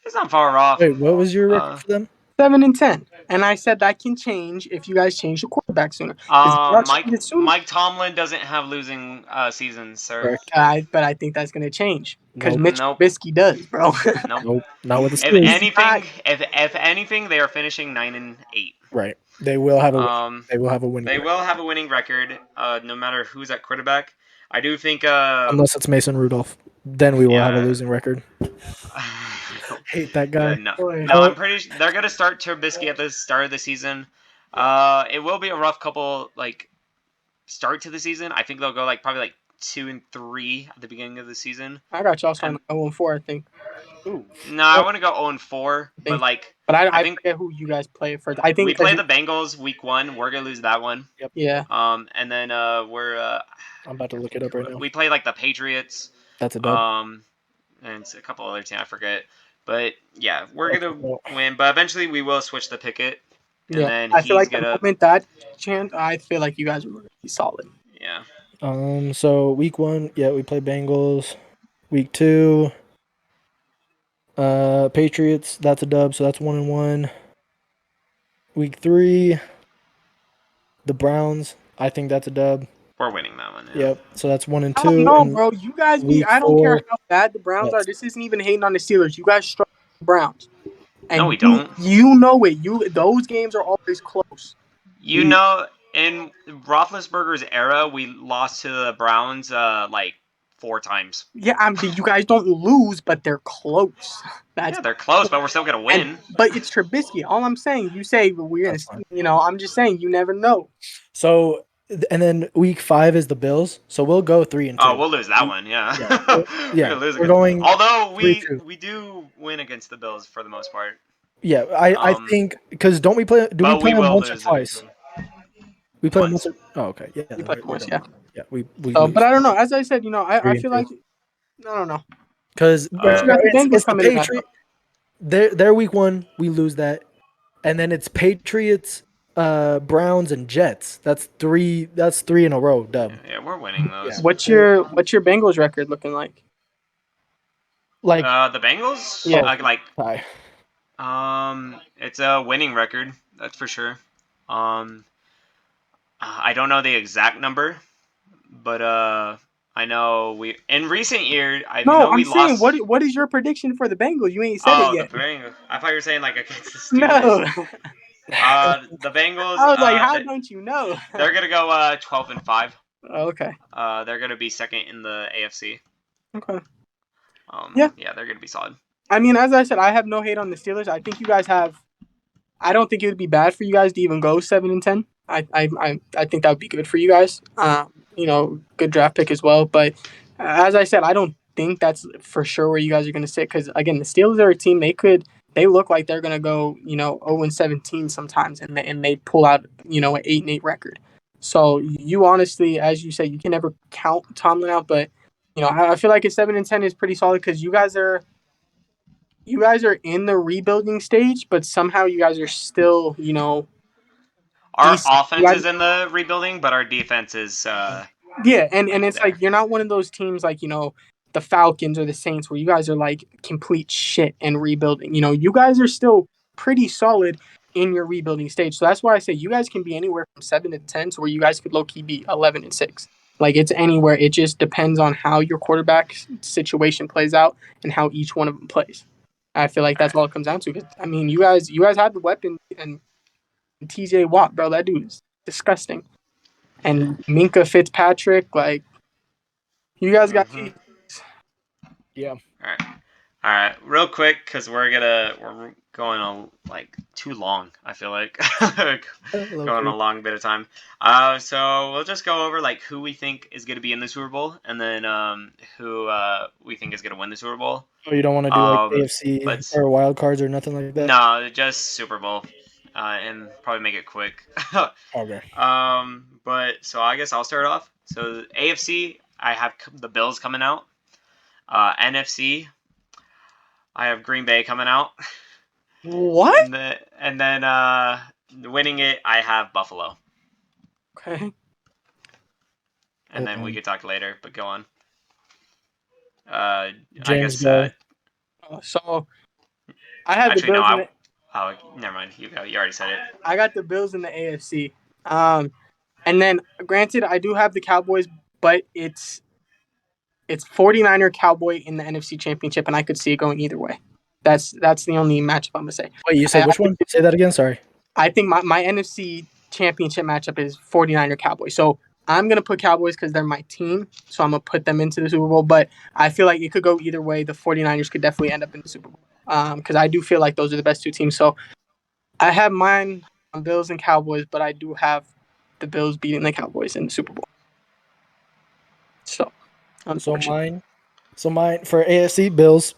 It's not far off.
Wait, what was your record for them?
7-10, and I said that can change if you guys change the quarterback sooner.
Mike Tomlin doesn't have losing seasons, sir.
But I think that's gonna change because Mitch Trubisky does, bro.
Nope, not with the Steelers.
If anything, they are finishing 9-8.
Right, they will have a. They will have a winning.
They will have a winning record, no matter who's at quarterback. I do think,
unless it's Mason Rudolph, then we will have a losing record. Hate that guy.
No, I'm pretty sure they're gonna start Trubisky at the start of the season. It will be a rough couple start to the season. I think they'll go probably 2-3 at the beginning of the season.
I got y'all starting 0-4, I think.
Ooh. No, I want to go 0-4, but
But I think forget who you guys play first. I think
we play the Bengals week 1. We're gonna lose that one.
Yep.
Yeah.
And then we're.
I'm about to look it up right now.
We play the Patriots.
That's a dub.
And it's a couple other teams I forget. But yeah, we're gonna win. But eventually we will switch the Pickett. And then
I feel like the moment that chance, I feel like you guys are going to be solid.
Yeah.
So week 1, we play Bengals. Week 2, Patriots. That's a dub, so that's 1-1. Week 3, the Browns. I think that's a dub.
We're winning that one.
Yeah. Yep. So that's 1-2.
I don't know, bro. You guys I don't care how bad the Browns are. This isn't even hating on the Steelers. You guys struggle with the Browns. And
no, we don't.
You know it. Those games are always close.
You know, in Roethlisberger's era, we lost to the Browns 4 times.
Yeah, you guys don't lose, but they're close.
They're close, but we're still gonna win.
But it's Trubisky. All I'm saying, you say we're gonna. I'm just saying, you never know.
So. And then week 5 is the Bills, so we'll go 3-2.
Oh, we'll lose that one, yeah.
We're going.
Although we do win against the Bills for the most part.
Yeah, I think because don't we play? Do we play them once or twice? We play once. Oh, okay. Yeah,
we play once. Yeah.
Yeah, we.
But I don't know. As I said, I feel like I don't know
because it's the Patriots. They're week 1. We lose that, and then it's Patriots. Browns and Jets. That's 3 in a row, dub.
Yeah, we're winning those.
Yeah. What's your Bengals record looking like?
The Bengals?
Yeah.
Tie. It's a winning record, that's for sure. I don't know the exact number, but I know we in recent years. I
No,
know we
I'm saying
lost.
what is your prediction for the Bengals? You ain't said it
Oh, the
yet.
Bengals. I thought you were saying like against the Steelers.
No.
The Bengals.
I was like, how don't you know?
They're gonna go 12-5.
Okay.
They're gonna be second in the AFC.
Okay. Yeah.
Yeah, they're gonna be solid.
I mean, as I said, I have no hate on the Steelers. I think you guys have. I don't think it would be bad for you guys to even go 7-10. I think that would be good for you guys. Good draft pick as well. But as I said, I don't think that's for sure where you guys are going to sit because again, the Steelers are a team they look like they're going to go 0-17 sometimes and they pull out an 8-8 record. So you honestly, as you said, you can never count Tomlin out, but I feel like a 7-10 is pretty solid because you guys are in the rebuilding stage, but somehow you guys are still,
Our
decent. You
offense
guys,
is in the rebuilding, but our defense is
yeah, and it's
there.
like you're not one of those teams like the Falcons or the Saints where you guys are like complete shit and rebuilding. You guys are still pretty solid in your rebuilding stage. So that's why I say you guys can be anywhere from 7-10 to where you guys could low key be 11-6. Like it's anywhere. It just depends on how your quarterback situation plays out and how each one of them plays. I feel like
All
that's all it comes down to. 'Cause, I mean, you guys had the weapon and TJ Watt, bro. That dude is disgusting.
right.
And Minka Fitzpatrick, like you guys got
Mm-hmm.
pieces.
Yeah.
All right. All right, real quick, because we're going on like too long. I feel like going a long bit of time. So we'll just go over like who we think is going to be in the Super Bowl, and then who we think is going to win the Super Bowl.
Oh, you don't want to do like AFC
But
or wild cards or nothing like that?
no, just Super Bowl, and probably make it quick.
Okay.
But so I guess I'll start off. So AFC, I have the Bills coming out. NFC, I have Green Bay coming out.
What?
And then winning it, I have Buffalo.
Okay.
And then we could talk later, but go on.
James
I
Ball.
So I have the
actually no.
Bills in the.
Never mind. You go. You already said it.
I got the Bills in the AFC. And then granted, I do have the Cowboys, but it's 49er Cowboy in the NFC Championship, and I could see it going either way. That's the only matchup I'm gonna say.
Wait, you said which one? Say that again. Sorry.
I think my NFC Championship matchup is 49er Cowboys. So I'm gonna put Cowboys because they're my team. So I'm gonna put them into the Super Bowl. But I feel like it could go either way. The 49ers could definitely end up in the Super Bowl. Because I do feel like those are the best two teams. So I have mine on Bills and Cowboys, but I do have the Bills beating the Cowboys in the Super Bowl. So unfortunately.
So mine for AFC Bills.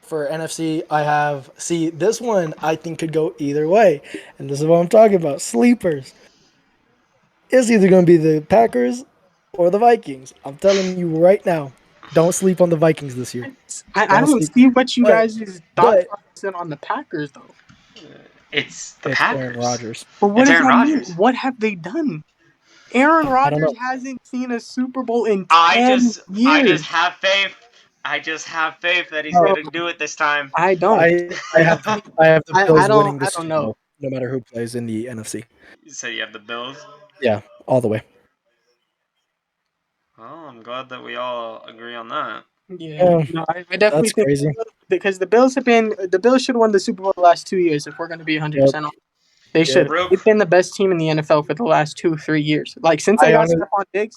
For NFC, I have this one I think could go either way, and this is what I'm talking about. Sleepers. It's either going to be the Packers or the Vikings. I'm telling you right now. Don't sleep on the Vikings this year.
I
Don't
don't
sleep.
see what you
But
guys' thought
but
process on the Packers though.
It's the
it's Aaron
Packers.
Rodgers.
But what
It's
does
Aaron
that mean?
Rodgers.
What have they done? Aaron
I don't
Rodgers
know.
hasn't seen a Super Bowl in
I
10
just
years.
have faith. I just have faith that he's
No,
gonna do it this time.
I don't.
I have the
I
Bills
don't
winning the
I don't
Super
know.
Bowl, no matter who plays in the NFC.
So you have the Bills.
Yeah, all the way.
Oh, I'm glad that we all agree on that.
Yeah,
Yeah,
no, I definitely
that's
think
crazy.
because the Bills should have won the Super Bowl the last 2 years if we're going to be 100%
Yep.
honest. They should.
Yep.
Real,
They've been the best team in the NFL for the last 2-3 years. Like since they
I
got
honestly,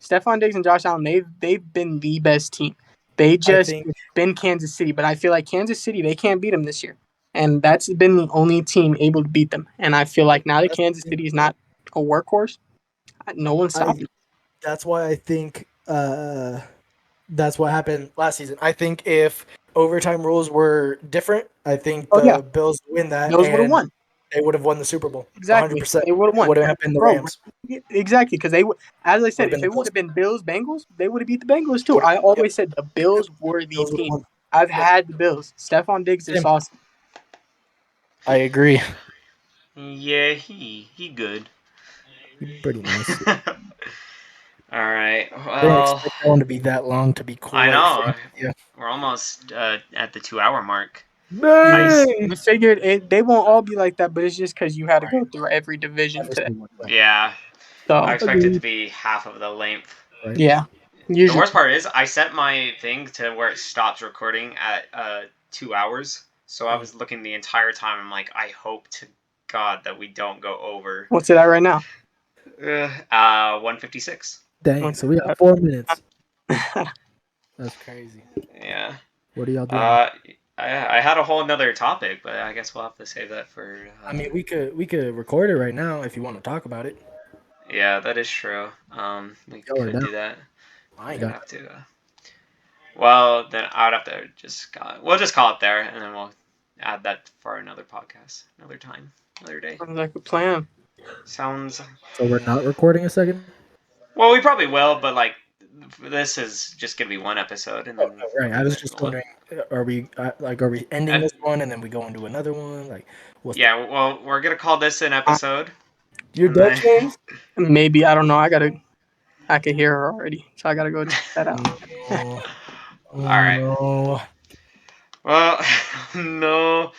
Stephon Diggs and Josh Allen, they've been the best team. They
I
just
think
been Kansas City, but I feel like Kansas City they can't beat them this year, and that's been the only team able to beat them. And I feel like now that
that's
Kansas City is not a workhorse, no one's
I
stopping.
that's why I think that's what happened last season. I think if overtime rules were different, I think
Oh yeah,
the Bills win that
Bills would have
and
won.
they would have won the Super Bowl.
Exactly.
100%.
They would have
It
won.
would have been the
Bro,
Rams.
exactly. Because as I
Would
said,
have been
if
the
it would
Bills.
have been Bills Bengals, they would have beat the Bengals too.
Would
I
have, yep.
always said the Bills were the
Bills would have
team.
won.
I've
Yep.
had the Bills. Stephon Diggs is
Same.
awesome.
I agree.
yeah, he good.
Pretty nice.
All right.
I didn't
Well,
expect that one to be that long. To be
I
quite
know
frank with you.
we're almost at the 2 hour mark.
Yeah,
Dang!
we figured they won't all be like that, but it's just because you had to go through every division
Every
today.
single one.
Yeah, I
So
expect it to
Agreed.
be half of the length.
Right.
yeah,
The
usually
worst part is I set my thing to where it stops recording at 2 hours. So I was looking the entire time. I'm like, I hope to God that we don't go over
what's it at right now?
156.
Dang.
What's
So we have
it
4 minutes.
at?
That's crazy.
Yeah.
What are y'all doing?
Uh, I had a whole another topic, but I guess we'll have to save that for.
I mean, we could record it right now if you want to talk about it.
Yeah, that is true. We
Y'all are
could
down.
do that.
I ain't
We'd
got
have to. Well, then I would have to we'll just call it there, and then we'll add that for another podcast, another time, another day.
Sounds like a plan.
Sounds.
So we're not recording a second.
Well, we probably will, but like, this is just gonna be one episode, and then
Right. I was just
we'll,
wondering, are we ending this one and then we go into another one? Like, what's the?
yeah. Well, we're gonna call this an episode,
You're
and
done,
then
James?
Maybe I don't know. I could hear her already, so I gotta go check that out.
Oh,
all
oh
right.
no.
Well, no.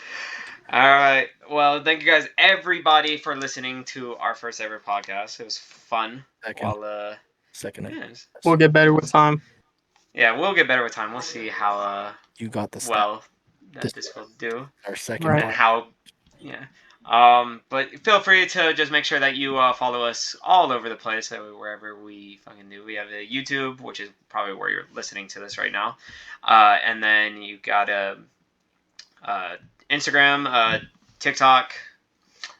All right. Well, thank you guys, everybody, for listening to our first ever podcast. It was fun.
Second.
While
Second.
yeah,
We'll get better with time.
yeah, we'll get better with time. We'll see how
You got the step.
well that this will do,
Our second
Right.
and
part.
how yeah. But feel free to just make sure that you follow us all over the place, wherever we fucking do. We have a YouTube, which is probably where you're listening to this right now, and then you got a Instagram, TikTok,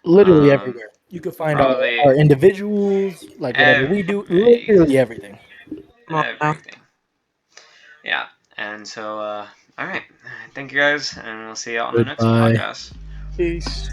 Literally everywhere. You could find
probably
our individuals, like whatever we do,
every,
literally everything.
Well,
everything. Yeah, and so all right, thank you guys, and we'll see you on the next
Goodbye.
podcast.
peace.